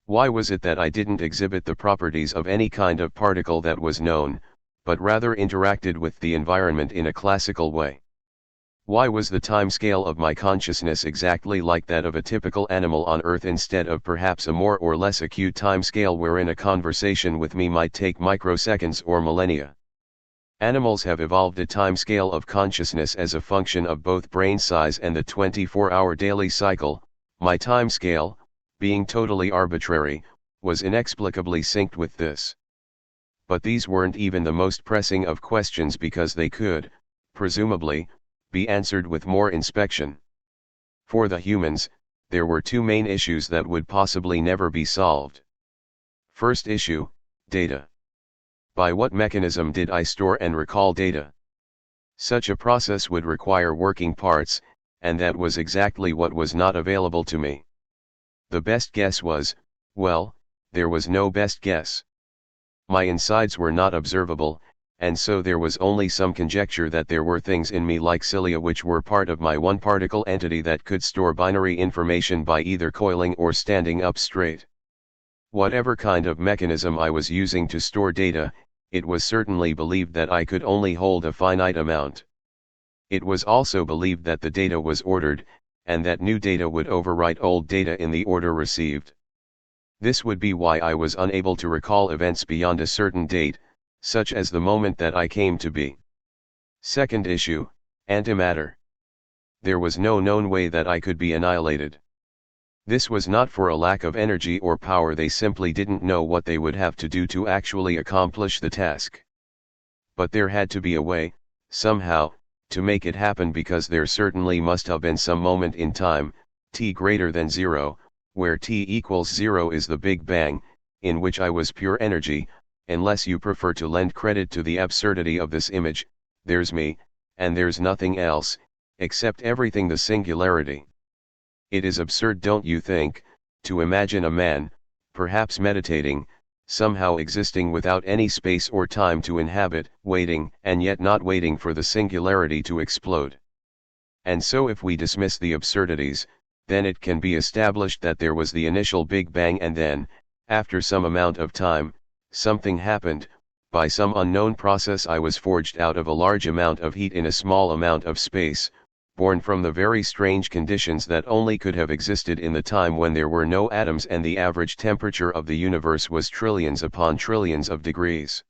Why was it that I didn't exhibit the properties of any kind of particle that was known, but rather interacted with the environment in a classical way? Why was the time scale of my consciousness exactly like that of a typical animal on Earth instead of perhaps a more or less acute time scale wherein a conversation with me might take microseconds or millennia? Animals have evolved a time scale of consciousness as a function of both brain size and the 24-hour daily cycle. My time scale, being totally arbitrary, was inexplicably synced with this. But these weren't even the most pressing of questions because they could, presumably, be answered with more inspection. For the humans, there were two main issues that would possibly never be solved. First issue, data. By what mechanism did I store and recall data? Such a process would require working parts, and that was exactly what was not available to me. The best guess was, well, there was no best guess. My insides were not observable, and so there was only some conjecture that there were things in me like cilia which were part of my one-particle entity that could store binary information by either coiling or standing up straight. Whatever kind of mechanism I was using to store data, it was certainly believed that I could only hold a finite amount. It was also believed that the data was ordered, and that new data would overwrite old data in the order received. This would be why I was unable to recall events beyond a certain date, such as the moment that I came to be. Second issue, antimatter. There was no known way that I could be annihilated. This was not for a lack of energy or power, they simply didn't know what they would have to do to actually accomplish the task. But there had to be a way, somehow, to make it happen, because there certainly must have been some moment in time, t greater than 0, where t equals 0 is the Big Bang, in which I was pure energy. Unless you prefer to lend credit to the absurdity of this image, there's me, and there's nothing else, except everything the singularity. It is absurd, don't you think, to imagine a man, perhaps meditating, somehow existing without any space or time to inhabit, waiting, and yet not waiting for the singularity to explode. And so if we dismiss the absurdities, then it can be established that there was the initial Big Bang, and then, after some amount of time, something happened. By some unknown process I was forged out of a large amount of heat in a small amount of space, born from the very strange conditions that only could have existed in the time when there were no atoms and the average temperature of the universe was trillions upon trillions of degrees.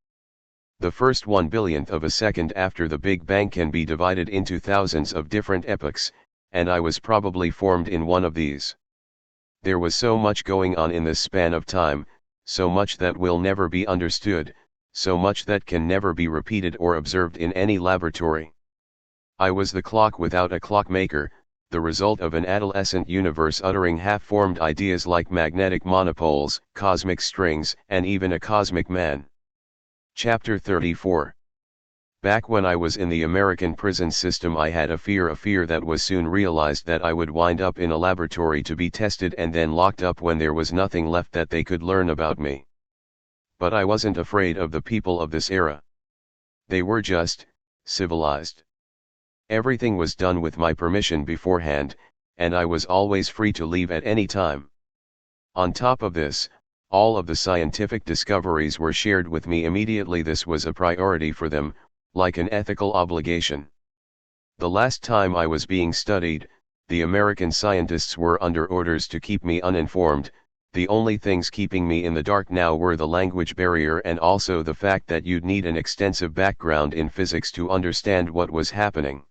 The first 1/1000th of a second after the Big Bang can be divided into thousands of different epochs, and I was probably formed in one of these. There was so much going on in this span of time, so much that will never be understood, so much that can never be repeated or observed in any laboratory. I was the clock without a clockmaker, the result of an adolescent universe uttering half-formed ideas like magnetic monopoles, cosmic strings, and even a cosmic man. Chapter 34. Back when I was in the American prison system, I had a fear that was soon realized, that I would wind up in a laboratory to be tested and then locked up when there was nothing left that they could learn about me. But I wasn't afraid of the people of this era. They were just civilized. Everything was done with my permission beforehand, and I was always free to leave at any time. On top of this, all of the scientific discoveries were shared with me immediately. This was a priority for them, like an ethical obligation. The last time I was being studied, the American scientists were under orders to keep me uninformed. The only things keeping me in the dark now were the language barrier and also the fact that you'd need an extensive background in physics to understand what was happening.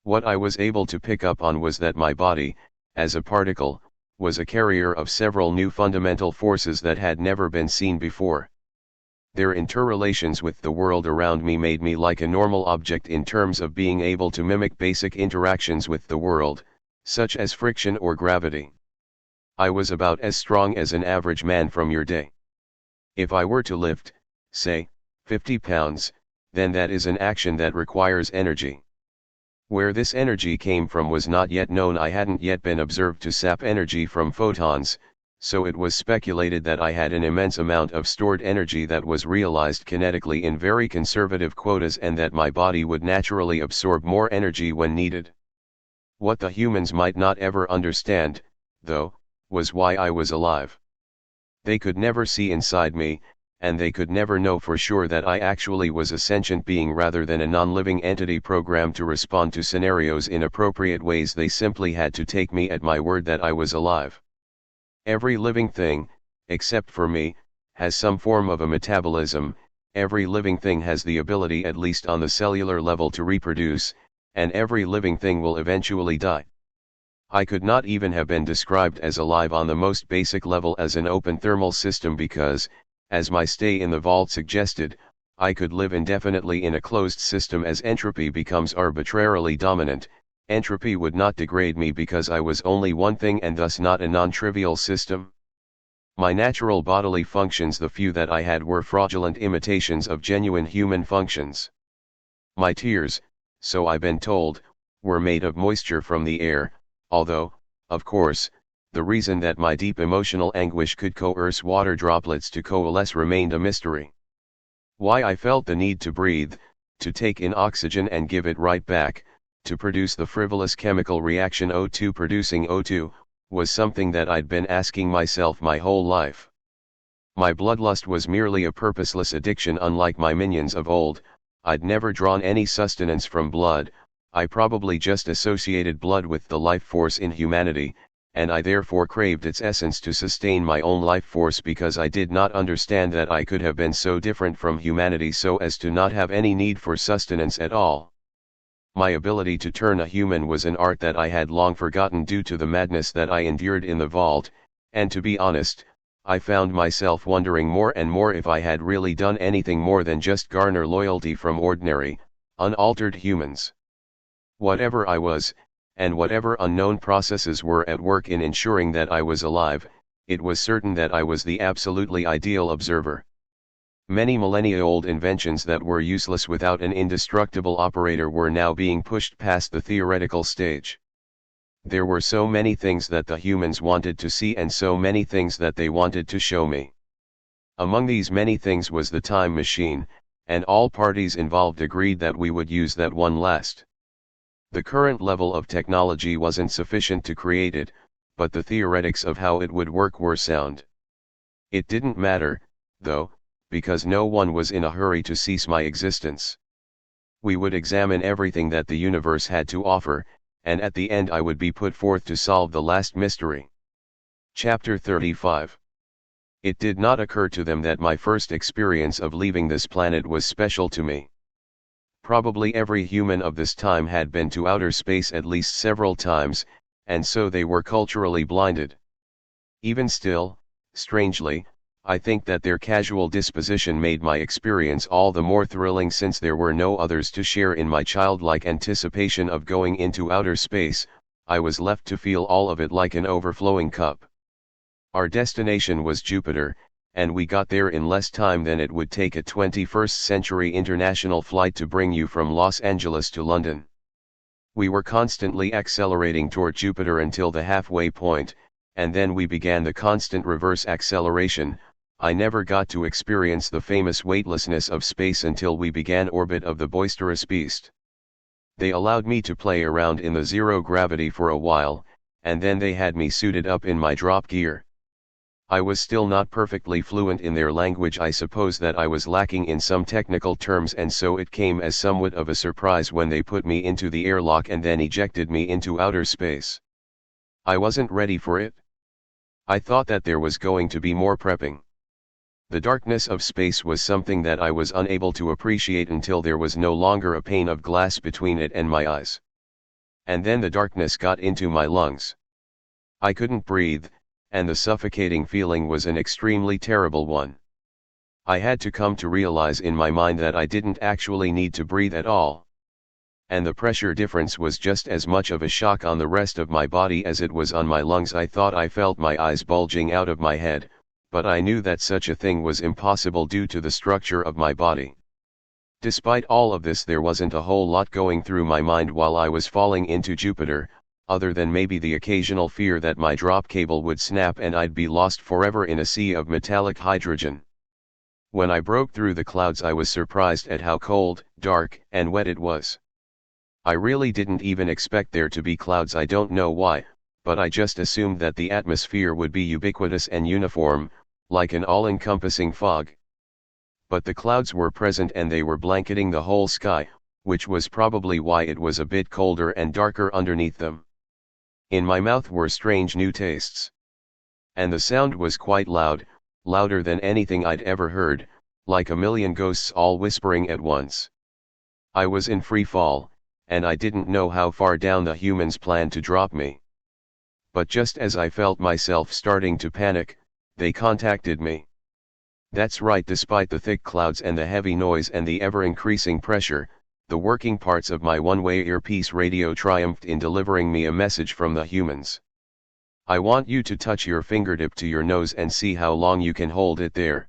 What I was able to pick up on was that my body, as a particle, was a carrier of several new fundamental forces that had never been seen before. Their interrelations with the world around me made me like a normal object in terms of being able to mimic basic interactions with the world, such as friction or gravity. I was about as strong as an average man from your day. If I were to lift, say, 50 pounds, then that is an action that requires energy. Where this energy came from was not yet known. I hadn't yet been observed to sap energy from photons, so it was speculated that I had an immense amount of stored energy that was realized kinetically in very conservative quotas and that my body would naturally absorb more energy when needed. What the humans might not ever understand, though, was why I was alive. They could never see inside me, and they could never know for sure that I actually was a sentient being rather than a non-living entity programmed to respond to scenarios in appropriate ways. They simply had to take me at my word that I was alive. Every living thing, except for me, has some form of a metabolism. Every living thing has the ability, at least on the cellular level, to reproduce, and every living thing will eventually die. I could not even have been described as alive on the most basic level as an open thermal system because, as my stay in the vault suggested, I could live indefinitely in a closed system. As entropy becomes arbitrarily dominant, entropy would not degrade me because I was only one thing and thus not a non-trivial system. My natural bodily functions, the few that I had, were fraudulent imitations of genuine human functions. My tears, so I've been told, were made of moisture from the air, although, of course, the reason that my deep emotional anguish could coerce water droplets to coalesce remained a mystery. Why I felt the need to breathe, to take in oxygen and give it right back, to produce the frivolous chemical reaction O2 producing O2, was something that I'd been asking myself my whole life. My bloodlust was merely a purposeless addiction. Unlike my minions of old, I'd never drawn any sustenance from blood. I probably just associated blood with the life force in humanity, and I therefore craved its essence to sustain my own life force because I did not understand that I could have been so different from humanity so as to not have any need for sustenance at all. My ability to turn a human was an art that I had long forgotten due to the madness that I endured in the vault, and to be honest, I found myself wondering more and more if I had really done anything more than just garner loyalty from ordinary, unaltered humans. Whatever I was, and whatever unknown processes were at work in ensuring that I was alive, it was certain that I was the absolutely ideal observer. Many millennia-old inventions that were useless without an indestructible operator were now being pushed past the theoretical stage. There were so many things that the humans wanted to see and so many things that they wanted to show me. Among these many things was the time machine, and all parties involved agreed that we would use that one last. The current level of technology wasn't sufficient to create it, but the theoretics of how it would work were sound. It didn't matter, though, because no one was in a hurry to cease my existence. We would examine everything that the universe had to offer, and at the end I would be put forth to solve the last mystery. Chapter 35. It did not occur to them that my first experience of leaving this planet was special to me. Probably every human of this time had been to outer space at least several times, and so they were culturally blinded. Even still, strangely, I think that their casual disposition made my experience all the more thrilling since there were no others to share in my childlike anticipation of going into outer space. I was left to feel all of it like an overflowing cup. Our destination was Jupiter, and we got there in less time than it would take a 21st-century international flight to bring you from Los Angeles to London. We were constantly accelerating toward Jupiter until the halfway point, and then we began the constant reverse acceleration. I never got to experience the famous weightlessness of space until we began orbit of the boisterous beast. They allowed me to play around in the zero gravity for a while, and then they had me suited up in my drop gear. I was still not perfectly fluent in their language. I suppose that I was lacking in some technical terms, and so it came as somewhat of a surprise when they put me into the airlock and then ejected me into outer space. I wasn't ready for it. I thought that there was going to be more prepping. The darkness of space was something that I was unable to appreciate until there was no longer a pane of glass between it and my eyes. And then the darkness got into my lungs. I couldn't breathe, and the suffocating feeling was an extremely terrible one. I had to come to realize in my mind that I didn't actually need to breathe at all. And the pressure difference was just as much of a shock on the rest of my body as it was on my lungs. I thought I felt my eyes bulging out of my head, but I knew that such a thing was impossible due to the structure of my body. Despite all of this, there wasn't a whole lot going through my mind while I was falling into Jupiter, other than maybe the occasional fear that my drop cable would snap and I'd be lost forever in a sea of metallic hydrogen. When I broke through the clouds, I was surprised at how cold, dark, and wet it was. I really didn't even expect there to be clouds. I don't know why, but I just assumed that the atmosphere would be ubiquitous and uniform, like an all-encompassing fog. But the clouds were present and they were blanketing the whole sky, which was probably why it was a bit colder and darker underneath them. In my mouth were strange new tastes. And the sound was quite loud, louder than anything I'd ever heard, like a million ghosts all whispering at once. I was in free fall, and I didn't know how far down the humans planned to drop me. But just as I felt myself starting to panic, they contacted me. That's right, despite the thick clouds and the heavy noise and the ever-increasing pressure, the working parts of my one-way earpiece radio triumphed in delivering me a message from the humans. I want you to touch your fingertip to your nose and see how long you can hold it there.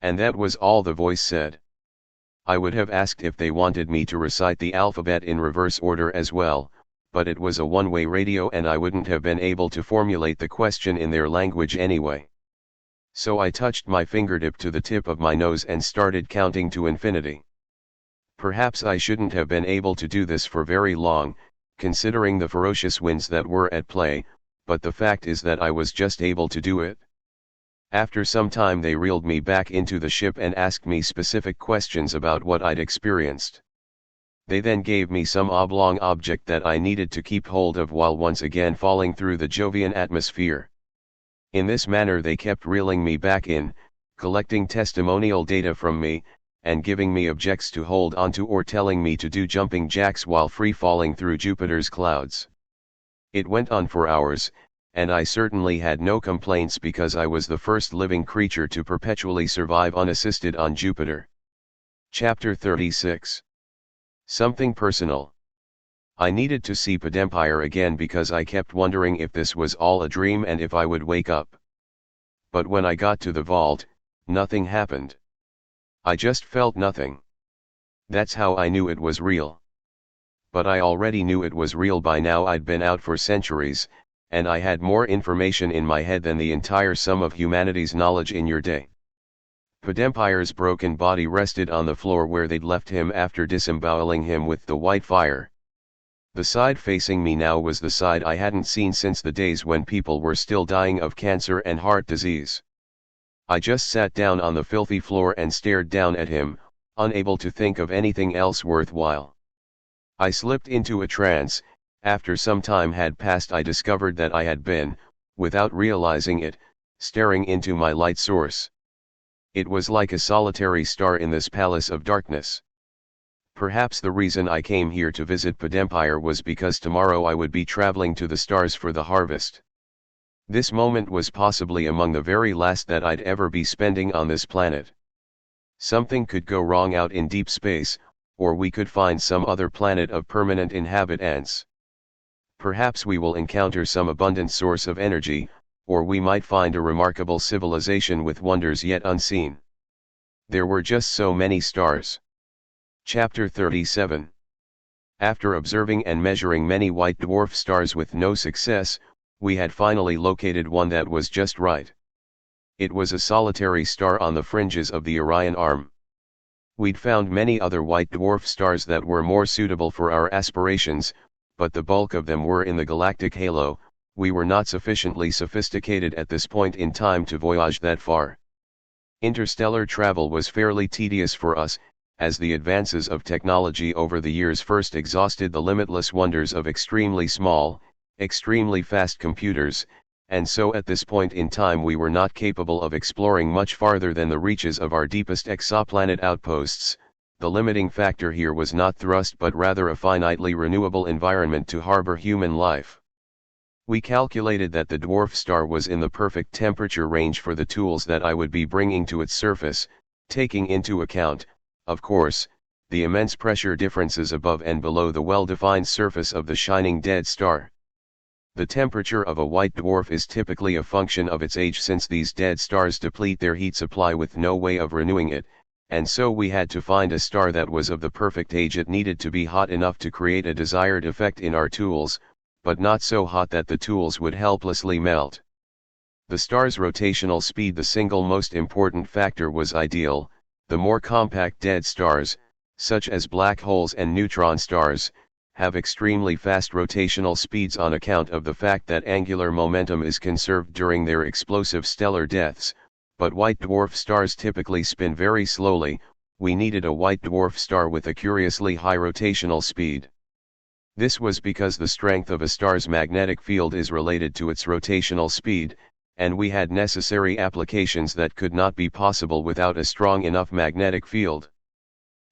And that was all the voice said. I would have asked if they wanted me to recite the alphabet in reverse order as well, but it was a one-way radio and I wouldn't have been able to formulate the question in their language anyway. So I touched my fingertip to the tip of my nose and started counting to infinity. Perhaps I shouldn't have been able to do this for very long, considering the ferocious winds that were at play, but the fact is that I was just able to do it. After some time they reeled me back into the ship and asked me specific questions about what I'd experienced. They then gave me some oblong object that I needed to keep hold of while once again falling through the Jovian atmosphere. In this manner they kept reeling me back in, collecting testimonial data from me, and giving me objects to hold onto or telling me to do jumping jacks while free falling through Jupiter's clouds. It went on for hours, and I certainly had no complaints because I was the first living creature to perpetually survive unassisted on Jupiter. Chapter 36. Something personal. I needed to see Podempire again because I kept wondering if this was all a dream and if I would wake up. But when I got to the vault, nothing happened. I just felt nothing. That's how I knew it was real. But I already knew it was real by now. I'd been out for centuries, and I had more information in my head than the entire sum of humanity's knowledge in your day. Podempire's broken body rested on the floor where they'd left him after disemboweling him with the white fire. The side facing me now was the side I hadn't seen since the days when people were still dying of cancer and heart disease. I just sat down on the filthy floor and stared down at him, unable to think of anything else worthwhile. I slipped into a trance. After some time had passed, I discovered that I had been, without realizing it, staring into my light source. It was like a solitary star in this palace of darkness. Perhaps the reason I came here to visit Podempire was because tomorrow I would be traveling to the stars for the harvest. This moment was possibly among the very last that I'd ever be spending on this planet. Something could go wrong out in deep space, or we could find some other planet of permanent inhabitants. Perhaps we will encounter some abundant source of energy, or we might find a remarkable civilization with wonders yet unseen. There were just so many stars. Chapter 37. After observing and measuring many white dwarf stars with no success, we had finally located one that was just right. It was a solitary star on the fringes of the Orion Arm. We'd found many other white dwarf stars that were more suitable for our aspirations, but the bulk of them were in the galactic halo. We were not sufficiently sophisticated at this point in time to voyage that far. Interstellar travel was fairly tedious for us, as the advances of technology over the years first exhausted the limitless wonders of extremely small, extremely fast computers, and so at this point in time we were not capable of exploring much farther than the reaches of our deepest exoplanet outposts. The limiting factor here was not thrust but rather a finitely renewable environment to harbor human life. We calculated that the dwarf star was in the perfect temperature range for the tools that I would be bringing to its surface, taking into account, of course, the immense pressure differences above and below the well-defined surface of the shining dead star. The temperature of a white dwarf is typically a function of its age, since these dead stars deplete their heat supply with no way of renewing it, and so we had to find a star that was of the perfect age it needed to be hot enough to create a desired effect in our tools, but not so hot that the tools would helplessly melt. The star's rotational speed, the single most important factor, was ideal. The more compact dead stars, such as black holes and neutron stars, have extremely fast rotational speeds on account of the fact that angular momentum is conserved during their explosive stellar deaths, but white dwarf stars typically spin very slowly. We needed a white dwarf star with a curiously high rotational speed. This was because the strength of a star's magnetic field is related to its rotational speed, and we had necessary applications that could not be possible without a strong enough magnetic field.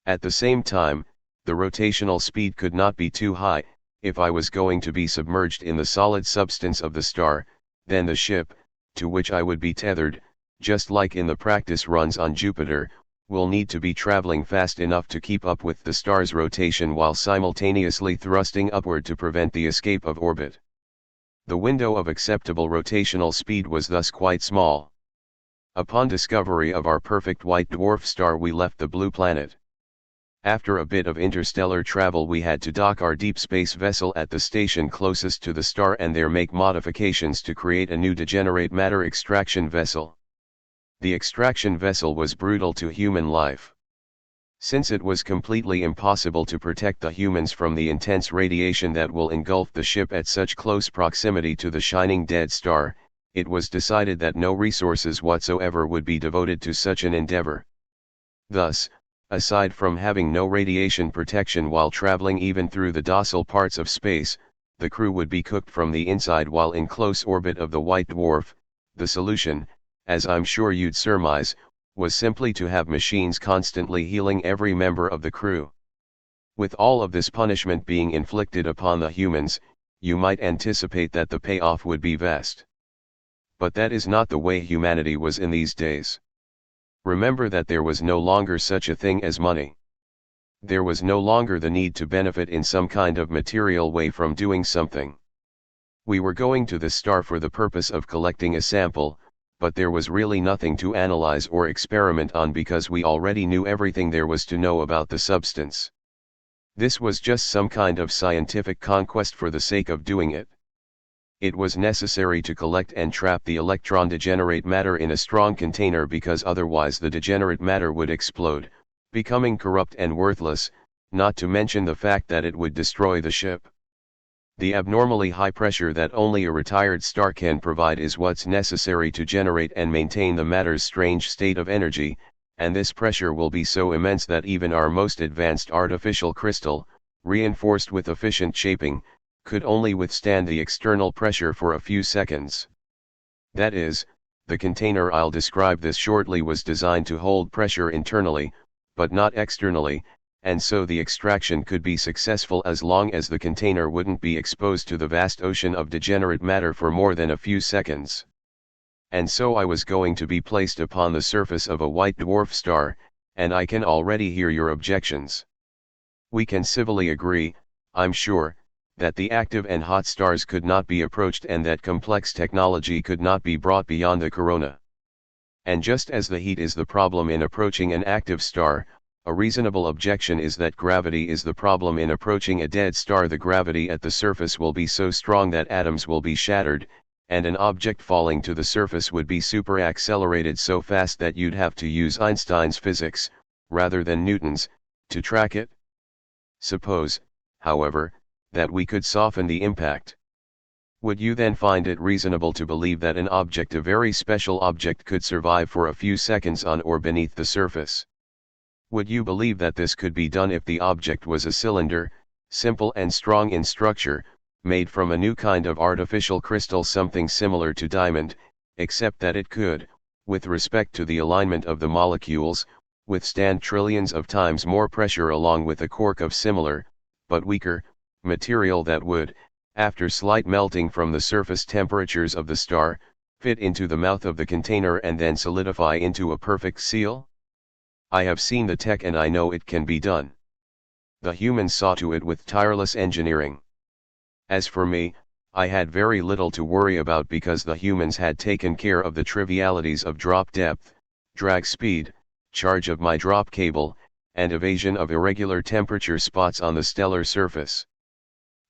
At the same time, the rotational speed could not be too high. If I was going to be submerged in the solid substance of the star, then the ship, to which I would be tethered, just like in the practice runs on Jupiter, will need to be traveling fast enough to keep up with the star's rotation while simultaneously thrusting upward to prevent the escape of orbit. The window of acceptable rotational speed was thus quite small. Upon discovery of our perfect white dwarf star, we left the blue planet. After a bit of interstellar travel, we had to dock our deep space vessel at the station closest to the star and there make modifications to create a new degenerate matter extraction vessel. The extraction vessel was brutal to human life. Since it was completely impossible to protect the humans from the intense radiation that will engulf the ship at such close proximity to the shining dead star, it was decided that no resources whatsoever would be devoted to such an endeavor. Thus, aside from having no radiation protection while traveling even through the docile parts of space, the crew would be cooked from the inside while in close orbit of the white dwarf. The solution, as I'm sure you'd surmise, was simply to have machines constantly healing every member of the crew. With all of this punishment being inflicted upon the humans, you might anticipate that the payoff would be vast. But that is not the way humanity was in these days. Remember that there was no longer such a thing as money. There was no longer the need to benefit in some kind of material way from doing something. We were going to the star for the purpose of collecting a sample, but there was really nothing to analyze or experiment on because we already knew everything there was to know about the substance. This was just some kind of scientific conquest for the sake of doing it. It was necessary to collect and trap the electron degenerate matter in a strong container because otherwise the degenerate matter would explode, becoming corrupt and worthless, not to mention the fact that it would destroy the ship. The abnormally high pressure that only a retired star can provide is what's necessary to generate and maintain the matter's strange state of energy, and this pressure will be so immense that even our most advanced artificial crystal, reinforced with efficient shaping, could only withstand the external pressure for a few seconds. That is, the container, I'll describe this shortly, was designed to hold pressure internally, but not externally, and so the extraction could be successful as long as the container wouldn't be exposed to the vast ocean of degenerate matter for more than a few seconds. And so I was going to be placed upon the surface of a white dwarf star, and I can already hear your objections. We can civilly agree, I'm sure, that the active and hot stars could not be approached and that complex technology could not be brought beyond the corona. And just as the heat is the problem in approaching an active star, a reasonable objection is that gravity is the problem in approaching a dead star. The gravity at the surface will be so strong that atoms will be shattered, and an object falling to the surface would be super-accelerated so fast that you'd have to use Einstein's physics, rather than Newton's, to track it. Suppose, however, that we could soften the impact. Would you then find it reasonable to believe that an object, a very special object, could survive for a few seconds on or beneath the surface? Would you believe that this could be done if the object was a cylinder, simple and strong in structure, made from a new kind of artificial crystal, something similar to diamond, except that it could, with respect to the alignment of the molecules, withstand trillions of times more pressure along with a cork of similar, but weaker, material that would, after slight melting from the surface temperatures of the star, fit into the mouth of the container and then solidify into a perfect seal? I have seen the tech and I know it can be done. The humans saw to it with tireless engineering. As for me, I had very little to worry about because the humans had taken care of the trivialities of drop depth, drag speed, charge of my drop cable, and evasion of irregular temperature spots on the stellar surface.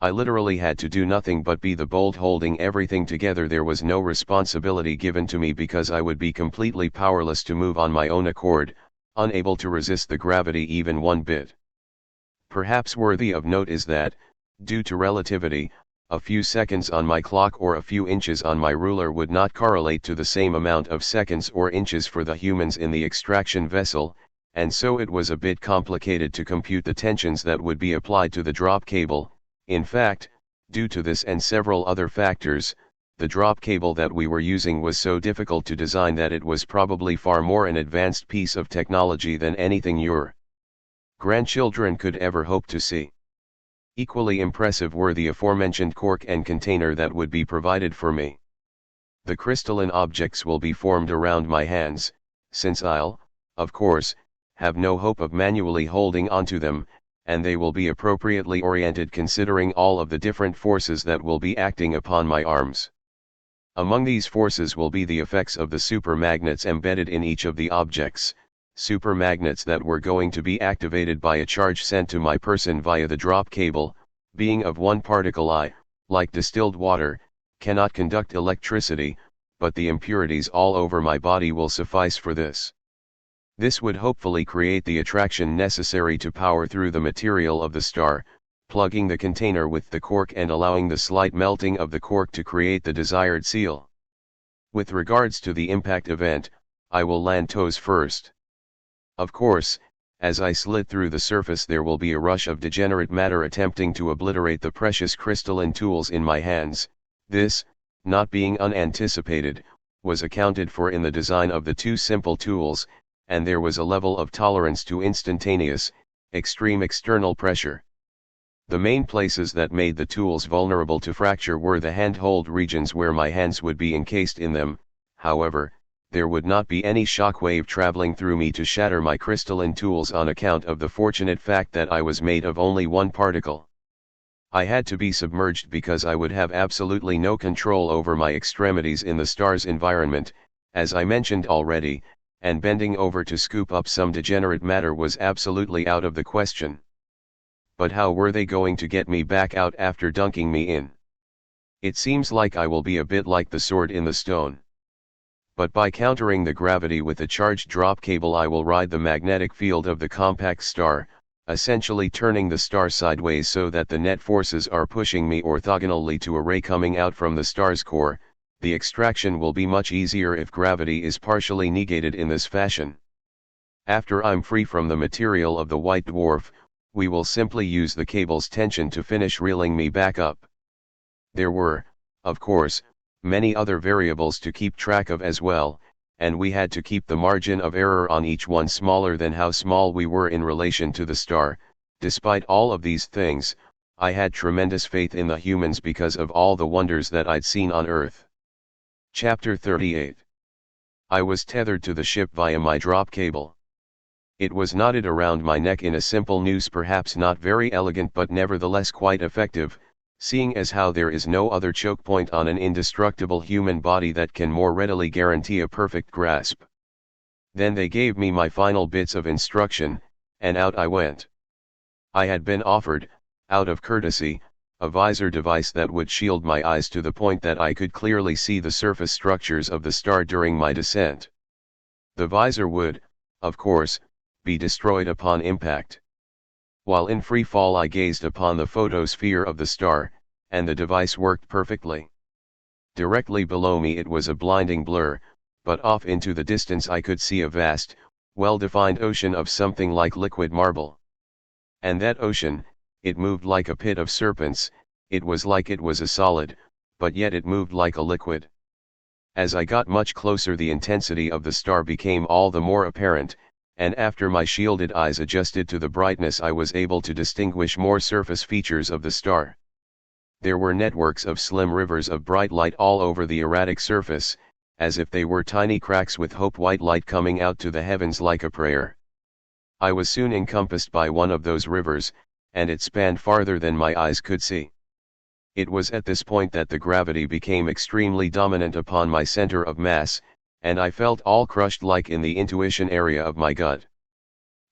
I literally had to do nothing but be the bolt holding everything together. There was no responsibility given to me because I would be completely powerless to move on my own accord, unable to resist the gravity even one bit. Perhaps worthy of note is that, due to relativity, a few seconds on my clock or a few inches on my ruler would not correlate to the same amount of seconds or inches for the humans in the extraction vessel, and so it was a bit complicated to compute the tensions that would be applied to the drop cable. In fact, due to this and several other factors, the drop cable that we were using was so difficult to design that it was probably far more an advanced piece of technology than anything your grandchildren could ever hope to see. Equally impressive were the aforementioned cork and container that would be provided for me. The crystalline objects will be formed around my hands, since I'll, of course, have no hope of manually holding onto them, and they will be appropriately oriented considering all of the different forces that will be acting upon my arms. Among these forces will be the effects of the supermagnets embedded in each of the objects, supermagnets that were going to be activated by a charge sent to my person via the drop cable. Being of one particle, I, like distilled water, cannot conduct electricity, but the impurities all over my body will suffice for this. This would hopefully create the attraction necessary to power through the material of the star, plugging the container with the cork and allowing the slight melting of the cork to create the desired seal. With regards to the impact event, I will land toes first. Of course, as I slid through the surface there will be a rush of degenerate matter attempting to obliterate the precious crystalline tools in my hands. This, not being unanticipated, was accounted for in the design of the two simple tools, and there was a level of tolerance to instantaneous, extreme external pressure. The main places that made the tools vulnerable to fracture were the handhold regions where my hands would be encased in them. However, there would not be any shock wave traveling through me to shatter my crystalline tools on account of the fortunate fact that I was made of only one particle. I had to be submerged because I would have absolutely no control over my extremities in the star's environment, as I mentioned already, and bending over to scoop up some degenerate matter was absolutely out of the question. But how were they going to get me back out after dunking me in? It seems like I will be a bit like the sword in the stone. But by countering the gravity with a charged drop cable I will ride the magnetic field of the compact star, essentially turning the star sideways so that the net forces are pushing me orthogonally to a ray coming out from the star's core. The extraction will be much easier if gravity is partially negated in this fashion. After I'm free from the material of the white dwarf, we will simply use the cable's tension to finish reeling me back up. There were, of course, many other variables to keep track of as well, and we had to keep the margin of error on each one smaller than how small we were in relation to the star. Despite all of these things, I had tremendous faith in the humans because of all the wonders that I'd seen on Earth. Chapter 38. I was tethered to the ship via my drop cable. It was knotted around my neck in a simple noose, perhaps not very elegant but nevertheless quite effective, seeing as how there is no other choke point on an indestructible human body that can more readily guarantee a perfect grasp. Then they gave me my final bits of instruction, and out I went. I had been offered, out of courtesy, a visor device that would shield my eyes to the point that I could clearly see the surface structures of the star during my descent. The visor would, of course, be destroyed upon impact. While in free fall I gazed upon the photosphere of the star, and the device worked perfectly. Directly below me it was a blinding blur, but off into the distance I could see a vast, well-defined ocean of something like liquid marble. And that ocean, it moved like a pit of serpents. It was like it was a solid, but yet it moved like a liquid. As I got much closer the intensity of the star became all the more apparent, and after my shielded eyes adjusted to the brightness I was able to distinguish more surface features of the star. There were networks of slim rivers of bright light all over the erratic surface, as if they were tiny cracks with hope-white light coming out to the heavens like a prayer. I was soon encompassed by one of those rivers, and it spanned farther than my eyes could see. It was at this point that the gravity became extremely dominant upon my center of mass, and I felt all crushed like in the intuition area of my gut.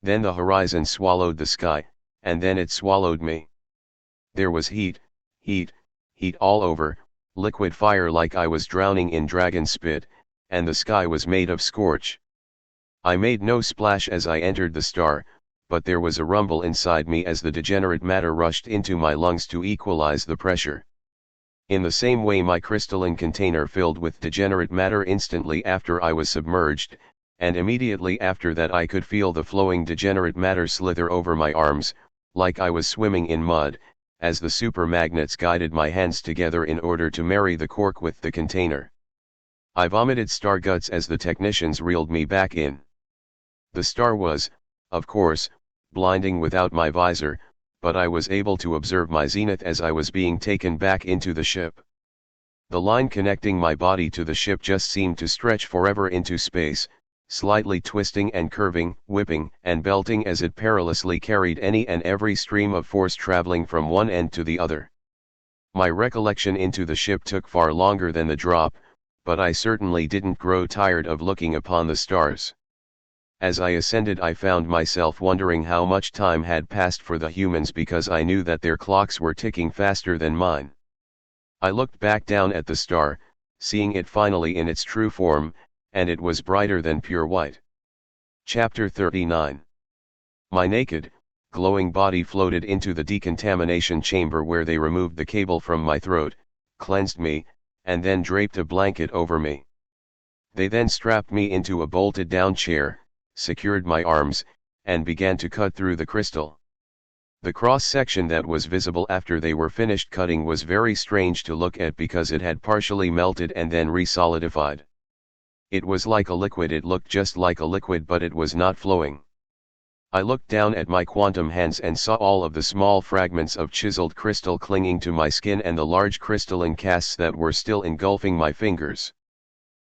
Then the horizon swallowed the sky, and then it swallowed me. There was heat, heat, heat all over, liquid fire like I was drowning in dragon spit, and the sky was made of scorch. I made no splash as I entered the star, but there was a rumble inside me as the degenerate matter rushed into my lungs to equalize the pressure. In the same way my crystalline container filled with degenerate matter instantly after I was submerged, and immediately after that I could feel the flowing degenerate matter slither over my arms, like I was swimming in mud, as the super magnets guided my hands together in order to marry the cork with the container. I vomited star guts as the technicians reeled me back in. The star was, of course, blinding without my visor, but I was able to observe my zenith as I was being taken back into the ship. The line connecting my body to the ship just seemed to stretch forever into space, slightly twisting and curving, whipping and belting as it perilously carried any and every stream of force traveling from one end to the other. My recollection into the ship took far longer than the drop, but I certainly didn't grow tired of looking upon the stars. As I ascended I found myself wondering how much time had passed for the humans because I knew that their clocks were ticking faster than mine. I looked back down at the star, seeing it finally in its true form, and it was brighter than pure white. Chapter 39. My naked, glowing body floated into the decontamination chamber where they removed the cable from my throat, cleansed me, and then draped a blanket over me. They then strapped me into a bolted-down chair, secured my arms, and began to cut through the crystal. The cross-section that was visible after they were finished cutting was very strange to look at because it had partially melted and then resolidified. It was like a liquid. It looked just like a liquid, but it was not flowing. I looked down at my quantum hands and saw all of the small fragments of chiseled crystal clinging to my skin and the large crystalline casts that were still engulfing my fingers.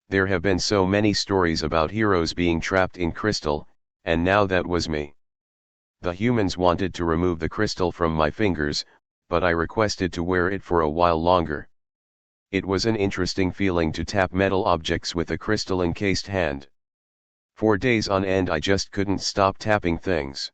There have been so many stories about heroes being trapped in crystal, and now that was me. The humans wanted to remove the crystal from my fingers, but I requested to wear it for a while longer. It was an interesting feeling to tap metal objects with a crystal-encased hand. For days on end I just couldn't stop tapping things.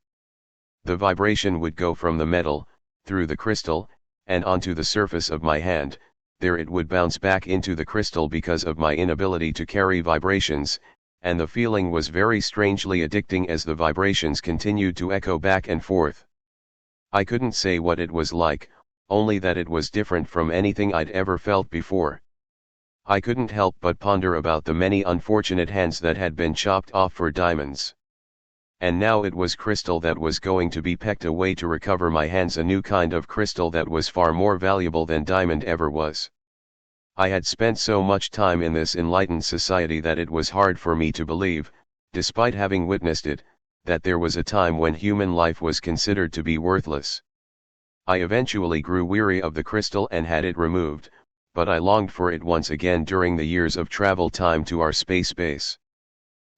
The vibration would go from the metal, through the crystal, and onto the surface of my hand. There it would bounce back into the crystal because of my inability to carry vibrations, and the feeling was very strangely addicting as the vibrations continued to echo back and forth. I couldn't say what it was like, only that it was different from anything I'd ever felt before. I couldn't help but ponder about the many unfortunate hands that had been chopped off for diamonds. And now it was crystal that was going to be pecked away to recover my hands, a new kind of crystal that was far more valuable than diamond ever was. I had spent so much time in this enlightened society that it was hard for me to believe, despite having witnessed it, that there was a time when human life was considered to be worthless. I eventually grew weary of the crystal and had it removed, but I longed for it once again during the years of travel time to our space base.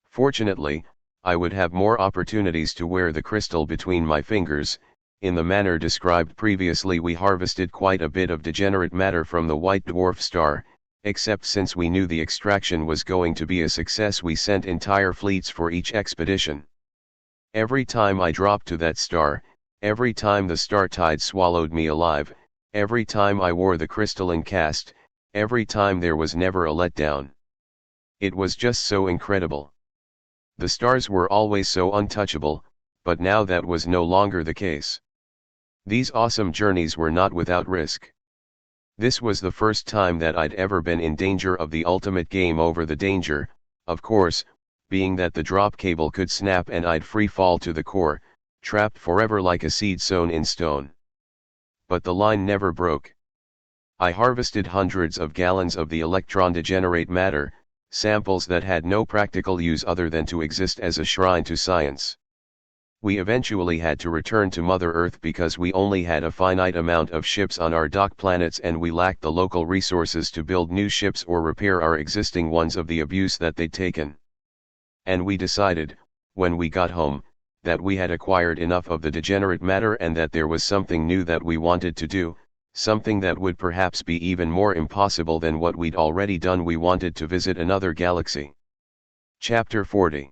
Fortunately, I would have more opportunities to wear the crystal between my fingers. In the manner described previously, we harvested quite a bit of degenerate matter from the white dwarf star, except since we knew the extraction was going to be a success, we sent entire fleets for each expedition. Every time I dropped to that star, every time the star tide swallowed me alive, every time I wore the crystalline cast, every time there was never a letdown. It was just so incredible. The stars were always so untouchable, but now that was no longer the case. These awesome journeys were not without risk. This was the first time that I'd ever been in danger of the ultimate game over. The danger, of course, being that the drop cable could snap and I'd free fall to the core, trapped forever like a seed sown in stone. But the line never broke. I harvested hundreds of gallons of the electron degenerate matter, samples that had no practical use other than to exist as a shrine to science. We eventually had to return to Mother Earth because we only had a finite amount of ships on our dock planets and we lacked the local resources to build new ships or repair our existing ones of the abuse that they'd taken. And we decided, when we got home, that we had acquired enough of the degenerate matter and that there was something new that we wanted to do, something that would perhaps be even more impossible than what we'd already done. We wanted to visit another galaxy. Chapter 40.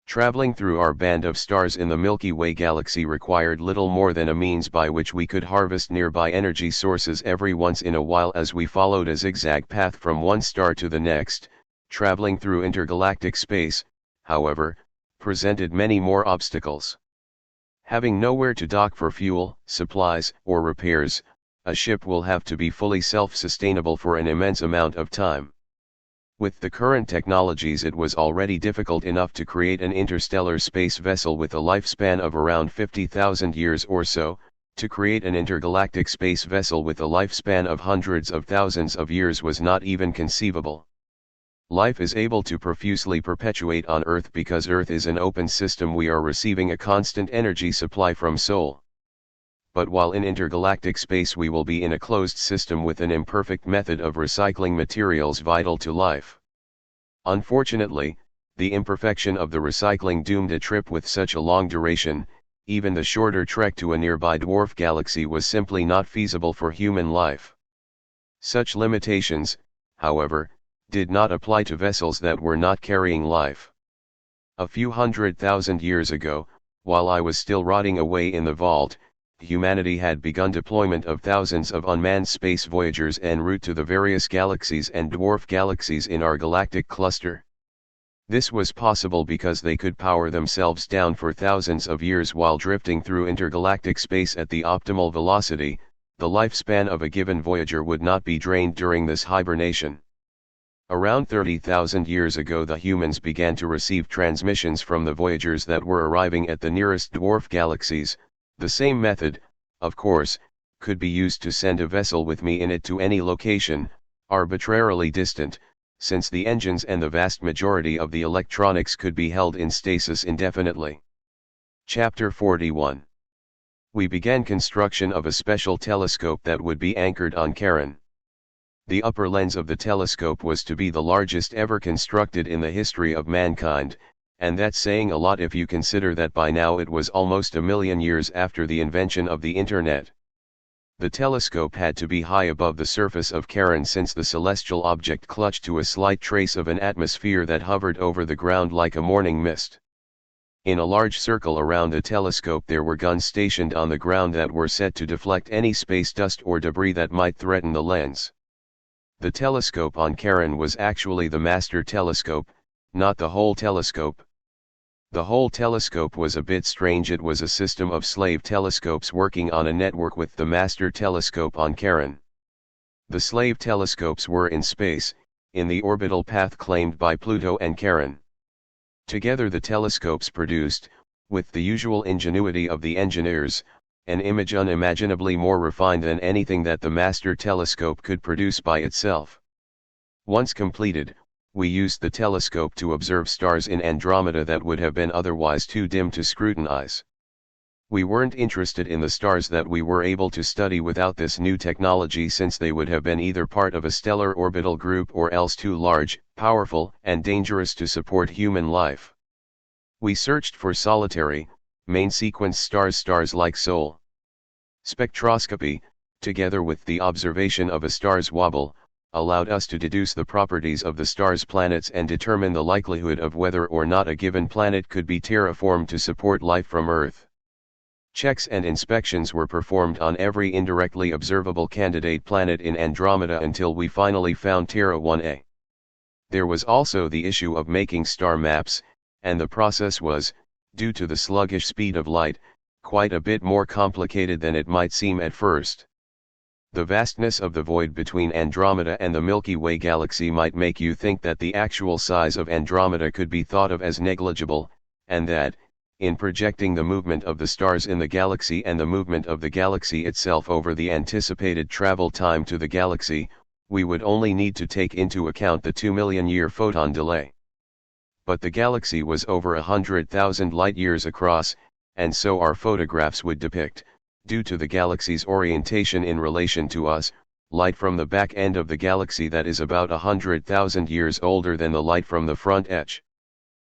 Traveling through our band of stars in the Milky Way galaxy required little more than a means by which we could harvest nearby energy sources every once in a while as we followed a zigzag path from one star to the next. Traveling through intergalactic space, however, presented many more obstacles. Having nowhere to dock for fuel, supplies, or repairs, a ship will have to be fully self-sustainable for an immense amount of time. With the current technologies, it was already difficult enough to create an interstellar space vessel with a lifespan of around 50,000 years or so. To create an intergalactic space vessel with a lifespan of hundreds of thousands of years was not even conceivable. Life is able to profusely perpetuate on Earth because Earth is an open system. We are receiving a constant energy supply from Sol. But while in intergalactic space, we will be in a closed system with an imperfect method of recycling materials vital to life. Unfortunately, the imperfection of the recycling doomed a trip with such a long duration. Even the shorter trek to a nearby dwarf galaxy was simply not feasible for human life. Such limitations, however, did not apply to vessels that were not carrying life. A few 100,000 years ago, while I was still rotting away in the vault, humanity had begun deployment of thousands of unmanned space voyagers en route to the various galaxies and dwarf galaxies in our galactic cluster. This was possible because they could power themselves down for thousands of years while drifting through intergalactic space at the optimal velocity. The lifespan of a given voyager would not be drained during this hibernation. Around 30,000 years ago, the humans began to receive transmissions from the voyagers that were arriving at the nearest dwarf galaxies. The same method, of course, could be used to send a vessel with me in it to any location, arbitrarily distant, since the engines and the vast majority of the electronics could be held in stasis indefinitely. Chapter 41. We began construction of a special telescope that would be anchored on Charon. The upper lens of the telescope was to be the largest ever constructed in the history of mankind, and that's saying a lot if you consider that by now it was almost a million years after the invention of the Internet. The telescope had to be high above the surface of Charon since the celestial object clutched to a slight trace of an atmosphere that hovered over the ground like a morning mist. In a large circle around the telescope there were guns stationed on the ground that were set to deflect any space dust or debris that might threaten the lens. The telescope on Charon was actually the master telescope, not the whole telescope. The whole telescope was a bit strange. It was a system of slave telescopes working on a network with the master telescope on Charon. The slave telescopes were in space, in the orbital path claimed by Pluto and Charon. Together the telescopes produced, with the usual ingenuity of the engineers, an image unimaginably more refined than anything that the master telescope could produce by itself. Once completed, we used the telescope to observe stars in Andromeda that would have been otherwise too dim to scrutinize. We weren't interested in the stars that we were able to study without this new technology, since they would have been either part of a stellar orbital group or else too large, powerful, and dangerous to support human life. We searched for solitary, main sequence stars like Sol. Spectroscopy, together with the observation of a star's wobble, allowed us to deduce the properties of the star's planets and determine the likelihood of whether or not a given planet could be terraformed to support life from Earth. Checks and inspections were performed on every indirectly observable candidate planet in Andromeda until we finally found Terra 1a. There was also the issue of making star maps, and the process was, due to the sluggish speed of light, quite a bit more complicated than it might seem at first. The vastness of the void between Andromeda and the Milky Way galaxy might make you think that the actual size of Andromeda could be thought of as negligible, and that, in projecting the movement of the stars in the galaxy and the movement of the galaxy itself over the anticipated travel time to the galaxy, we would only need to take into account the 2 million-year photon delay. But the galaxy was over 100,000 light-years across, and so our photographs would depict, due to the galaxy's orientation in relation to us, light from the back end of the galaxy that is about 100,000 years older than the light from the front edge.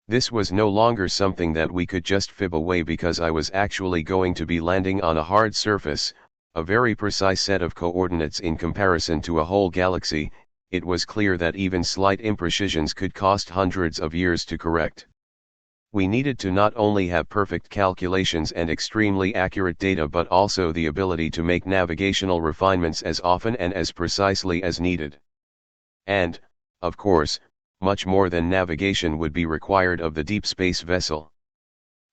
This was no longer something that we could just fib away because I was actually going to be landing on a hard surface, a very precise set of coordinates in comparison to a whole galaxy. It was clear that even slight imprecisions could cost hundreds of years to correct. We needed to not only have perfect calculations and extremely accurate data but also the ability to make navigational refinements as often and as precisely as needed. And, of course, much more than navigation would be required of the deep space vessel.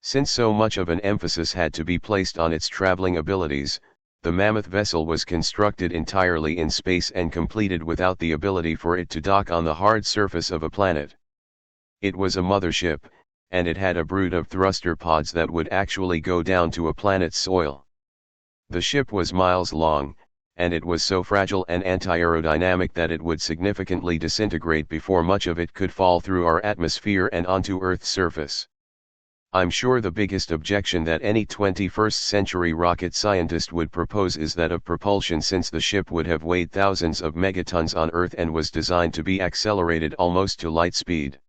Since so much of an emphasis had to be placed on its traveling abilities, the mammoth vessel was constructed entirely in space and completed without the ability for it to dock on the hard surface of a planet. It was a mothership, and it had a brood of thruster pods that would actually go down to a planet's soil. The ship was miles long, and it was so fragile and anti-aerodynamic that it would significantly disintegrate before much of it could fall through our atmosphere and onto Earth's surface. I'm sure the biggest objection that any 21st century rocket scientist would propose is that of propulsion, since the ship would have weighed thousands of megatons on Earth and was designed to be accelerated almost to light speed.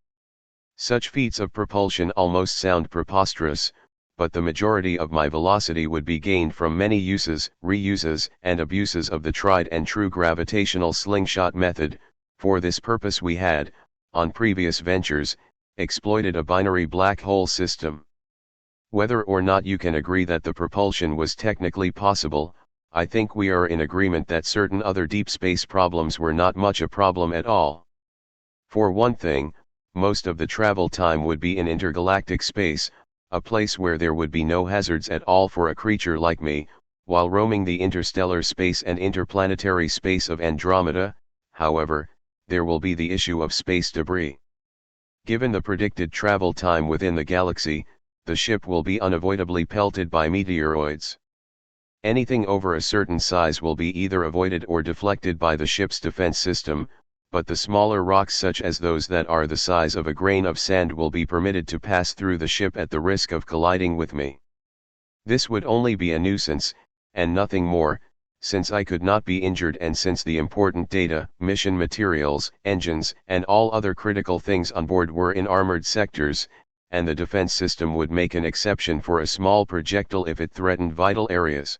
Such feats of propulsion almost sound preposterous, but the majority of my velocity would be gained from many uses, reuses, and abuses of the tried and true gravitational slingshot method. For this purpose we had, on previous ventures, exploited a binary black hole system. Whether or not you can agree that the propulsion was technically possible, I think we are in agreement that certain other deep space problems were not much a problem at all. For one thing, most of the travel time would be in intergalactic space, a place where there would be no hazards at all for a creature like me. While roaming the interstellar space and interplanetary space of Andromeda, however, there will be the issue of space debris. Given the predicted travel time within the galaxy, the ship will be unavoidably pelted by meteoroids. Anything over a certain size will be either avoided or deflected by the ship's defense system, but the smaller rocks such as those that are the size of a grain of sand will be permitted to pass through the ship at the risk of colliding with me. This would only be a nuisance, and nothing more, since I could not be injured and since the important data, mission materials, engines, and all other critical things on board were in armored sectors, and the defense system would make an exception for a small projectile if it threatened vital areas.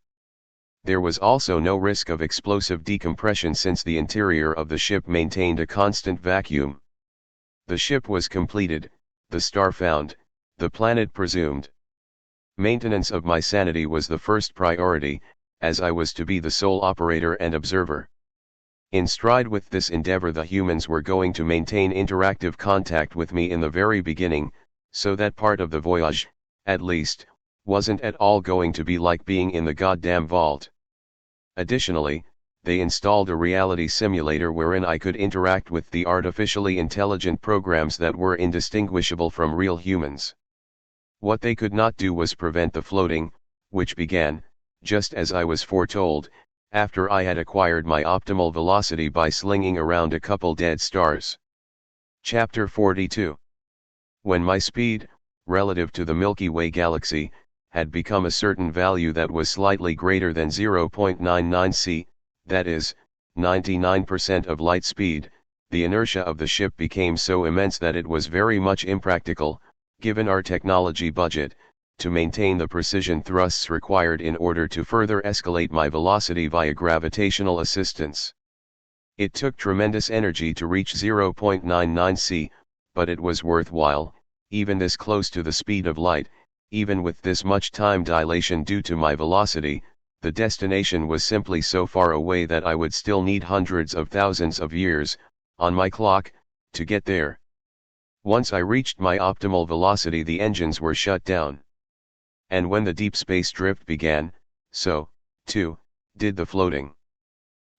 There was also no risk of explosive decompression since the interior of the ship maintained a constant vacuum. The ship was completed, the star found, the planet presumed. Maintenance of my sanity was the first priority, as I was to be the sole operator and observer. In stride with this endeavor, the humans were going to maintain interactive contact with me in the very beginning, so that part of the voyage, at least, wasn't at all going to be like being in the goddamn vault. Additionally, they installed a reality simulator wherein I could interact with the artificially intelligent programs that were indistinguishable from real humans. What they could not do was prevent the floating, which began, just as I was foretold, after I had acquired my optimal velocity by slinging around a couple dead stars. Chapter 42. When my speed, relative to the Milky Way galaxy, had become a certain value that was slightly greater than 0.99 c, that is, 99% of light speed, the inertia of the ship became so immense that it was very much impractical, given our technology budget, to maintain the precision thrusts required in order to further escalate my velocity via gravitational assistance. It took tremendous energy to reach 0.99 c, but it was worthwhile, even this close to the speed of light. Even with this much time dilation due to my velocity, the destination was simply so far away that I would still need hundreds of thousands of years, on my clock, to get there. Once I reached my optimal velocity, the engines were shut down. And when the deep space drift began, so, too, did the floating.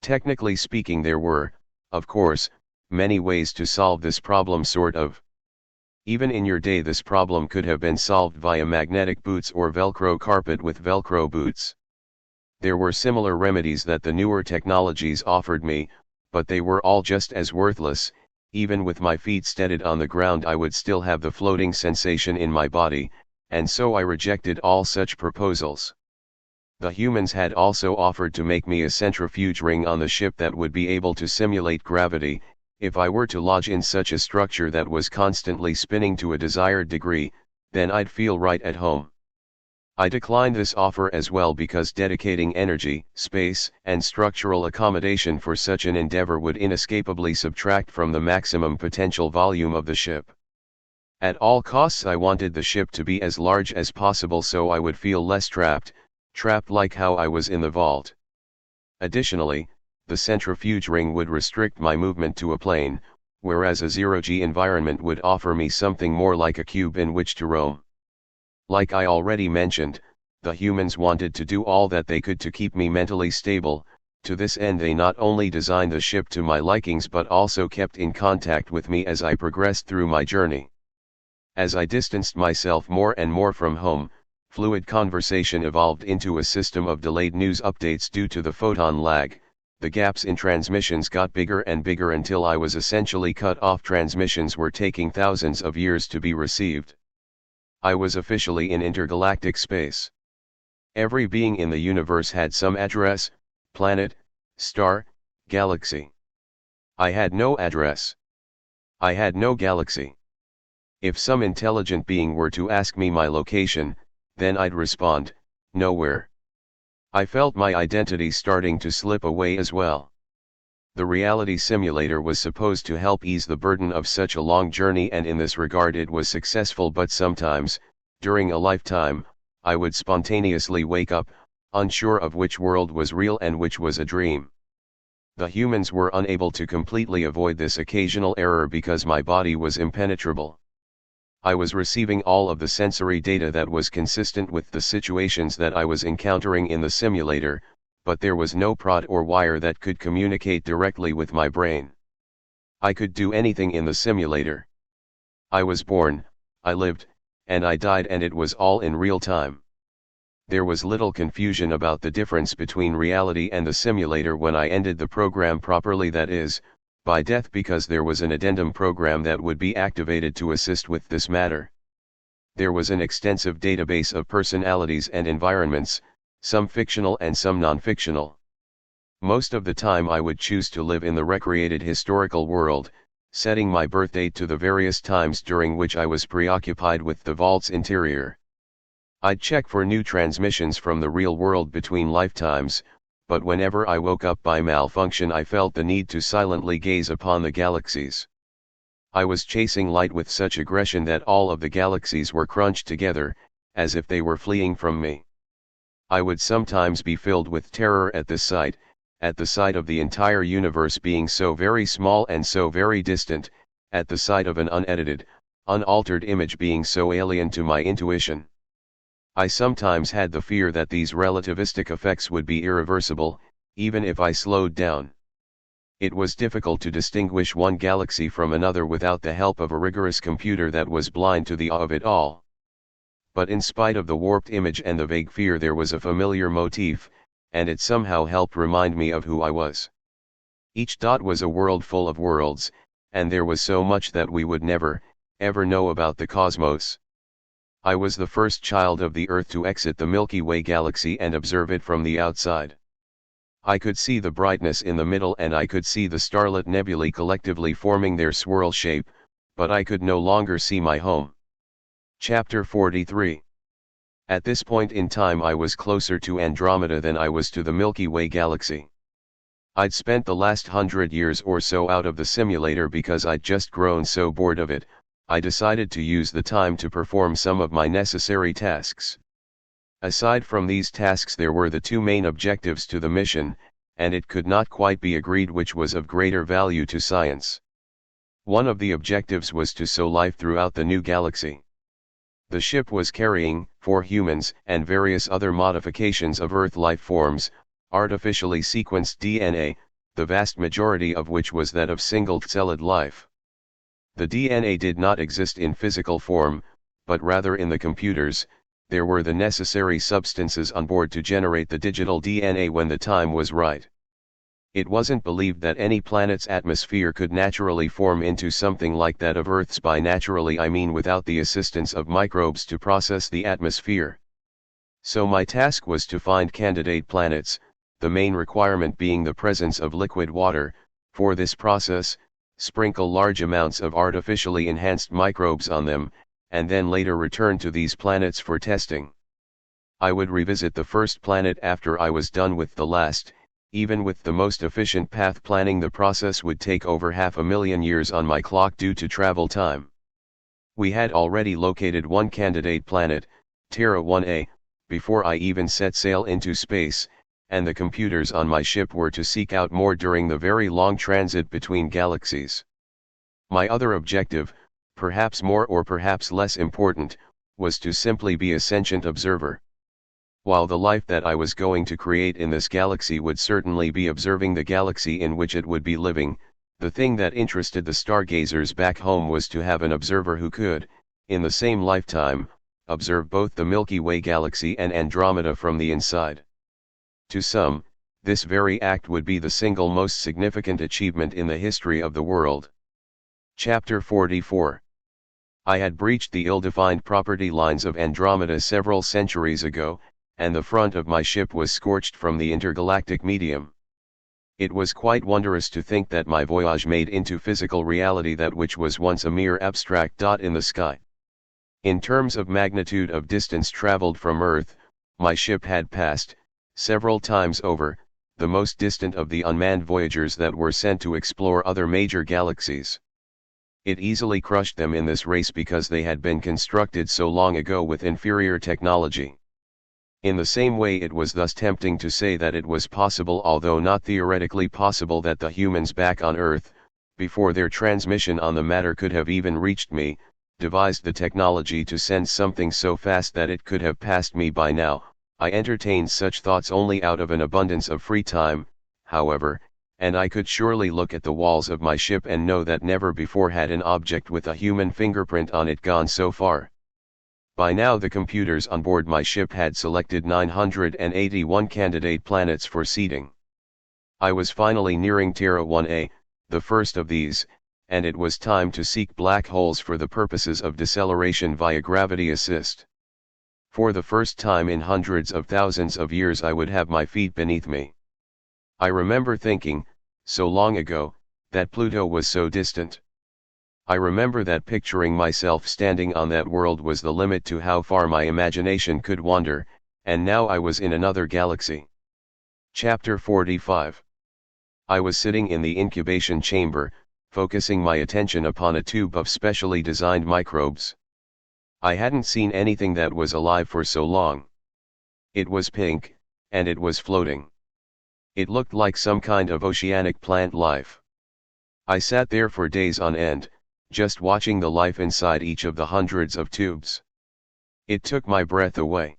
Technically speaking, there were, of course, many ways to solve this problem, sort of. Even in your day, this problem could have been solved via magnetic boots or Velcro carpet with Velcro boots. There were similar remedies that the newer technologies offered me, but they were all just as worthless. Even with my feet steadied on the ground, I would still have the floating sensation in my body, and so I rejected all such proposals. The humans had also offered to make me a centrifuge ring on the ship that would be able to simulate gravity. If I were to lodge in such a structure that was constantly spinning to a desired degree, then I'd feel right at home. I declined this offer as well because dedicating energy, space, and structural accommodation for such an endeavor would inescapably subtract from the maximum potential volume of the ship. At all costs I wanted the ship to be as large as possible so I would feel less trapped like how I was in the vault. Additionally, the centrifuge ring would restrict my movement to a plane, whereas a zero-G environment would offer me something more like a cube in which to roam. Like I already mentioned, the humans wanted to do all that they could to keep me mentally stable. To this end they not only designed the ship to my likings but also kept in contact with me as I progressed through my journey. As I distanced myself more and more from home, fluid conversation evolved into a system of delayed news updates due to the photon lag. The gaps in transmissions got bigger and bigger until I was essentially cut off. Transmissions were taking thousands of years to be received. I was officially in intergalactic space. Every being in the universe had some address, planet, star, galaxy. I had no address. I had no galaxy. If some intelligent being were to ask me my location, then I'd respond, nowhere. I felt my identity starting to slip away as well. The reality simulator was supposed to help ease the burden of such a long journey, and in this regard it was successful, but sometimes, during a lifetime, I would spontaneously wake up, unsure of which world was real and which was a dream. The humans were unable to completely avoid this occasional error because my body was impenetrable. I was receiving all of the sensory data that was consistent with the situations that I was encountering in the simulator, but there was no prod or wire that could communicate directly with my brain. I could do anything in the simulator. I was born, I lived, and I died, and it was all in real time. There was little confusion about the difference between reality and the simulator when I ended the program properly, that is, by death, because there was an addendum program that would be activated to assist with this matter. There was an extensive database of personalities and environments, some fictional and some non-fictional. Most of the time I would choose to live in the recreated historical world, setting my birth date to the various times during which I was preoccupied with the vault's interior. I'd check for new transmissions from the real world between lifetimes, but whenever I woke up by malfunction I felt the need to silently gaze upon the galaxies. I was chasing light with such aggression that all of the galaxies were crunched together, as if they were fleeing from me. I would sometimes be filled with terror at the sight of the entire universe being so very small and so very distant, at the sight of an unedited, unaltered image being so alien to my intuition. I sometimes had the fear that these relativistic effects would be irreversible, even if I slowed down. It was difficult to distinguish one galaxy from another without the help of a rigorous computer that was blind to the awe of it all. But in spite of the warped image and the vague fear, there was a familiar motif, and it somehow helped remind me of who I was. Each dot was a world full of worlds, and there was so much that we would never, ever know about the cosmos. I was the first child of the Earth to exit the Milky Way galaxy and observe it from the outside. I could see the brightness in the middle, and I could see the starlit nebulae collectively forming their swirl shape, but I could no longer see my home. Chapter 43. At this point in time I was closer to Andromeda than I was to the Milky Way galaxy. I'd spent the last 100 years or so out of the simulator because I'd just grown so bored of it. I decided to use the time to perform some of my necessary tasks. Aside from these tasks, there were the two main objectives to the mission, and it could not quite be agreed which was of greater value to science. One of the objectives was to sow life throughout the new galaxy. The ship was carrying, for humans and various other modifications of Earth life forms, artificially sequenced DNA, the vast majority of which was that of single-celled life. The DNA did not exist in physical form, but rather in the computers. There were the necessary substances on board to generate the digital DNA when the time was right. It wasn't believed that any planet's atmosphere could naturally form into something like that of Earth's. By naturally I mean without the assistance of microbes to process the atmosphere. So my task was to find candidate planets, the main requirement being the presence of liquid water. For this process, sprinkle large amounts of artificially enhanced microbes on them, and then later return to these planets for testing. I would revisit the first planet after I was done with the last. Even with the most efficient path planning, the process would take over 500,000 years on my clock due to travel time. We had already located one candidate planet, Terra 1A, before I even set sail into space, and the computers on my ship were to seek out more during the very long transit between galaxies. My other objective, perhaps more or perhaps less important, was to simply be a sentient observer. While the life that I was going to create in this galaxy would certainly be observing the galaxy in which it would be living, the thing that interested the stargazers back home was to have an observer who could, in the same lifetime, observe both the Milky Way galaxy and Andromeda from the inside. To some, this very act would be the single most significant achievement in the history of the world. Chapter 44. I had breached the ill-defined property lines of Andromeda several centuries ago, and the front of my ship was scorched from the intergalactic medium. It was quite wondrous to think that my voyage made into physical reality that which was once a mere abstract dot in the sky. In terms of magnitude of distance traveled from Earth, my ship had passed, several times over, the most distant of the unmanned voyagers that were sent to explore other major galaxies. It easily crushed them in this race because they had been constructed so long ago with inferior technology. In the same way, it was thus tempting to say that it was possible, although not theoretically possible, that the humans back on Earth, before their transmission on the matter could have even reached me, devised the technology to send something so fast that it could have passed me by now. I entertained such thoughts only out of an abundance of free time, however, and I could surely look at the walls of my ship and know that never before had an object with a human fingerprint on it gone so far. By now the computers on board my ship had selected 981 candidate planets for seeding. I was finally nearing Terra 1A, the first of these, and it was time to seek black holes for the purposes of deceleration via gravity assist. For the first time in hundreds of thousands of years I would have my feet beneath me. I remember thinking, so long ago, that Pluto was so distant. I remember that picturing myself standing on that world was the limit to how far my imagination could wander, and now I was in another galaxy. Chapter 45. I was sitting in the incubation chamber, focusing my attention upon a tube of specially designed microbes. I hadn't seen anything that was alive for so long. It was pink, and it was floating. It looked like some kind of oceanic plant life. I sat there for days on end, just watching the life inside each of the hundreds of tubes. It took my breath away.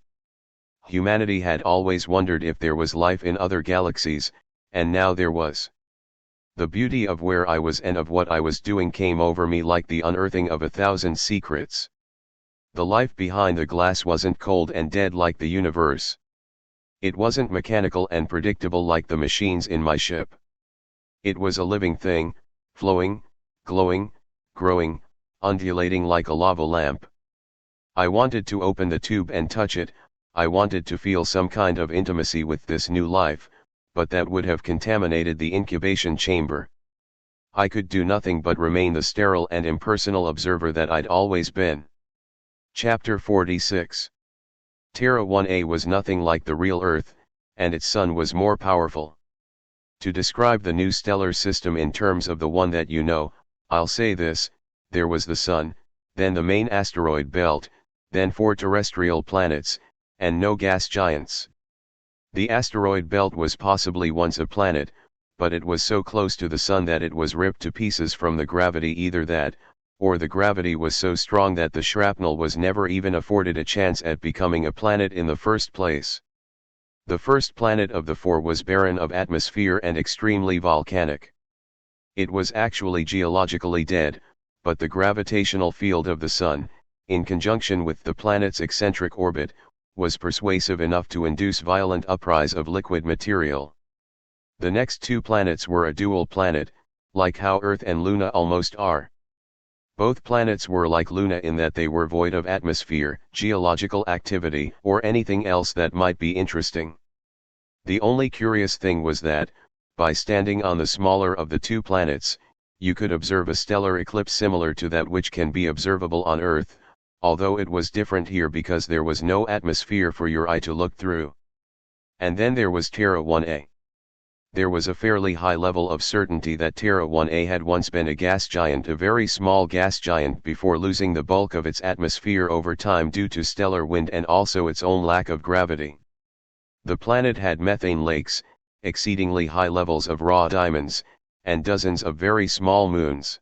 Humanity had always wondered if there was life in other galaxies, and now there was. The beauty of where I was and of what I was doing came over me like the unearthing of 1,000 secrets. The life behind the glass wasn't cold and dead like the universe. It wasn't mechanical and predictable like the machines in my ship. It was a living thing, flowing, glowing, growing, undulating like a lava lamp. I wanted to open the tube and touch it. I wanted to feel some kind of intimacy with this new life, but that would have contaminated the incubation chamber. I could do nothing but remain the sterile and impersonal observer that I'd always been. Chapter 46. Terra 1A was nothing like the real Earth, and its sun was more powerful. To describe the new stellar system in terms of the one that you know, I'll say this: there was the sun, then the main asteroid belt, then 4 terrestrial planets, and no gas giants. The asteroid belt was possibly once a planet, but it was so close to the sun that it was ripped to pieces from the gravity. Either that, or the gravity was so strong that the shrapnel was never even afforded a chance at becoming a planet in the first place. The first planet of the 4 was barren of atmosphere and extremely volcanic. It was actually geologically dead, but the gravitational field of the sun, in conjunction with the planet's eccentric orbit, was persuasive enough to induce violent uprise of liquid material. The next 2 planets were a dual planet, like how Earth and Luna almost are. Both planets were like Luna in that they were void of atmosphere, geological activity, or anything else that might be interesting. The only curious thing was that, by standing on the smaller of the 2 planets, you could observe a stellar eclipse similar to that which can be observable on Earth, although it was different here because there was no atmosphere for your eye to look through. And then there was Terra 1A. There was a fairly high level of certainty that Terra 1a had once been a gas giant, a very small gas giant, before losing the bulk of its atmosphere over time due to stellar wind and also its own lack of gravity. The planet had methane lakes, exceedingly high levels of raw diamonds, and dozens of very small moons.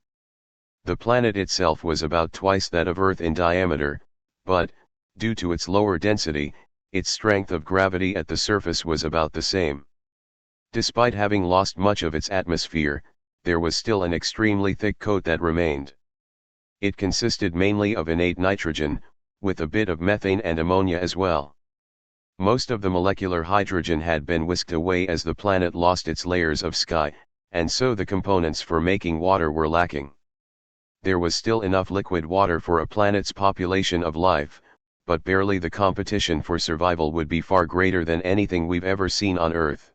The planet itself was about twice that of Earth in diameter, but, due to its lower density, its strength of gravity at the surface was about the same. Despite having lost much of its atmosphere, there was still an extremely thick coat that remained. It consisted mainly of innate nitrogen, with a bit of methane and ammonia as well. Most of the molecular hydrogen had been whisked away as the planet lost its layers of sky, and so the components for making water were lacking. There was still enough liquid water for a planet's population of life, but barely. The competition for survival would be far greater than anything we've ever seen on Earth.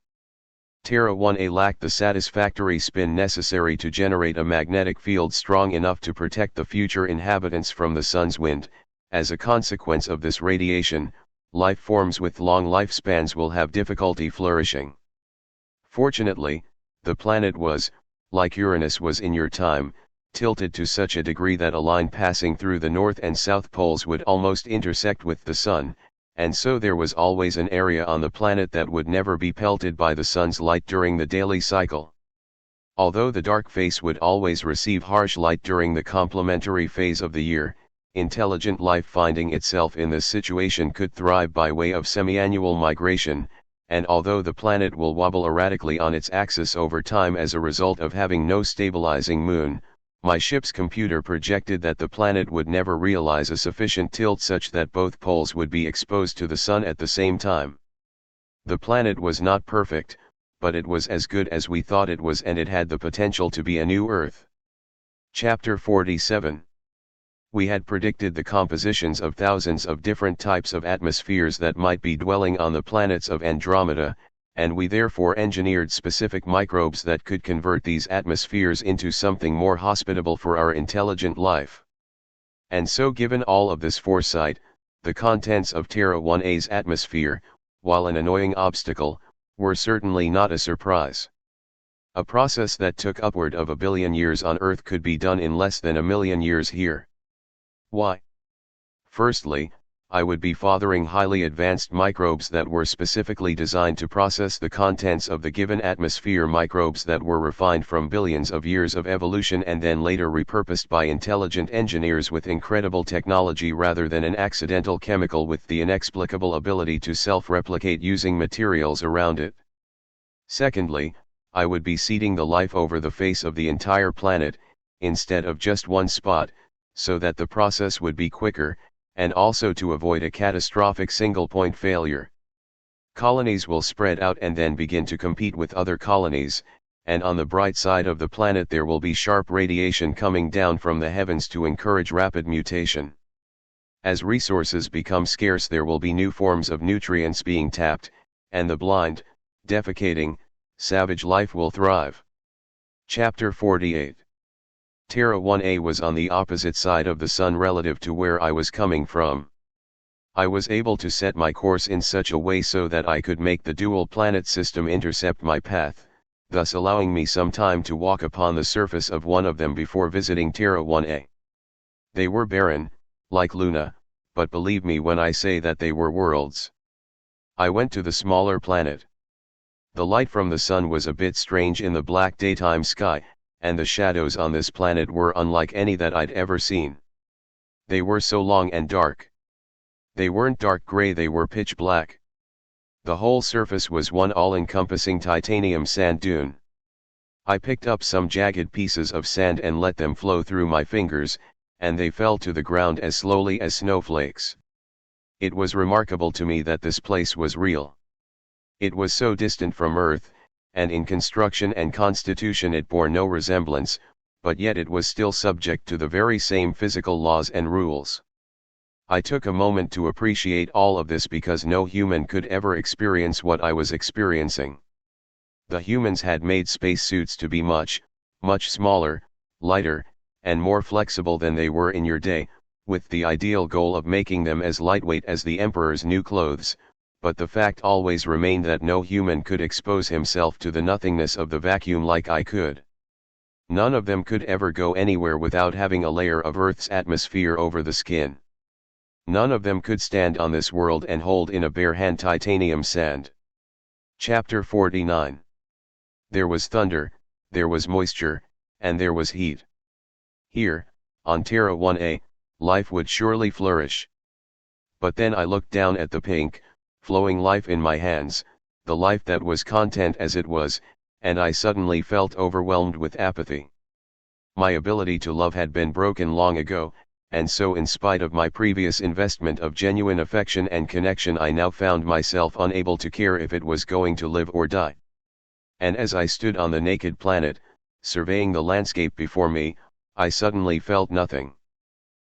Terra 1a lacked the satisfactory spin necessary to generate a magnetic field strong enough to protect the future inhabitants from the sun's wind. As a consequence of this radiation, life forms with long lifespans will have difficulty flourishing. Fortunately, the planet was, like Uranus was in your time, tilted to such a degree that a line passing through the north and south poles would almost intersect with the sun, and so there was always an area on the planet that would never be pelted by the sun's light during the daily cycle. Although the dark face would always receive harsh light during the complementary phase of the year, intelligent life finding itself in this situation could thrive by way of semi-annual migration, and although the planet will wobble erratically on its axis over time as a result of having no stabilizing moon, my ship's computer projected that the planet would never realize a sufficient tilt such that both poles would be exposed to the sun at the same time. The planet was not perfect, but it was as good as we thought it was, and it had the potential to be a new Earth. Chapter 47. We had predicted the compositions of thousands of different types of atmospheres that might be dwelling on the planets of Andromeda, and we therefore engineered specific microbes that could convert these atmospheres into something more hospitable for our intelligent life. And so, given all of this foresight, the contents of Terra 1a's atmosphere, while an annoying obstacle, were certainly not a surprise. A process that took upward of 1 billion years on Earth could be done in less than 1 million years here. Why? Firstly, I would be fathering highly advanced microbes that were specifically designed to process the contents of the given atmosphere, microbes that were refined from billions of years of evolution and then later repurposed by intelligent engineers with incredible technology, rather than an accidental chemical with the inexplicable ability to self-replicate using materials around it. Secondly, I would be seeding the life over the face of the entire planet, instead of just one spot, so that the process would be quicker, and also to avoid a catastrophic single-point failure. Colonies will spread out and then begin to compete with other colonies, and on the bright side of the planet there will be sharp radiation coming down from the heavens to encourage rapid mutation. As resources become scarce, there will be new forms of nutrients being tapped, and the blind, defecating, savage life will thrive. Chapter 48. Terra 1a was on the opposite side of the sun relative to where I was coming from. I was able to set my course in such a way so that I could make the dual planet system intercept my path, thus allowing me some time to walk upon the surface of one of them before visiting Terra 1a. They were barren, like Luna, but believe me when I say that they were worlds. I went to the smaller planet. The light from the sun was a bit strange in the black daytime sky, and the shadows on this planet were unlike any that I'd ever seen. They were so long and dark. They weren't dark gray, they were pitch black. The whole surface was one all-encompassing titanium sand dune. I picked up some jagged pieces of sand and let them flow through my fingers, and they fell to the ground as slowly as snowflakes. It was remarkable to me that this place was real. It was so distant from Earth, and in construction and constitution it bore no resemblance, but yet it was still subject to the very same physical laws and rules. I took a moment to appreciate all of this because no human could ever experience what I was experiencing. The humans had made spacesuits to be much, much smaller, lighter, and more flexible than they were in your day, with the ideal goal of making them as lightweight as the Emperor's new clothes, but the fact always remained that no human could expose himself to the nothingness of the vacuum like I could. None of them could ever go anywhere without having a layer of Earth's atmosphere over the skin. None of them could stand on this world and hold in a bare hand titanium sand. Chapter 49. There was thunder, there was moisture, and there was heat. Here, on Terra 1A, life would surely flourish. But then I looked down at the pink, flowing life in my hands, the life that was content as it was, and I suddenly felt overwhelmed with apathy. My ability to love had been broken long ago, and so in spite of my previous investment of genuine affection and connection I now found myself unable to care if it was going to live or die. And as I stood on the naked planet, surveying the landscape before me, I suddenly felt nothing.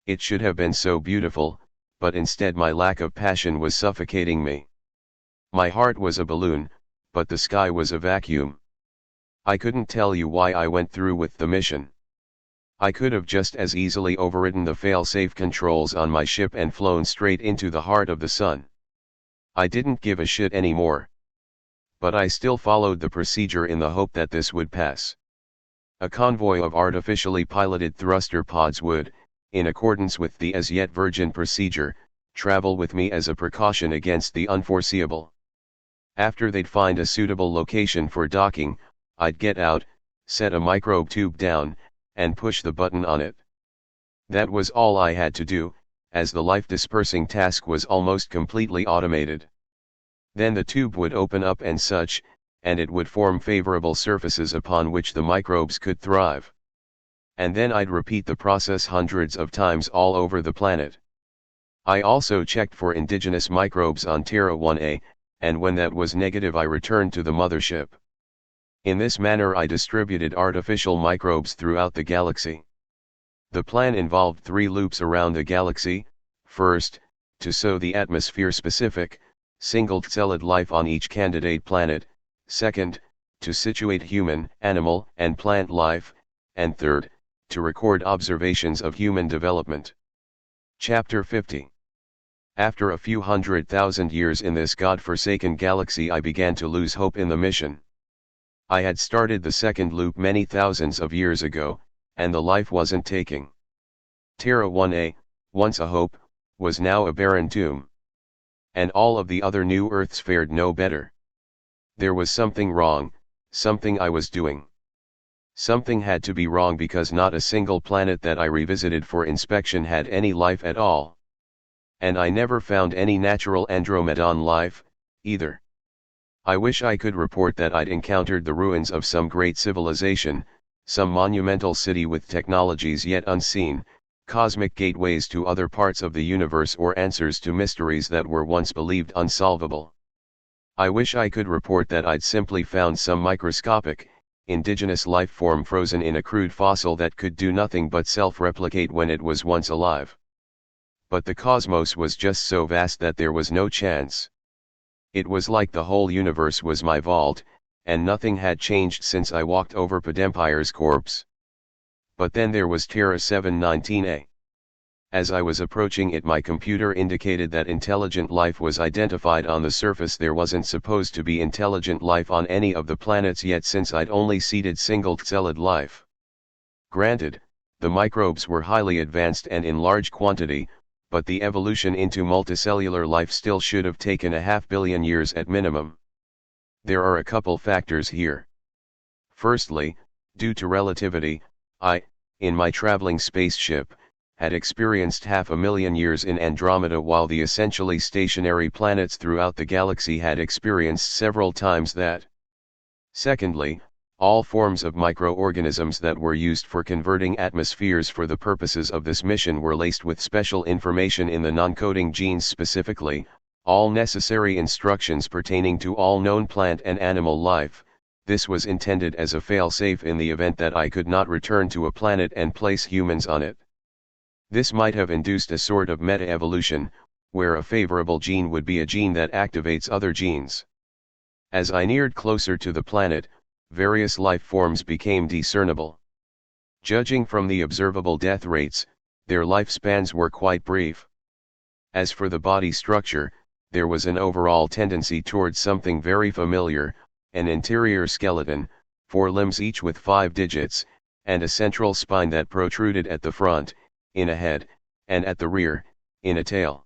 It should have been so beautiful, but instead my lack of passion was suffocating me. My heart was a balloon, but the sky was a vacuum. I couldn't tell you why I went through with the mission. I could have just as easily overridden the fail-safe controls on my ship and flown straight into the heart of the sun. I didn't give a shit anymore. But I still followed the procedure in the hope that this would pass. A convoy of artificially piloted thruster pods would, in accordance with the as yet virgin procedure, travel with me as a precaution against the unforeseeable. After they'd find a suitable location for docking, I'd get out, set a microbe tube down, and push the button on it. That was all I had to do, as the life-dispersing task was almost completely automated. Then the tube would open up and such, and it would form favorable surfaces upon which the microbes could thrive. And then I'd repeat the process hundreds of times all over the planet. I also checked for indigenous microbes on Terra 1A, and when that was negative I returned to the mothership. In this manner I distributed artificial microbes throughout the galaxy. The plan involved 3 loops around the galaxy. First, to sow the atmosphere-specific, single-celled life on each candidate planet. Second, to situate human, animal, and plant life. And third, to record observations of human development. Chapter 50. After a few 100,000 years in this god-forsaken galaxy I began to lose hope in the mission. I had started the second loop many thousands of years ago, and the life wasn't taking. Terra 1A, once a hope, was now a barren tomb. And all of the other new Earths fared no better. There was something wrong, something I was doing. Something had to be wrong because not a single planet that I revisited for inspection had any life at all. And I never found any natural Andromedan life, either. I wish I could report that I'd encountered the ruins of some great civilization, some monumental city with technologies yet unseen, cosmic gateways to other parts of the universe or answers to mysteries that were once believed unsolvable. I wish I could report that I'd simply found some microscopic, indigenous life form frozen in a crude fossil that could do nothing but self-replicate when it was once alive. But the cosmos was just so vast that there was no chance. It was like the whole universe was my vault, and nothing had changed since I walked over Podempire's corpse. But then there was Terra 719A. As I was approaching it my computer indicated that intelligent life was identified on the surface. There wasn't supposed to be intelligent life on any of the planets yet since I'd only seeded single-celled life. Granted, the microbes were highly advanced and in large quantity, but the evolution into multicellular life still should have taken 500 million years at minimum. There are a couple factors here. Firstly, due to relativity, I, in my traveling spaceship, had experienced 500,000 years in Andromeda while the essentially stationary planets throughout the galaxy had experienced several times that. Secondly, all forms of microorganisms that were used for converting atmospheres for the purposes of this mission were laced with special information in the non-coding genes, specifically, all necessary instructions pertaining to all known plant and animal life. This was intended as a fail-safe in the event that I could not return to a planet and place humans on it. This might have induced a sort of meta-evolution, where a favorable gene would be a gene that activates other genes. As I neared closer to the planet, various life forms became discernible. Judging from the observable death rates, their lifespans were quite brief. As for the body structure, there was an overall tendency towards something very familiar, an interior skeleton, 4 limbs each with 5 digits, and a central spine that protruded at the front, in a head, and at the rear, in a tail.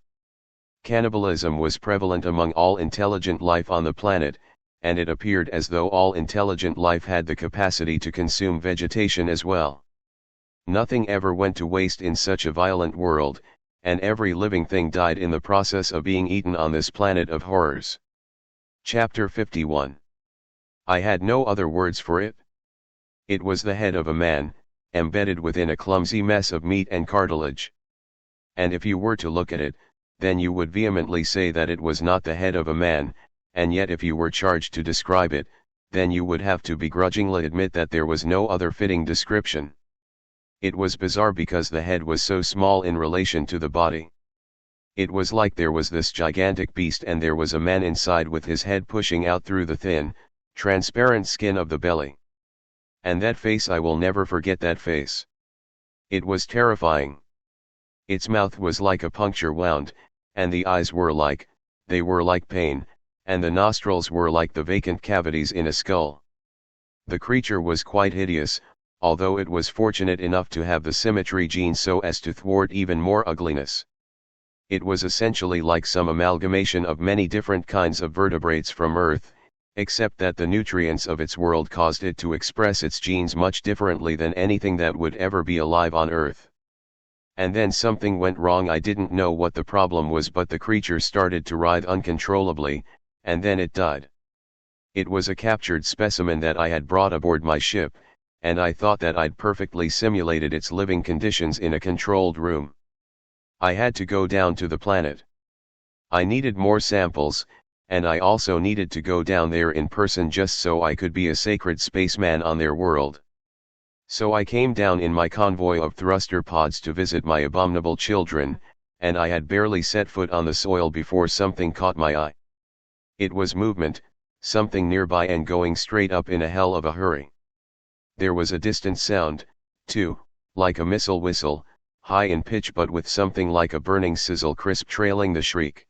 Cannibalism was prevalent among all intelligent life on the planet, and it appeared as though all intelligent life had the capacity to consume vegetation as well. Nothing ever went to waste in such a violent world, and every living thing died in the process of being eaten on this planet of horrors. Chapter 51. I had no other words for it. It was the head of a man, embedded within a clumsy mess of meat and cartilage. And if you were to look at it, then you would vehemently say that it was not the head of a man, and yet if you were charged to describe it, then you would have to begrudgingly admit that there was no other fitting description. It was bizarre because the head was so small in relation to the body. It was like there was this gigantic beast and there was a man inside with his head pushing out through the thin, transparent skin of the belly. And that face, I will never forget that face. It was terrifying. Its mouth was like a puncture wound, and the eyes were like pain, and the nostrils were like the vacant cavities in a skull. The creature was quite hideous, although it was fortunate enough to have the symmetry gene so as to thwart even more ugliness. It was essentially like some amalgamation of many different kinds of vertebrates from Earth, except that the nutrients of its world caused it to express its genes much differently than anything that would ever be alive on Earth. And then something went wrong. I didn't know what the problem was, but the creature started to writhe uncontrollably, and then it died. It was a captured specimen that I had brought aboard my ship, and I thought that I'd perfectly simulated its living conditions in a controlled room. I had to go down to the planet. I needed more samples, and I also needed to go down there in person just so I could be a sacred spaceman on their world. So I came down in my convoy of thruster pods to visit my abominable children, and I had barely set foot on the soil before something caught my eye. It was movement, something nearby and going straight up in a hell of a hurry. There was a distant sound, too, like a missile whistle, high in pitch but with something like a burning sizzle crisp trailing the shriek.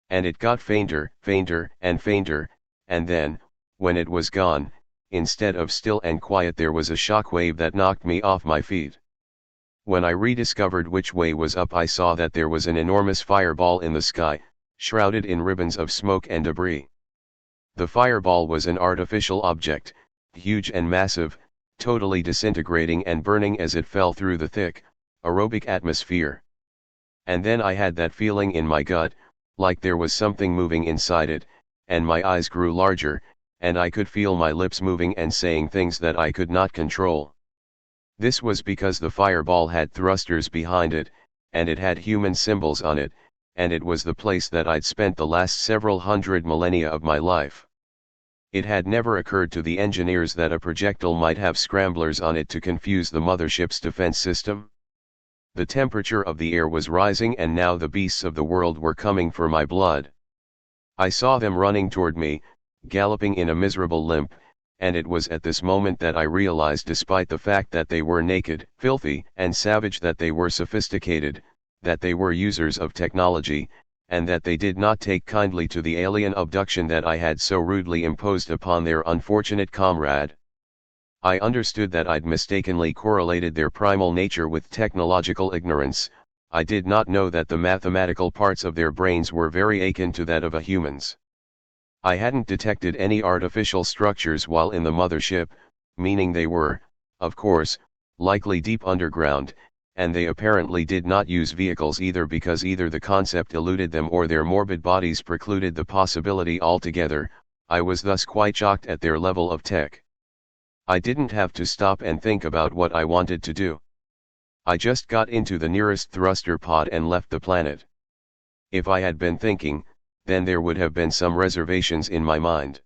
And it got fainter, fainter, and fainter, and then, when it was gone, instead of still and quiet there was a shockwave that knocked me off my feet. When I rediscovered which way was up, I saw that there was an enormous fireball in the sky, shrouded in ribbons of smoke and debris. The fireball was an artificial object, huge and massive, totally disintegrating and burning as it fell through the thick, aerobic atmosphere. And then I had that feeling in my gut, like there was something moving inside it, and my eyes grew larger, and I could feel my lips moving and saying things that I could not control. This was because the fireball had thrusters behind it, and it had human symbols on it, and it was the place that I'd spent the last several hundred millennia of my life. It had never occurred to the engineers that a projectile might have scramblers on it to confuse the mothership's defense system. The temperature of the air was rising and now the beasts of the world were coming for my blood. I saw them running toward me, galloping in a miserable limp, and it was at this moment that I realized, despite the fact that they were naked, filthy, and savage, that they were sophisticated, that they were users of technology, and that they did not take kindly to the alien abduction that I had so rudely imposed upon their unfortunate comrade. I understood that I'd mistakenly correlated their primal nature with technological ignorance. I did not know that the mathematical parts of their brains were very akin to that of a human's. I hadn't detected any artificial structures while in the mothership, meaning they were, of course, likely deep underground, and they apparently did not use vehicles either, because either the concept eluded them or their morbid bodies precluded the possibility altogether. I was thus quite shocked at their level of tech. I didn't have to stop and think about what I wanted to do. I just got into the nearest thruster pod and left the planet. If I had been thinking, then there would have been some reservations in my mind.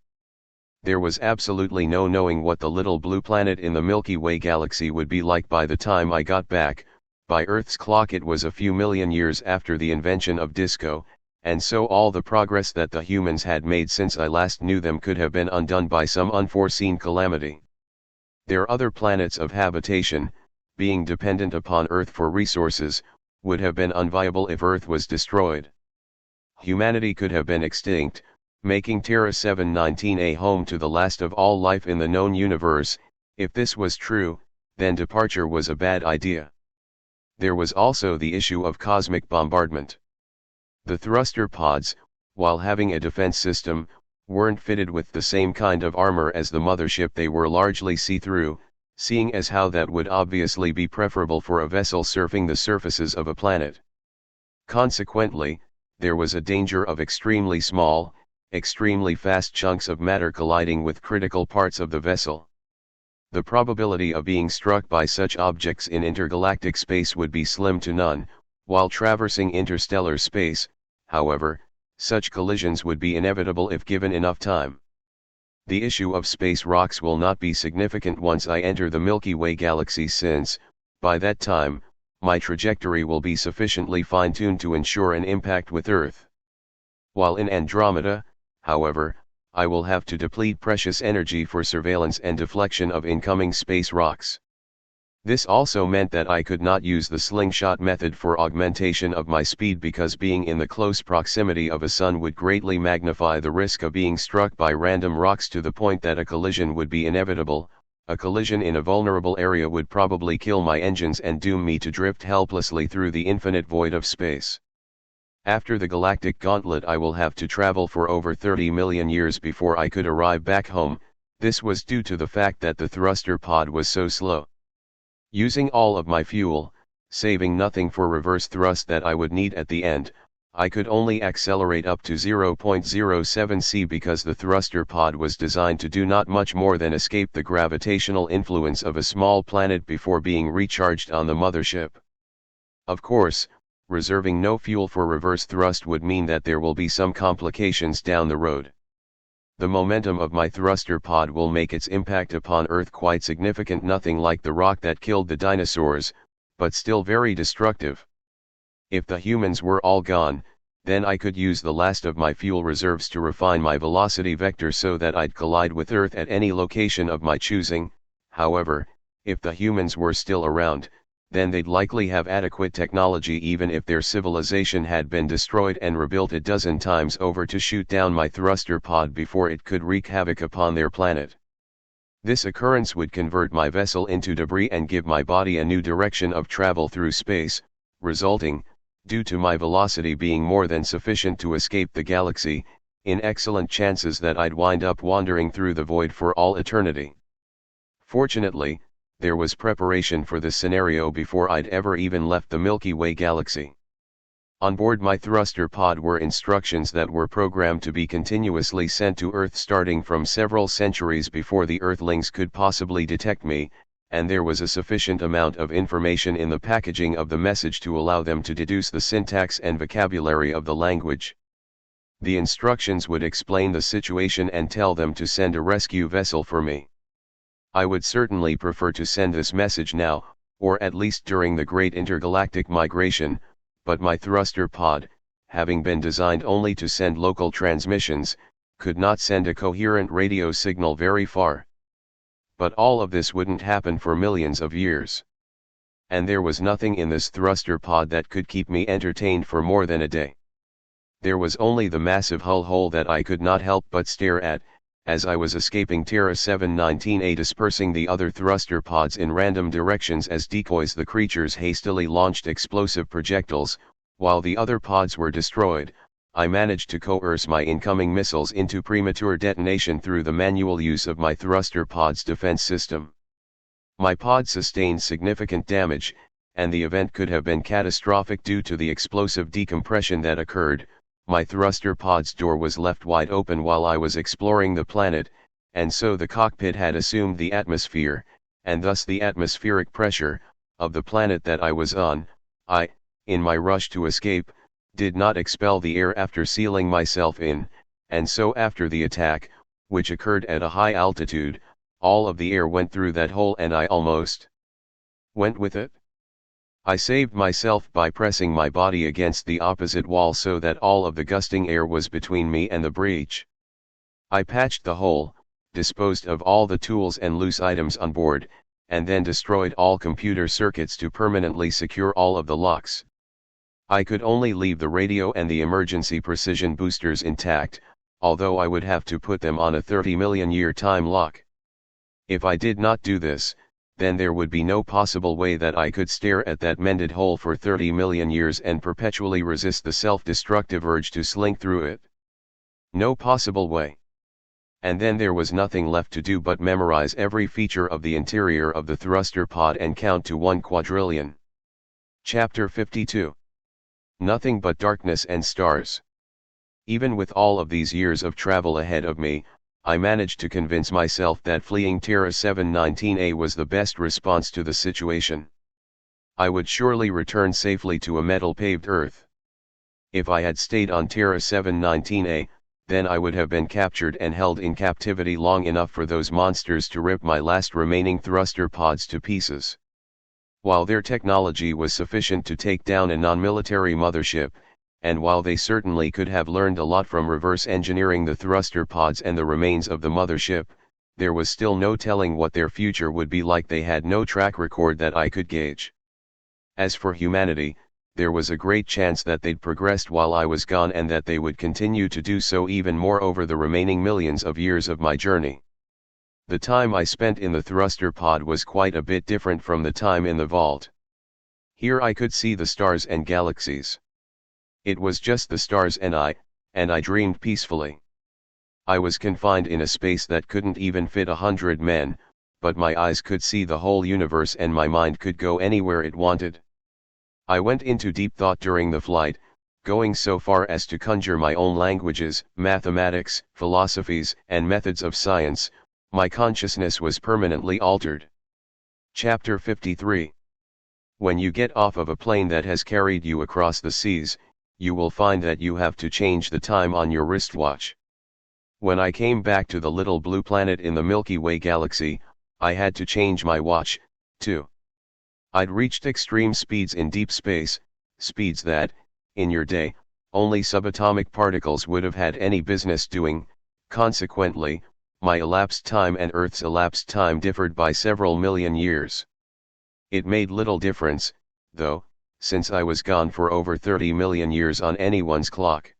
There was absolutely no knowing what the little blue planet in the Milky Way galaxy would be like by the time I got back. By Earth's clock it was a few million years after the invention of disco, and so all the progress that the humans had made since I last knew them could have been undone by some unforeseen calamity. Their other planets of habitation, being dependent upon Earth for resources, would have been unviable if Earth was destroyed. humanity could have been extinct, making Terra 719 a home to the last of all life in the known universe. If this was true, then departure was a bad idea. There was also the issue of cosmic bombardment. The thruster pods, while having a defense system, weren't fitted with the same kind of armor as the mothership. They were largely see-through, seeing as how that would obviously be preferable for a vessel surfing the surfaces of a planet. Consequently, there was a danger of extremely small, extremely fast chunks of matter colliding with critical parts of the vessel. The probability of being struck by such objects in intergalactic space would be slim to none. While traversing interstellar space, however, such collisions would be inevitable if given enough time. The issue of space rocks will not be significant once I enter the Milky Way galaxy, since, by that time, my trajectory will be sufficiently fine-tuned to ensure an impact with Earth. While in Andromeda, however, I will have to deplete precious energy for surveillance and deflection of incoming space rocks. This also meant that I could not use the slingshot method for augmentation of my speed, because being in the close proximity of a sun would greatly magnify the risk of being struck by random rocks to the point that a collision would be inevitable. A collision in a vulnerable area would probably kill my engines and doom me to drift helplessly through the infinite void of space. After the galactic gauntlet, I will have to travel for over 30 million years before I could arrive back home. This was due to the fact that the thruster pod was so slow. Using all of my fuel, saving nothing for reverse thrust that I would need at the end, I could only accelerate up to 0.07 c because the thruster pod was designed to do not much more than escape the gravitational influence of a small planet before being recharged on the mothership. Of course, reserving no fuel for reverse thrust would mean that there will be some complications down the road. The momentum of my thruster pod will make its impact upon Earth quite significant, nothing like the rock that killed the dinosaurs, but still very destructive. If the humans were all gone, then I could use the last of my fuel reserves to refine my velocity vector so that I'd collide with Earth at any location of my choosing. However, if the humans were still around, then they'd likely have adequate technology, even if their civilization had been destroyed and rebuilt a dozen times over, to shoot down my thruster pod before it could wreak havoc upon their planet. This occurrence would convert my vessel into debris and give my body a new direction of travel through space, resulting, due to my velocity being more than sufficient to escape the galaxy, in excellent chances that I'd wind up wandering through the void for all eternity. Fortunately, there was preparation for this scenario before I'd ever even left the Milky Way galaxy. On board my thruster pod were instructions that were programmed to be continuously sent to Earth starting from several centuries before the Earthlings could possibly detect me, and there was a sufficient amount of information in the packaging of the message to allow them to deduce the syntax and vocabulary of the language. The instructions would explain the situation and tell them to send a rescue vessel for me. I would certainly prefer to send this message now, or at least during the Great Intergalactic Migration, but my thruster pod, having been designed only to send local transmissions, could not send a coherent radio signal very far. But all of this wouldn't happen for millions of years. And there was nothing in this thruster pod that could keep me entertained for more than a day. There was only the massive hull hole that I could not help but stare at, as I was escaping Terra 719A, dispersing the other thruster pods in random directions as decoys. The creatures hastily launched explosive projectiles. While the other pods were destroyed, I managed to coerce my incoming missiles into premature detonation through the manual use of my thruster pod's defense system. My pod sustained significant damage, and the event could have been catastrophic due to the explosive decompression that occurred. My thruster pod's door was left wide open while I was exploring the planet, and so the cockpit had assumed the atmosphere, and thus the atmospheric pressure, of the planet that I was on. I, in my rush to escape, did not expel the air after sealing myself in, and so after the attack, which occurred at a high altitude, all of the air went through that hole and I almost went with it. I saved myself by pressing my body against the opposite wall so that all of the gusting air was between me and the breach. I patched the hole, disposed of all the tools and loose items on board, and then destroyed all computer circuits to permanently secure all of the locks. I could only leave the radio and the emergency precision boosters intact, although I would have to put them on a 30 million year time lock. If I did not do this, then there would be no possible way that I could stare at that mended hole for 30 million years and perpetually resist the self-destructive urge to slink through it. No possible way. And then there was nothing left to do but memorize every feature of the interior of the thruster pod and count to 1 quadrillion. Chapter 52. Nothing but darkness and stars. Even with all of these years of travel ahead of me, I managed to convince myself that fleeing Terra 719A was the best response to the situation. I would surely return safely to a metal-paved Earth. If I had stayed on Terra 719A, then I would have been captured and held in captivity long enough for those monsters to rip my last remaining thruster pods to pieces. While their technology was sufficient to take down a non-military mothership, and while they certainly could have learned a lot from reverse engineering the thruster pods and the remains of the mothership, there was still no telling what their future would be like. They had no track record that I could gauge. As for humanity, there was a great chance that they'd progressed while I was gone and that they would continue to do so even more over the remaining millions of years of my journey. The time I spent in the thruster pod was quite a bit different from the time in the vault. Here I could see the stars and galaxies. It was just the stars and I dreamed peacefully. I was confined in a space that couldn't even fit 100 men, but my eyes could see the whole universe and my mind could go anywhere it wanted. I went into deep thought during the flight, going so far as to conjure my own languages, mathematics, philosophies, and methods of science. My consciousness was permanently altered. Chapter 53. When you get off of a plane that has carried you across the seas, you will find that you have to change the time on your wristwatch. When I came back to the little blue planet in the Milky Way galaxy, I had to change my watch, too. I'd reached extreme speeds in deep space, speeds that, in your day, only subatomic particles would have had any business doing. Consequently, my elapsed time and Earth's elapsed time differed by several million years. It made little difference, though, since I was gone for over 30 million years on anyone's clock.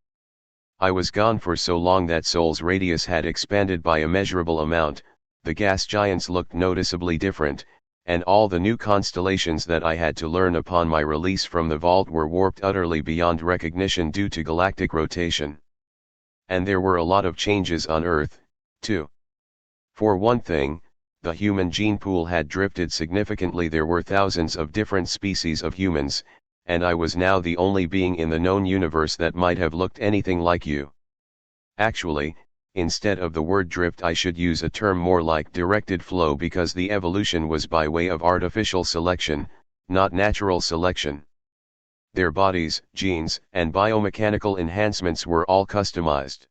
I was gone for so long that Sol's radius had expanded by a measurable amount, the gas giants looked noticeably different, and all the new constellations that I had to learn upon my release from the vault were warped utterly beyond recognition due to galactic rotation. And there were a lot of changes on Earth, too. For one thing, the human gene pool had drifted significantly. There were thousands of different species of humans, and I was now the only being in the known universe that might have looked anything like you. Actually, instead of the word drift I should use a term more like directed flow, because the evolution was by way of artificial selection, not natural selection. Their bodies, genes, and biomechanical enhancements were all customized.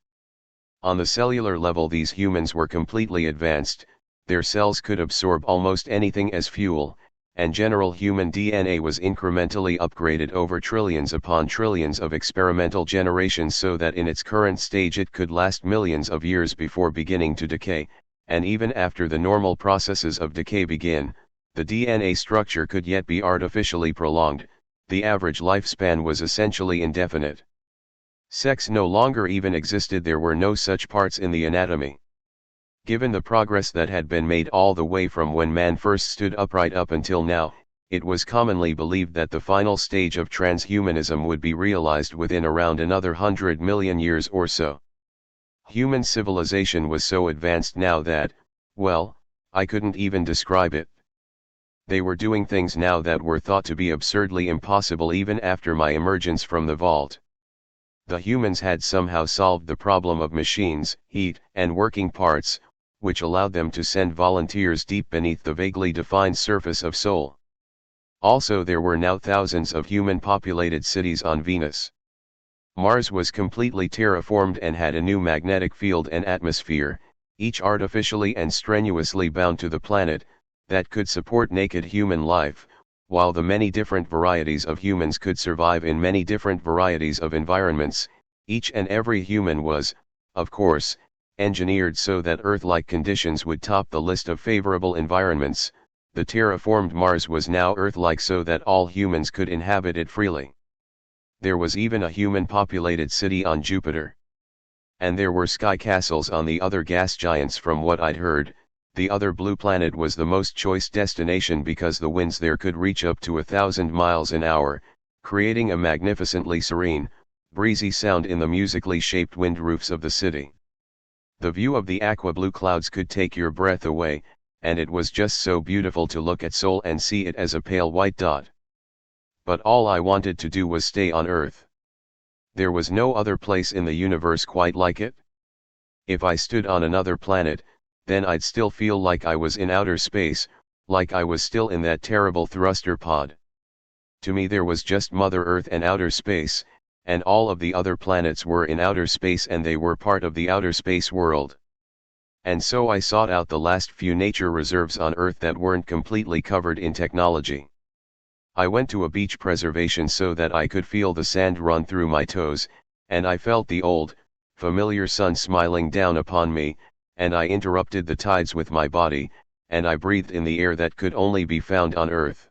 On the cellular level, these humans were completely advanced. Their cells could absorb almost anything as fuel, and general human DNA was incrementally upgraded over trillions upon trillions of experimental generations so that in its current stage it could last millions of years before beginning to decay, and even after the normal processes of decay begin, the DNA structure could yet be artificially prolonged. The average lifespan was essentially indefinite. Sex no longer even existed. There were no such parts in the anatomy. Given the progress that had been made all the way from when man first stood upright up until now, it was commonly believed that the final stage of transhumanism would be realized within around another 100 million years or so. Human civilization was so advanced now that, well, I couldn't even describe it. They were doing things now that were thought to be absurdly impossible even after my emergence from the vault. The humans had somehow solved the problem of machines, heat, and working parts, which allowed them to send volunteers deep beneath the vaguely defined surface of Sol. Also, there were now thousands of human-populated cities on Venus. Mars was completely terraformed and had a new magnetic field and atmosphere, each artificially and strenuously bound to the planet, that could support naked human life, while the many different varieties of humans could survive in many different varieties of environments. Each and every human was, of course, engineered so that Earth-like conditions would top the list of favorable environments. The terraformed Mars was now Earth-like so that all humans could inhabit it freely. There was even a human-populated city on Jupiter. And there were sky castles on the other gas giants. From what I'd heard, the other blue planet was the most choice destination because the winds there could reach up to 1,000 miles an hour, creating a magnificently serene, breezy sound in the musically shaped wind roofs of the city. The view of the aqua blue clouds could take your breath away, and it was just so beautiful to look at Sol and see it as a pale white dot. But all I wanted to do was stay on Earth. There was no other place in the universe quite like it. If I stood on another planet, then I'd still feel like I was in outer space, like I was still in that terrible thruster pod. To me there was just Mother Earth and outer space, and all of the other planets were in outer space and they were part of the outer space world. And so I sought out the last few nature reserves on Earth that weren't completely covered in technology. I went to a beach preservation so that I could feel the sand run through my toes, and I felt the old, familiar sun smiling down upon me, and I interrupted the tides with my body, and I breathed in the air that could only be found on Earth.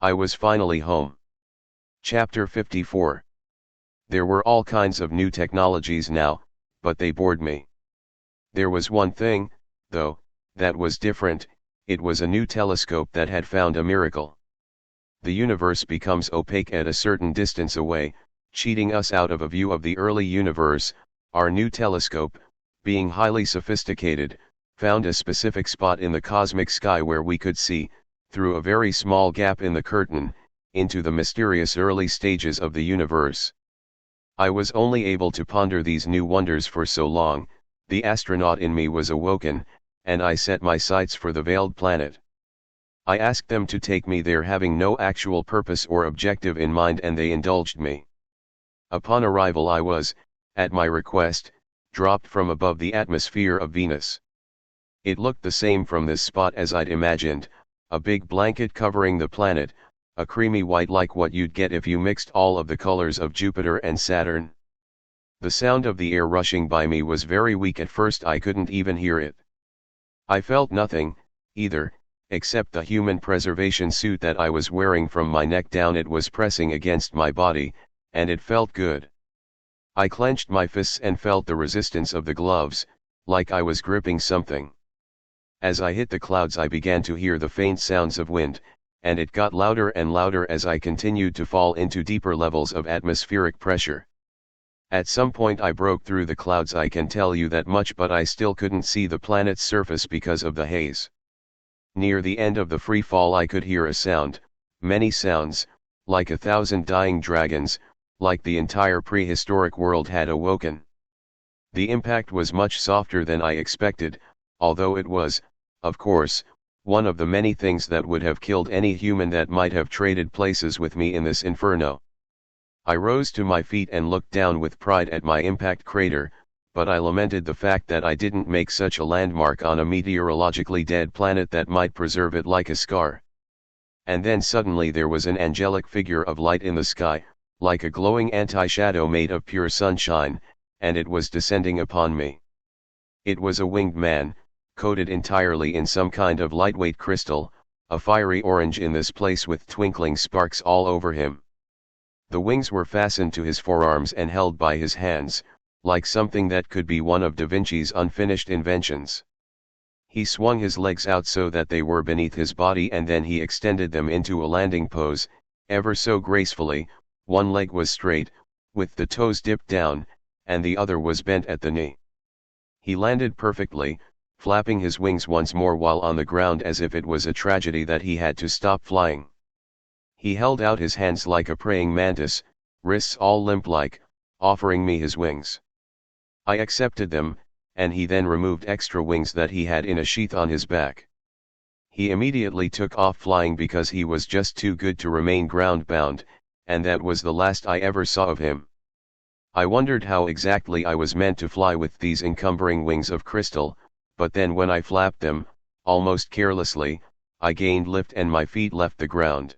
I was finally home. Chapter 54. There were all kinds of new technologies now, but they bored me. There was one thing, though, that was different. It was a new telescope that had found a miracle. The universe becomes opaque at a certain distance away, cheating us out of a view of the early universe. Our new telescope, being highly sophisticated, found a specific spot in the cosmic sky where we could see, through a very small gap in the curtain, into the mysterious early stages of the universe. I was only able to ponder these new wonders for so long. The astronaut in me was awoken, and I set my sights for the veiled planet. I asked them to take me there having no actual purpose or objective in mind, and they indulged me. Upon arrival I was, at my request, dropped from above the atmosphere of Venus. It looked the same from this spot as I'd imagined, a big blanket covering the planet, a creamy white like what you'd get if you mixed all of the colors of Jupiter and Saturn. The sound of the air rushing by me was very weak. At first I couldn't even hear it. I felt nothing, either, except the human preservation suit that I was wearing from my neck down. It was pressing against my body, and it felt good. I clenched my fists and felt the resistance of the gloves, like I was gripping something. As I hit the clouds I began to hear the faint sounds of wind, and it got louder and louder as I continued to fall into deeper levels of atmospheric pressure. At some point I broke through the clouds, I can tell you that much, but I still couldn't see the planet's surface because of the haze. Near the end of the free fall I could hear a sound, many sounds, like 1,000 dying dragons, like the entire prehistoric world had awoken. The impact was much softer than I expected, although it was, of course, one of the many things that would have killed any human that might have traded places with me in this inferno. I rose to my feet and looked down with pride at my impact crater, but I lamented the fact that I didn't make such a landmark on a meteorologically dead planet that might preserve it like a scar. And then suddenly there was an angelic figure of light in the sky, like a glowing anti-shadow made of pure sunshine, and it was descending upon me. It was a winged man, coated entirely in some kind of lightweight crystal, a fiery orange in this place with twinkling sparks all over him. The wings were fastened to his forearms and held by his hands, like something that could be one of Da Vinci's unfinished inventions. He swung his legs out so that they were beneath his body, and then he extended them into a landing pose, ever so gracefully. One leg was straight, with the toes dipped down, and the other was bent at the knee. He landed perfectly, flapping his wings once more while on the ground as if it was a tragedy that he had to stop flying. He held out his hands like a praying mantis, wrists all limp-like, offering me his wings. I accepted them, and he then removed extra wings that he had in a sheath on his back. He immediately took off flying because he was just too good to remain ground-bound, and that was the last I ever saw of him. I wondered how exactly I was meant to fly with these encumbering wings of crystal, but then when I flapped them, almost carelessly, I gained lift and my feet left the ground.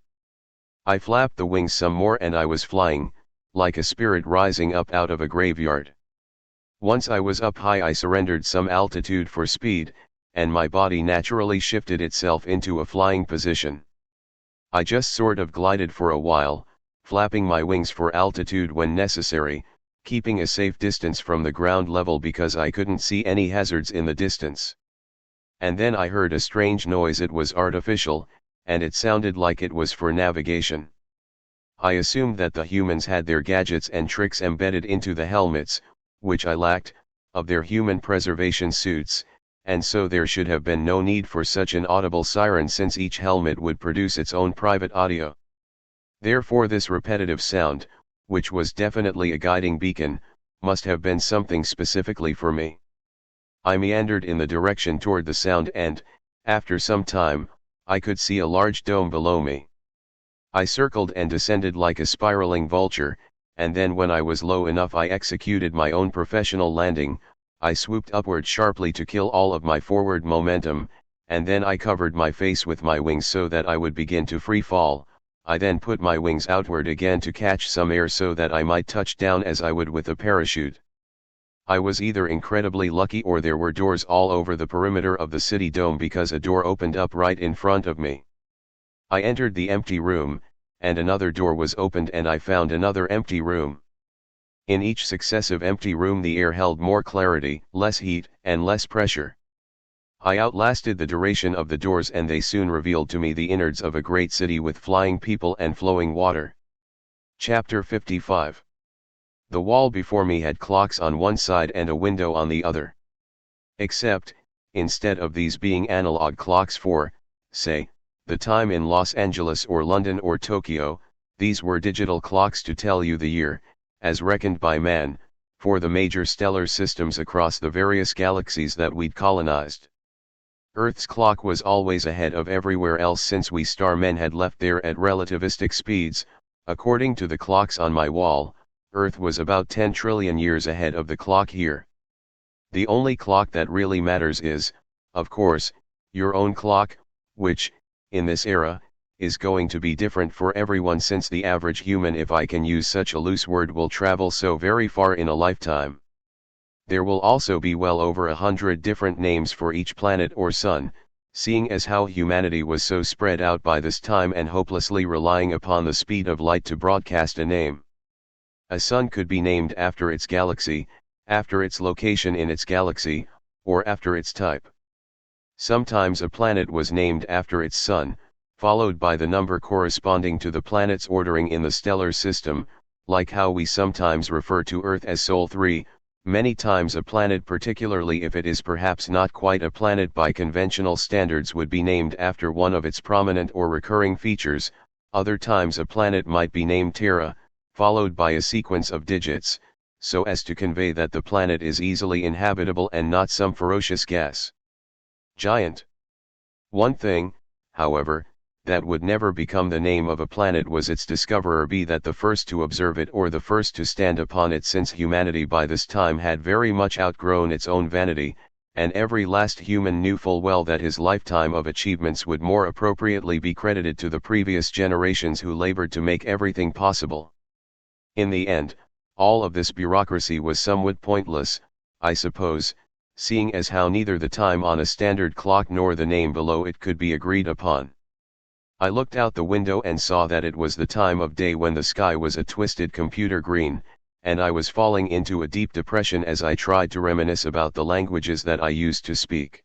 I flapped the wings some more and I was flying, like a spirit rising up out of a graveyard. Once I was up high I surrendered some altitude for speed, and my body naturally shifted itself into a flying position. I just sort of glided for a while, flapping my wings for altitude when necessary, keeping a safe distance from the ground level because I couldn't see any hazards in the distance. And then I heard a strange noise. It was artificial, and it sounded like it was for navigation. I assumed that the humans had their gadgets and tricks embedded into the helmets, which I lacked, of their human preservation suits, and so there should have been no need for such an audible siren since each helmet would produce its own private audio. Therefore this repetitive sound, which was definitely a guiding beacon, must have been something specifically for me. I meandered in the direction toward the sound and, after some time, I could see a large dome below me. I circled and descended like a spiraling vulture, and then when I was low enough I executed my own professional landing. I swooped upward sharply to kill all of my forward momentum, and then I covered my face with my wings so that I would begin to free fall. I then put my wings outward again to catch some air so that I might touch down as I would with a parachute. I was either incredibly lucky or there were doors all over the perimeter of the city dome because a door opened up right in front of me. I entered the empty room, and another door was opened and I found another empty room. In each successive empty room the air held more clarity, less heat, and less pressure. I outlasted the duration of the doors and they soon revealed to me the innards of a great city with flying people and flowing water. Chapter 55. The wall before me had clocks on one side and a window on the other. Except, instead of these being analog clocks for, say, the time in Los Angeles or London or Tokyo, these were digital clocks to tell you the year, as reckoned by man, for the major stellar systems across the various galaxies that we'd colonized. Earth's clock was always ahead of everywhere else since we starmen had left there at relativistic speeds. According to the clocks on my wall, Earth was about 10 trillion years ahead of the clock here. The only clock that really matters is, of course, your own clock, which, in this era, is going to be different for everyone since the average human, if I can use such a loose word, will travel so very far in a lifetime. There will also be well over 100 different names for each planet or sun, seeing as how humanity was so spread out by this time and hopelessly relying upon the speed of light to broadcast a name. A sun could be named after its galaxy, after its location in its galaxy, or after its type. Sometimes a planet was named after its sun, followed by the number corresponding to the planet's ordering in the stellar system, like how we sometimes refer to Earth as Sol 3, many times a planet, particularly if it is perhaps not quite a planet by conventional standards, would be named after one of its prominent or recurring features. Other times a planet might be named Terra, followed by a sequence of digits, so as to convey that the planet is easily inhabitable and not some ferocious gas giant. One thing, however, that would never become the name of a planet was its discoverer, be that the first to observe it or the first to stand upon it, since humanity by this time had very much outgrown its own vanity, and every last human knew full well that his lifetime of achievements would more appropriately be credited to the previous generations who labored to make everything possible. In the end, all of this bureaucracy was somewhat pointless, I suppose, seeing as how neither the time on a standard clock nor the name below it could be agreed upon. I looked out the window and saw that it was the time of day when the sky was a twisted computer green, and I was falling into a deep depression as I tried to reminisce about the languages that I used to speak.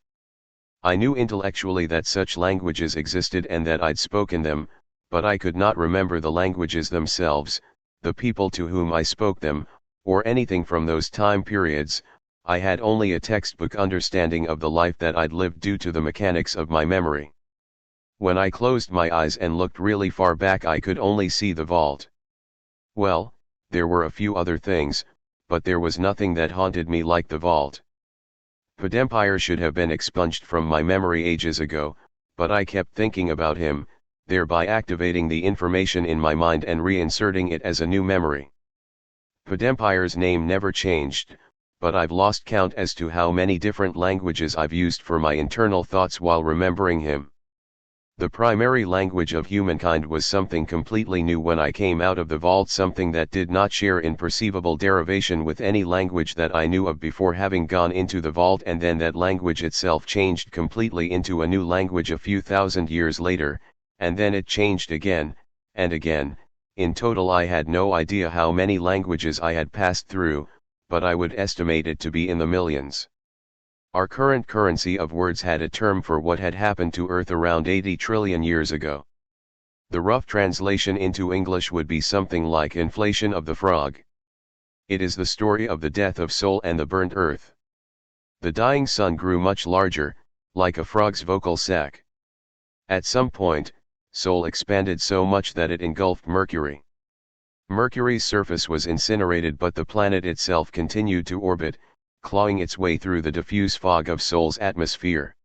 I knew intellectually that such languages existed and that I'd spoken them, but I could not remember the languages themselves, the people to whom I spoke them, or anything from those time periods. I had only a textbook understanding of the life that I'd lived due to the mechanics of my memory. When I closed my eyes and looked really far back, I could only see the vault. Well, there were a few other things, but there was nothing that haunted me like the vault. Podempire should have been expunged from my memory ages ago, but I kept thinking about him, thereby activating the information in my mind and reinserting it as a new memory. Podempire's name never changed, but I've lost count as to how many different languages I've used for my internal thoughts while remembering him. The primary language of humankind was something completely new when I came out of the vault, something that did not share in perceivable derivation with any language that I knew of before having gone into the vault, and then that language itself changed completely into a new language a few thousand years later, and then it changed again, and again, In total I had no idea how many languages I had passed through, but I would estimate it to be in the millions. Our current currency of words had a term for what had happened to Earth around 80 trillion years ago. The rough translation into English would be something like inflation of the frog. It is the story of the death of soul and the burnt earth. The dying sun grew much larger, like a frog's vocal sac. At some point, soul expanded so much that it engulfed Mercury. Mercury's surface was incinerated, but the planet itself continued to orbit, clawing its way through the diffuse fog of soul's atmosphere.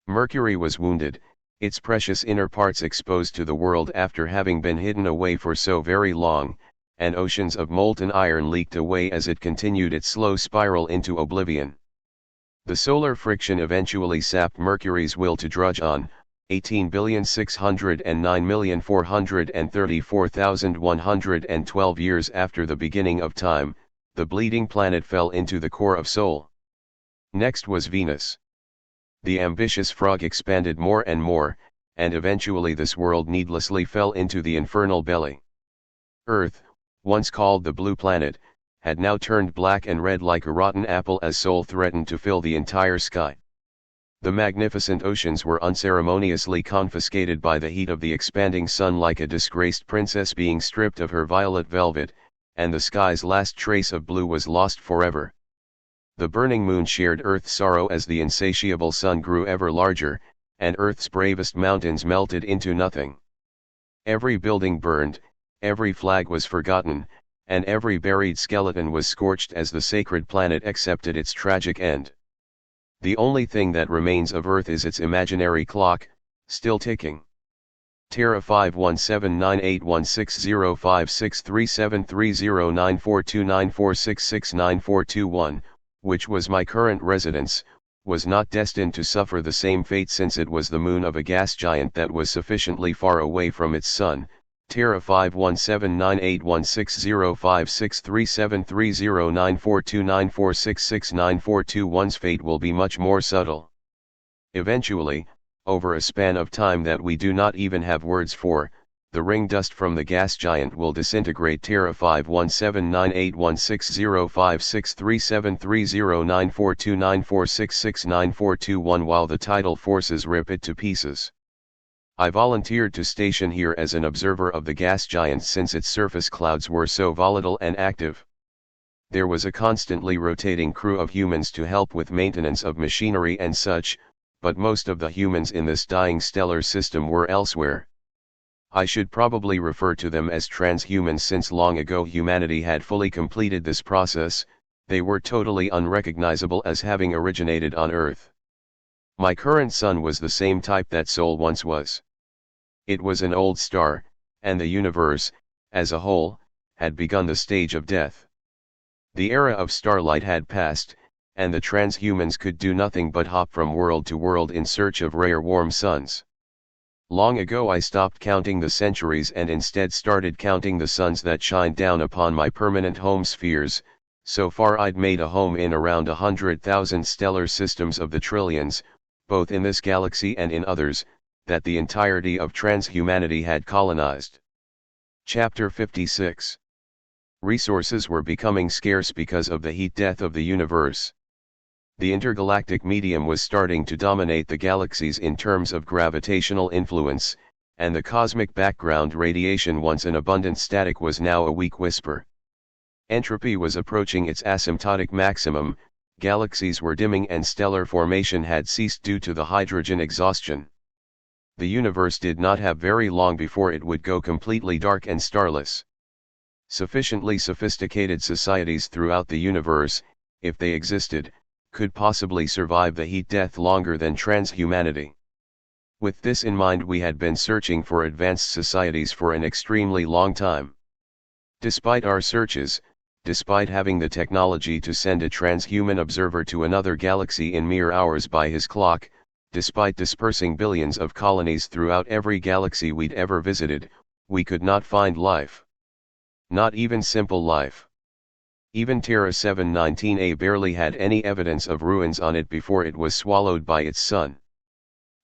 Mercury was wounded, its precious inner parts exposed to the world after having been hidden away for so very long, and oceans of molten iron leaked away as it continued its slow spiral into oblivion. The solar friction eventually sapped Mercury's will to drudge on. 18,609,434,112 years after the beginning of time, the bleeding planet fell into the core of Sol. Next was Venus. The ambitious frog expanded more and more, and eventually this world needlessly fell into the infernal belly. Earth, once called the blue planet, had now turned black and red like a rotten apple as Sol threatened to fill the entire sky. The magnificent oceans were unceremoniously confiscated by the heat of the expanding sun like a disgraced princess being stripped of her violet velvet, and the sky's last trace of blue was lost forever. The burning moon shared Earth's sorrow as the insatiable sun grew ever larger, and Earth's bravest mountains melted into nothing. Every building burned, every flag was forgotten, and every buried skeleton was scorched as the sacred planet accepted its tragic end. The only thing that remains of Earth is its imaginary clock, still ticking. Terra 5179816056373094294669421, which was my current residence, was not destined to suffer the same fate since it was the moon of a gas giant that was sufficiently far away from its sun. Terra 5179816056373094294669421's fate will be much more subtle. Eventually, over a span of time that we do not even have words for, the ring dust from the gas giant will disintegrate Terra 5179816056373094294669421 while the tidal forces rip it to pieces. I volunteered to station here as an observer of the gas giant since its surface clouds were so volatile and active. There was a constantly rotating crew of humans to help with maintenance of machinery and such, but most of the humans in this dying stellar system were elsewhere. I should probably refer to them as transhumans since long ago humanity had fully completed this process. They were totally unrecognizable as having originated on Earth. My current sun was the same type that Sol once was. It was an old star, and the universe, as a whole, had begun the stage of death. The era of starlight had passed, and the transhumans could do nothing but hop from world to world in search of rare warm suns. Long ago I stopped counting the centuries and instead started counting the suns that shined down upon my permanent home spheres. So far I'd made a home in around 100,000 stellar systems of the trillions, both in this galaxy and in others, that the entirety of transhumanity had colonized. Chapter 56. Resources were becoming scarce because of the heat death of the universe. The intergalactic medium was starting to dominate the galaxies in terms of gravitational influence, and the cosmic background radiation, once an abundant static, was now a weak whisper. Entropy was approaching its asymptotic maximum, galaxies were dimming and stellar formation had ceased due to the hydrogen exhaustion. The universe did not have very long before it would go completely dark and starless. Sufficiently sophisticated societies throughout the universe, if they existed, could possibly survive the heat death longer than transhumanity. With this in mind, we had been searching for advanced societies for an extremely long time. Despite our searches, despite having the technology to send a transhuman observer to another galaxy in mere hours by his clock, despite dispersing billions of colonies throughout every galaxy we'd ever visited, we could not find life. Not even simple life. Even Terra 719A barely had any evidence of ruins on it before it was swallowed by its sun.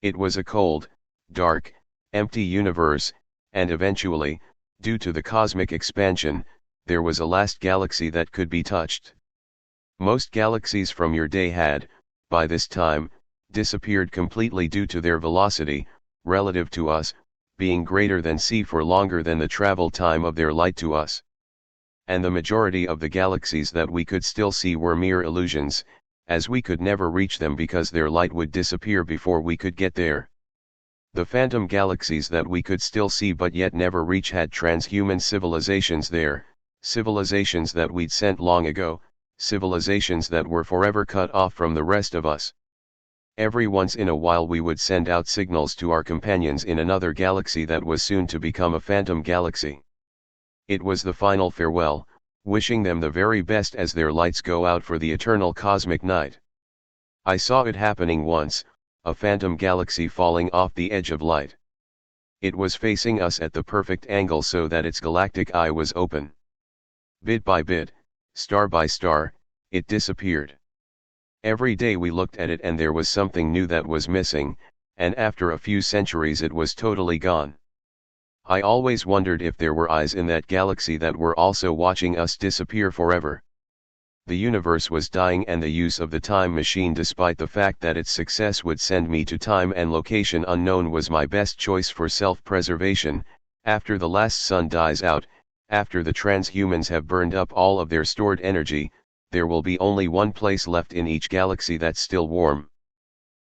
It was a cold, dark, empty universe, and eventually, Due to the cosmic expansion, there was a last galaxy that could be touched. Most galaxies from your day had, by this time, disappeared completely due to their velocity, relative to us, being greater than c for longer than the travel time of their light to us. And the majority of the galaxies that we could still see were mere illusions, as we could never reach them because their light would disappear before we could get there. The phantom galaxies that we could still see but yet never reach had transhuman civilizations there, civilizations that we'd sent long ago, civilizations that were forever cut off from the rest of us. Every once in a while we would send out signals to our companions in another galaxy that was soon to become a phantom galaxy. It was the final farewell, wishing them the very best as their lights go out for the eternal cosmic night. I saw it happening once, a phantom galaxy falling off the edge of light. It was facing us at the perfect angle so that its galactic eye was open. Bit by bit, star by star, it disappeared. Every day we looked at it and there was something new that was missing, and after a few centuries it was totally gone. I always wondered if there were eyes in that galaxy that were also watching us disappear forever. The universe was dying and the use of the time machine, despite the fact that its success would send me to time and location unknown, was my best choice for self-preservation. After the last sun dies out, after the transhumans have burned up all of their stored energy, there will be only one place left in each galaxy that's still warm.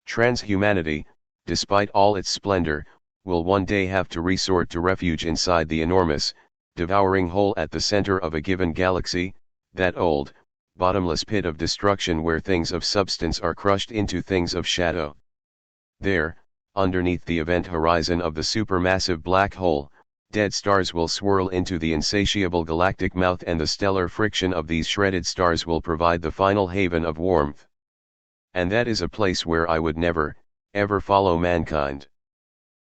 Transhumanity, despite all its splendor, will one day have to resort to refuge inside the enormous, devouring hole at the center of a given galaxy, that old, bottomless pit of destruction where things of substance are crushed into things of shadow. There, underneath the event horizon of the supermassive black hole, dead stars will swirl into the insatiable galactic mouth, and the stellar friction of these shredded stars will provide the final haven of warmth. And that is a place where I would never, ever follow mankind.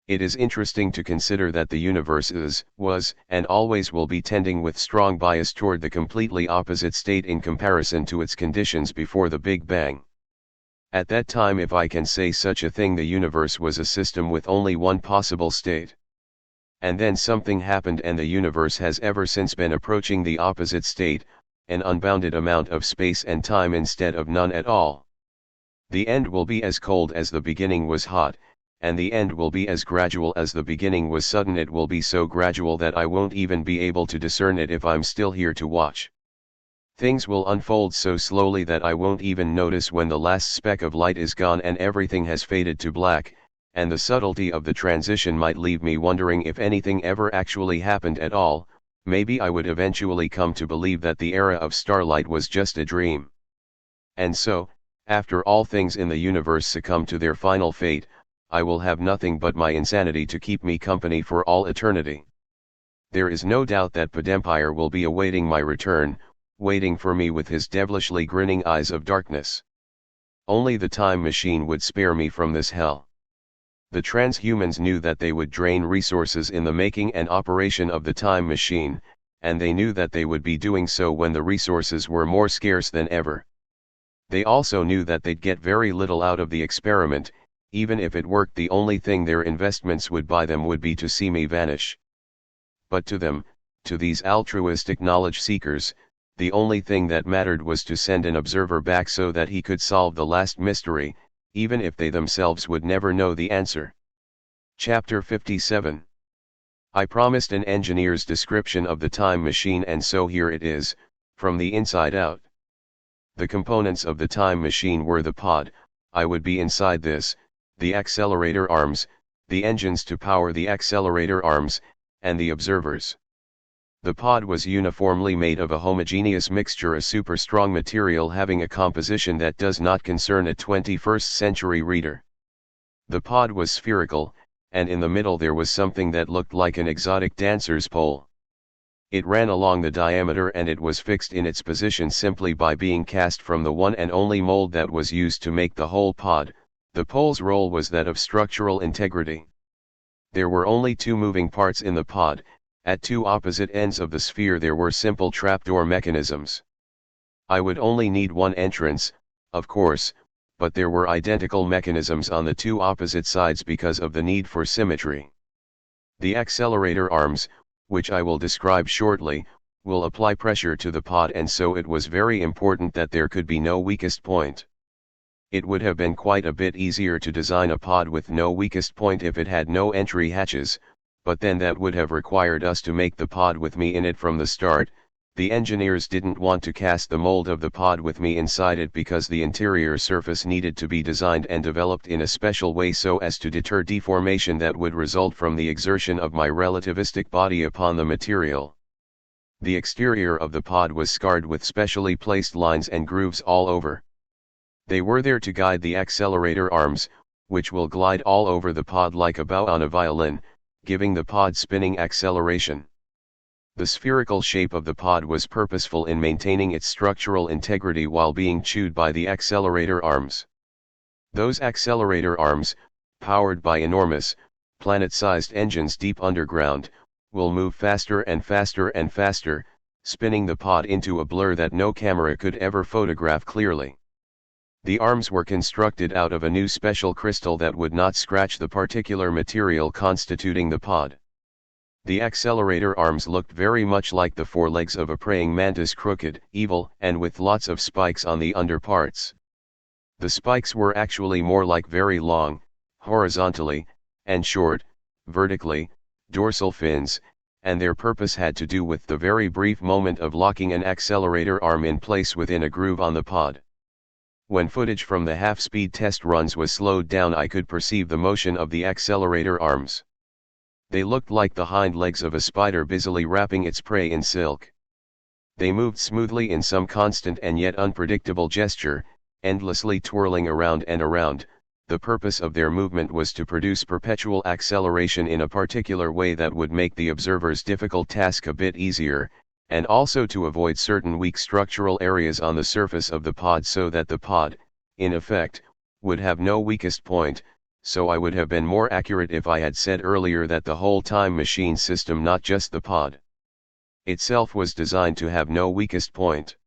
It is interesting to consider that the universe was, and always will be tending with strong bias toward the completely opposite state in comparison to its conditions before the Big Bang. At that time, if I can say such a thing, the universe was a system with only one possible state. And then something happened and the universe has ever since been approaching the opposite state, an unbounded amount of space and time instead of none at all. The end will be as cold as the beginning was hot, and the end will be as gradual as the beginning was sudden. It will be so gradual that I won't even be able to discern it if I'm still here to watch. Things will unfold so slowly that I won't even notice when the last speck of light is gone and everything has faded to black, and the subtlety of the transition might leave me wondering if anything ever actually happened at all. Maybe I would eventually come to believe that the era of starlight was just a dream. And so, after all things in the universe succumb to their final fate, I will have nothing but my insanity to keep me company for all eternity. There is no doubt that Padempire will be awaiting my return, waiting for me with his devilishly grinning eyes of darkness. Only the time machine would spare me from this hell. The transhumans knew that they would drain resources in the making and operation of the time machine, and they knew that they would be doing so when the resources were more scarce than ever. They also knew that they'd get very little out of the experiment. Even if it worked, the only thing their investments would buy them would be to see me vanish. But to them, to these altruistic knowledge seekers, the only thing that mattered was to send an observer back so that he could solve the last mystery, even if they themselves would never know the answer. Chapter 57. I promised an engineer's description of the time machine, and so here it is, from the inside out. The components of the time machine were the pod. I would be inside this, the accelerator arms, the engines to power the accelerator arms, and the observers. The pod was uniformly made of a homogeneous mixture, a super strong material having a composition that does not concern a 21st century reader. The pod was spherical, and in the middle there was something that looked like an exotic dancer's pole. It ran along the diameter and it was fixed in its position simply by being cast from the one and only mold that was used to make the whole pod. The pole's role was that of structural integrity. There were only two moving parts in the pod. At two opposite ends of the sphere there were simple trapdoor mechanisms. I would only need one entrance, of course, but there were identical mechanisms on the two opposite sides because of the need for symmetry. The accelerator arms, which I will describe shortly, will apply pressure to the pod, and so it was very important that there could be no weakest point. It would have been quite a bit easier to design a pod with no weakest point if it had no entry hatches, but then that would have required us to make the pod with me in it from the start. The engineers didn't want to cast the mold of the pod with me inside it because the interior surface needed to be designed and developed in a special way so as to deter deformation that would result from the exertion of my relativistic body upon the material. The exterior of the pod was scarred with specially placed lines and grooves all over. They were there to guide the accelerator arms, which will glide all over the pod like a bow on a violin, giving the pod spinning acceleration. The spherical shape of the pod was purposeful in maintaining its structural integrity while being chewed by the accelerator arms. Those accelerator arms, powered by enormous, planet-sized engines deep underground, will move faster and faster and faster, spinning the pod into a blur that no camera could ever photograph clearly. The arms were constructed out of a new special crystal that would not scratch the particular material constituting the pod. The accelerator arms looked very much like the forelegs of a praying mantis, crooked, evil, and with lots of spikes on the underparts. The spikes were actually more like very long, horizontally, and short, vertically, dorsal fins, and their purpose had to do with the very brief moment of locking an accelerator arm in place within a groove on the pod. When footage from the half-speed test runs was slowed down, I could perceive the motion of the accelerator arms. They looked like the hind legs of a spider busily wrapping its prey in silk. They moved smoothly in some constant and yet unpredictable gesture, endlessly twirling around and around. The purpose of their movement was to produce perpetual acceleration in a particular way that would make the observer's difficult task a bit easier, and also to avoid certain weak structural areas on the surface of the pod so that the pod, in effect, would have no weakest point. So I would have been more accurate if I had said earlier that the whole time machine system, not just the pod itself, was designed to have no weakest point.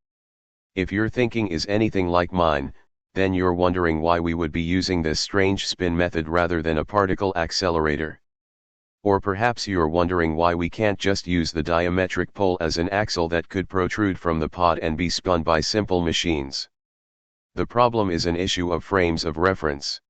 If your thinking is anything like mine, then you're wondering why we would be using this strange spin method rather than a particle accelerator. Or perhaps you're wondering why we can't just use the diametric pole as an axle that could protrude from the pod and be spun by simple machines. The problem is an issue of frames of reference.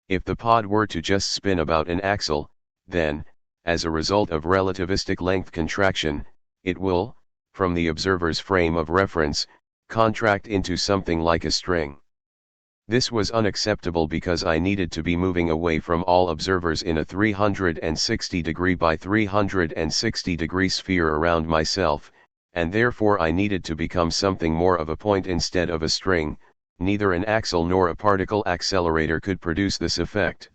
If the pod were to just spin about an axle, then, as a result of relativistic length contraction, it will, from the observer's frame of reference, contract into something like a string. This was unacceptable because I needed to be moving away from all observers in a 360 degree by 360 degree sphere around myself, and therefore I needed to become something more of a point instead of a string. Neither an axle nor a particle accelerator could produce this effect.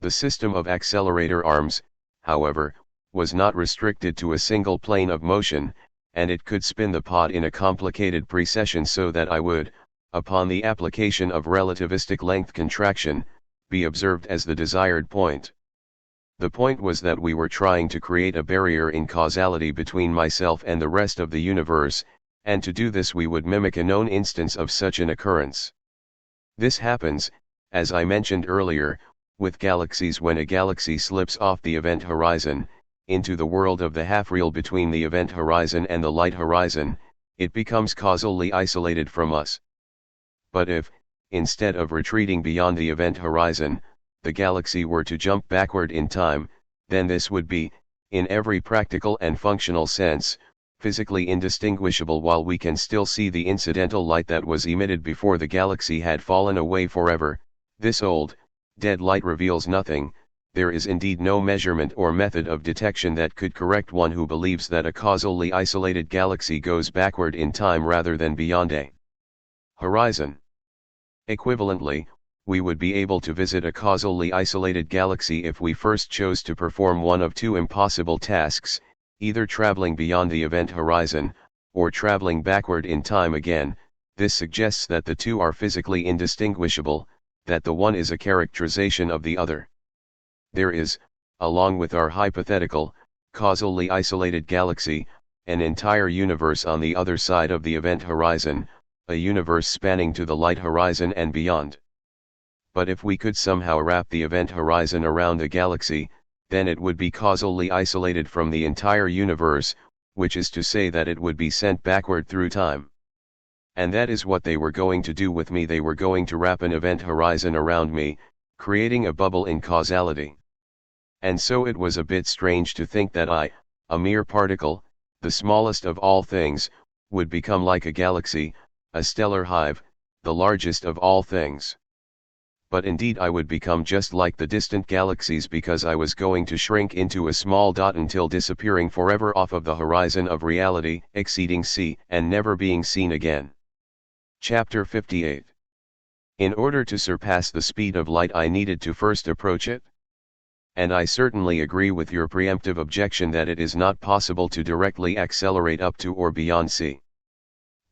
The system of accelerator arms, however, was not restricted to a single plane of motion, and it could spin the pod in a complicated precession so that I would, upon the application of relativistic length contraction, be observed as the desired point. The point was that we were trying to create a barrier in causality between myself and the rest of the universe, and to do this we would mimic a known instance of such an occurrence. This happens, as I mentioned earlier, with galaxies. When a galaxy slips off the event horizon, into the world of the half-real between the event horizon and the light horizon, it becomes causally isolated from us. But if, instead of retreating beyond the event horizon, the galaxy were to jump backward in time, then this would be, in every practical and functional sense, physically indistinguishable, while we can still see the incidental light that was emitted before the galaxy had fallen away forever. This old, dead light reveals nothing. There is indeed no measurement or method of detection that could correct one who believes that a causally isolated galaxy goes backward in time rather than beyond a horizon. Equivalently, we would be able to visit a causally isolated galaxy if we first chose to perform one of two impossible tasks, either traveling beyond the event horizon, or traveling backward in time again. This suggests that the two are physically indistinguishable, that the one is a characterization of the other. There is, along with our hypothetical, causally isolated galaxy, an entire universe on the other side of the event horizon, a universe spanning to the light horizon and beyond. But if we could somehow wrap the event horizon around a galaxy, then it would be causally isolated from the entire universe, which is to say that it would be sent backward through time. And that is what they were going to do with me. They were going to wrap an event horizon around me, creating a bubble in causality. And so it was a bit strange to think that I, a mere particle, the smallest of all things, would become like a galaxy, a stellar hive, the largest of all things. But indeed I would become just like the distant galaxies, because I was going to shrink into a small dot until disappearing forever off of the horizon of reality, exceeding c, and never being seen again. Chapter 58. In order to surpass the speed of light I needed to first approach it. And I certainly agree with your preemptive objection that it is not possible to directly accelerate up to or beyond c.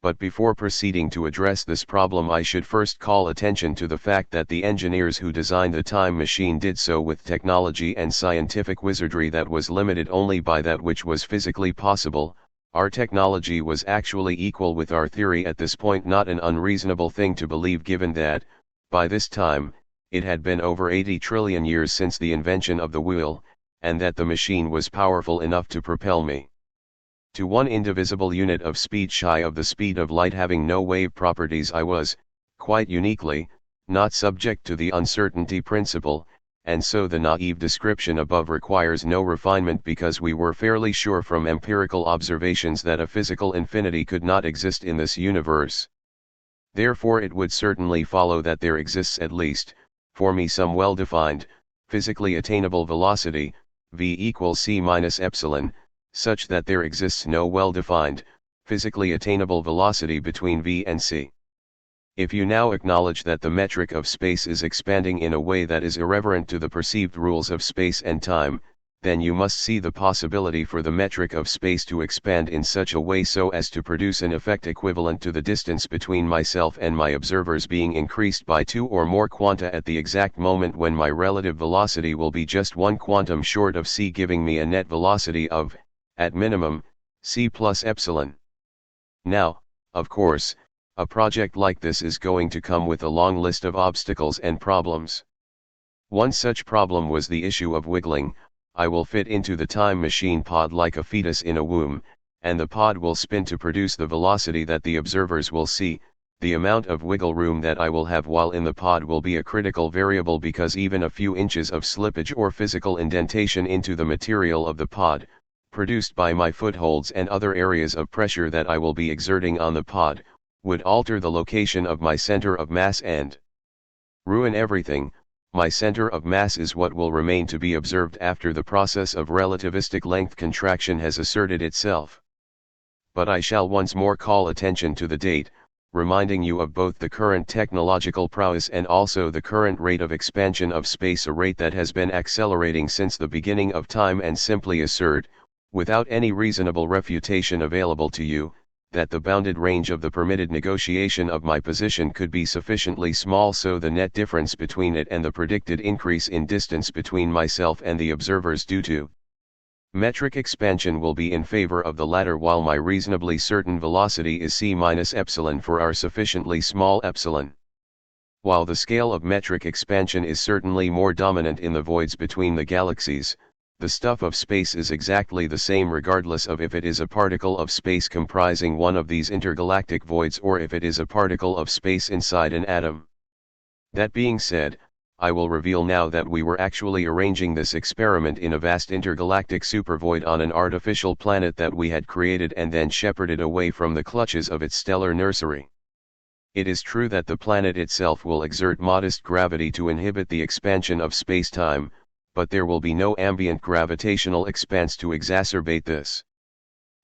But before proceeding to address this problem, I should first call attention to the fact that the engineers who designed the time machine did so with technology and scientific wizardry that was limited only by that which was physically possible. Our technology was actually equal with our theory at this point, not an unreasonable thing to believe given that, by this time, it had been over 80 trillion years since the invention of the wheel, and that the machine was powerful enough to propel me to one indivisible unit of speed shy of the speed of light. Having no wave properties, I was, quite uniquely, not subject to the uncertainty principle, and so the naive description above requires no refinement, because we were fairly sure from empirical observations that a physical infinity could not exist in this universe. Therefore it would certainly follow that there exists at least, for me, some well-defined, physically attainable velocity, v equals c minus epsilon, such that there exists no well-defined, physically attainable velocity between v and c. If you now acknowledge that the metric of space is expanding in a way that is irreverent to the perceived rules of space and time, then you must see the possibility for the metric of space to expand in such a way so as to produce an effect equivalent to the distance between myself and my observers being increased by 2 or more quanta at the exact moment when my relative velocity will be just 1 quantum short of c, giving me a net velocity of, at minimum, c plus epsilon. Now, of course, a project like this is going to come with a long list of obstacles and problems. One such problem was the issue of wiggling. I will fit into the time machine pod like a fetus in a womb, and the pod will spin to produce the velocity that the observers will see. The amount of wiggle room that I will have while in the pod will be a critical variable, because even a few inches of slippage or physical indentation into the material of the pod, produced by my footholds and other areas of pressure that I will be exerting on the pod, would alter the location of my center of mass and ruin everything. My center of mass is what will remain to be observed after the process of relativistic length contraction has asserted itself. But I shall once more call attention to the date, reminding you of both the current technological prowess and also the current rate of expansion of space, a rate that has been accelerating since the beginning of time, and simply assert, without any reasonable refutation available to you, that the bounded range of the permitted negotiation of my position could be sufficiently small so the net difference between it and the predicted increase in distance between myself and the observers due to metric expansion will be in favor of the latter, while my reasonably certain velocity is c minus epsilon for our sufficiently small epsilon. While the scale of metric expansion is certainly more dominant in the voids between the galaxies, the stuff of space is exactly the same regardless of if it is a particle of space comprising one of these intergalactic voids or if it is a particle of space inside an atom. That being said, I will reveal now that we were actually arranging this experiment in a vast intergalactic supervoid on an artificial planet that we had created and then shepherded away from the clutches of its stellar nursery. It is true that the planet itself will exert modest gravity to inhibit the expansion of space-time, but there will be no ambient gravitational expanse to exacerbate this.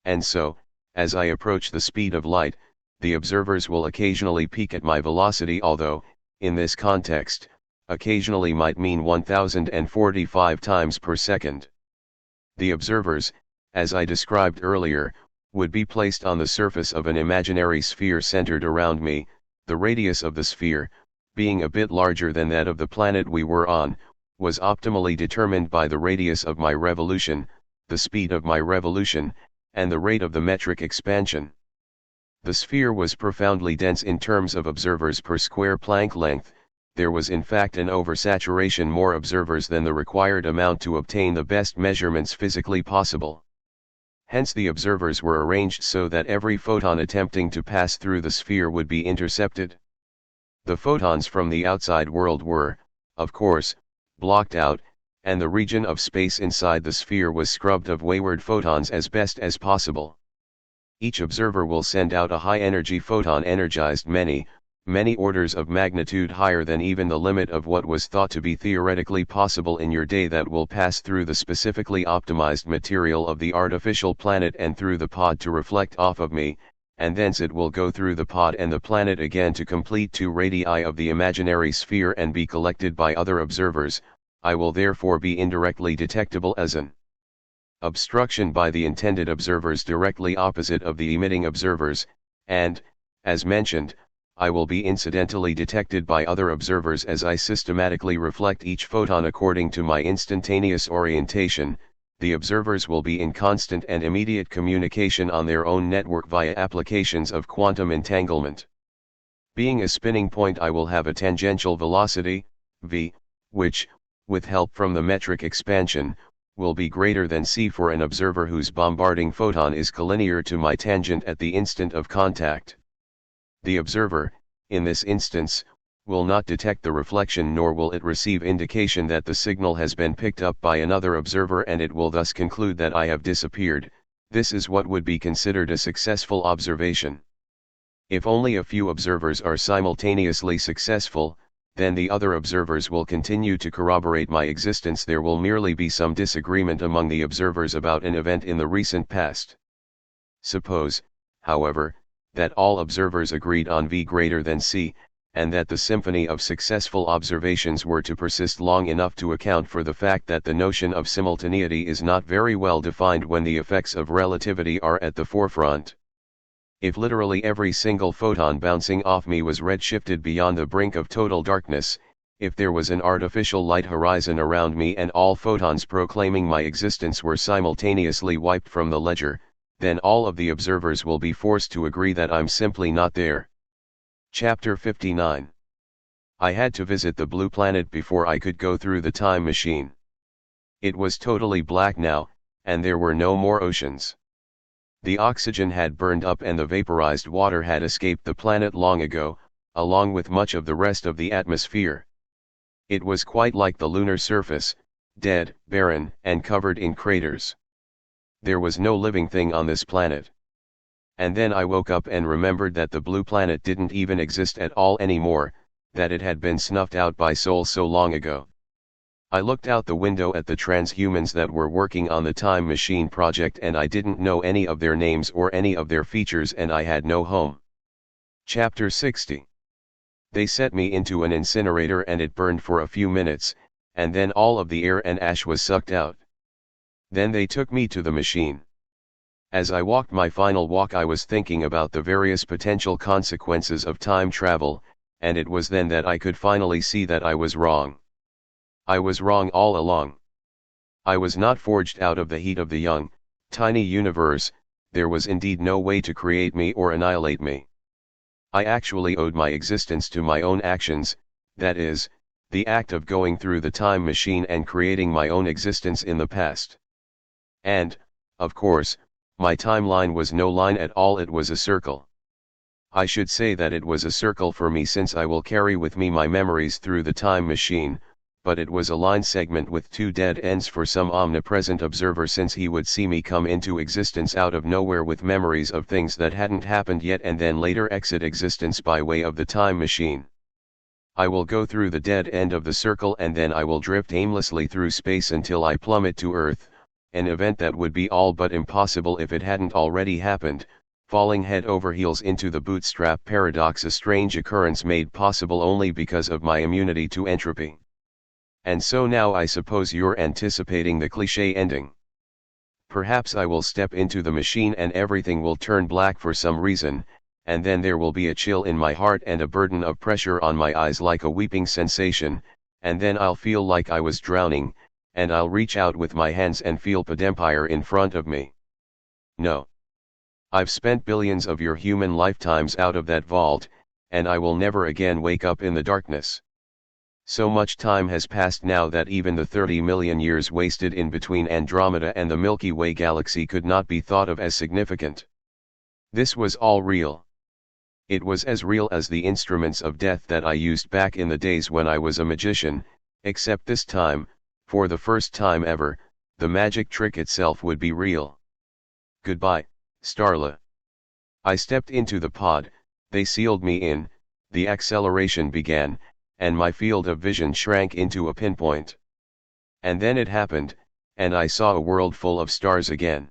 And so, as I approach the speed of light, the observers will occasionally peek at my velocity, although, in this context, occasionally might mean 1045 times per second. The observers, as I described earlier, would be placed on the surface of an imaginary sphere centered around me, the radius of the sphere, being a bit larger than that of the planet we were on, was optimally determined by the radius of my revolution, the speed of my revolution, and the rate of the metric expansion. The sphere was profoundly dense in terms of observers per square Planck length, there was in fact an oversaturation, more observers than the required amount to obtain the best measurements physically possible. Hence the observers were arranged so that every photon attempting to pass through the sphere would be intercepted. The photons from the outside world were, of course, blocked out, and the region of space inside the sphere was scrubbed of wayward photons as best as possible. Each observer will send out a high-energy photon energized many orders of magnitude higher than even the limit of what was thought to be theoretically possible in your day, that will pass through the specifically optimized material of the artificial planet and through the pod to reflect off of me, and thence it will go through the pod and the planet again to complete 2 radii of the imaginary sphere and be collected by other observers. I will therefore be indirectly detectable as an obstruction by the intended observers directly opposite of the emitting observers, and, as mentioned, I will be incidentally detected by other observers as I systematically reflect each photon according to my instantaneous orientation. The observers will be in constant and immediate communication on their own network via applications of quantum entanglement. Being a spinning point, I will have a tangential velocity, v, which, with help from the metric expansion, will be greater than c for an observer whose bombarding photon is collinear to my tangent at the instant of contact. The observer, in this instance, will not detect the reflection, nor will it receive indication that the signal has been picked up by another observer, and it will thus conclude that I have disappeared. This is what would be considered a successful observation. If only a few observers are simultaneously successful, then the other observers will continue to corroborate my existence. There will merely be some disagreement among the observers about an event in the recent past. Suppose, however, that all observers agreed on v greater than c, and that the symphony of successful observations were to persist long enough to account for the fact that the notion of simultaneity is not very well defined when the effects of relativity are at the forefront. If literally every single photon bouncing off me was redshifted beyond the brink of total darkness, if there was an artificial light horizon around me and all photons proclaiming my existence were simultaneously wiped from the ledger, then all of the observers will be forced to agree that I'm simply not there. Chapter 59. I had to visit the blue planet before I could go through the time machine. It was totally black now, and there were no more oceans. The oxygen had burned up and the vaporized water had escaped the planet long ago, along with much of the rest of the atmosphere. It was quite like the lunar surface, dead, barren, and covered in craters. There was no living thing on this planet. And then I woke up and remembered that the blue planet didn't even exist at all anymore, that it had been snuffed out by Sol so long ago. I looked out the window at the transhumans that were working on the time machine project, and I didn't know any of their names or any of their features, and I had no home. Chapter 60. They set me into an incinerator and it burned for a few minutes, and then all of the air and ash was sucked out. Then they took me to the machine. As I walked my final walk, I was thinking about the various potential consequences of time travel, and it was then that I could finally see that I was wrong. I was wrong all along. I was not forged out of the heat of the young, tiny universe. There was indeed no way to create me or annihilate me. I actually owed my existence to my own actions, that is, the act of going through the time machine and creating my own existence in the past. And, of course, my timeline was no line at all, it was a circle. I should say that it was a circle for me, since I will carry with me my memories through the time machine, but it was a line segment with 2 dead ends for some omnipresent observer, since he would see me come into existence out of nowhere with memories of things that hadn't happened yet and then later exit existence by way of the time machine. I will go through the dead end of the circle and then I will drift aimlessly through space until I plummet to Earth, an event that would be all but impossible if it hadn't already happened, falling head over heels into the bootstrap paradox, a strange occurrence made possible only because of my immunity to entropy. And so now I suppose you're anticipating the cliché ending. Perhaps I will step into the machine and everything will turn black for some reason, and then there will be a chill in my heart and a burden of pressure on my eyes like a weeping sensation, and then I'll feel like I was drowning, and I'll reach out with my hands and feel Padempire in front of me. No. I've spent billions of your human lifetimes out of that vault, and I will never again wake up in the darkness. So much time has passed now that even the 30 million years wasted in between Andromeda and the Milky Way galaxy could not be thought of as significant. This was all real. It was as real as the instruments of death that I used back in the days when I was a magician, except this time, for the first time ever, the magic trick itself would be real. Goodbye, Starla. I stepped into the pod, they sealed me in, the acceleration began, and my field of vision shrank into a pinpoint. And then it happened, and I saw a world full of stars again.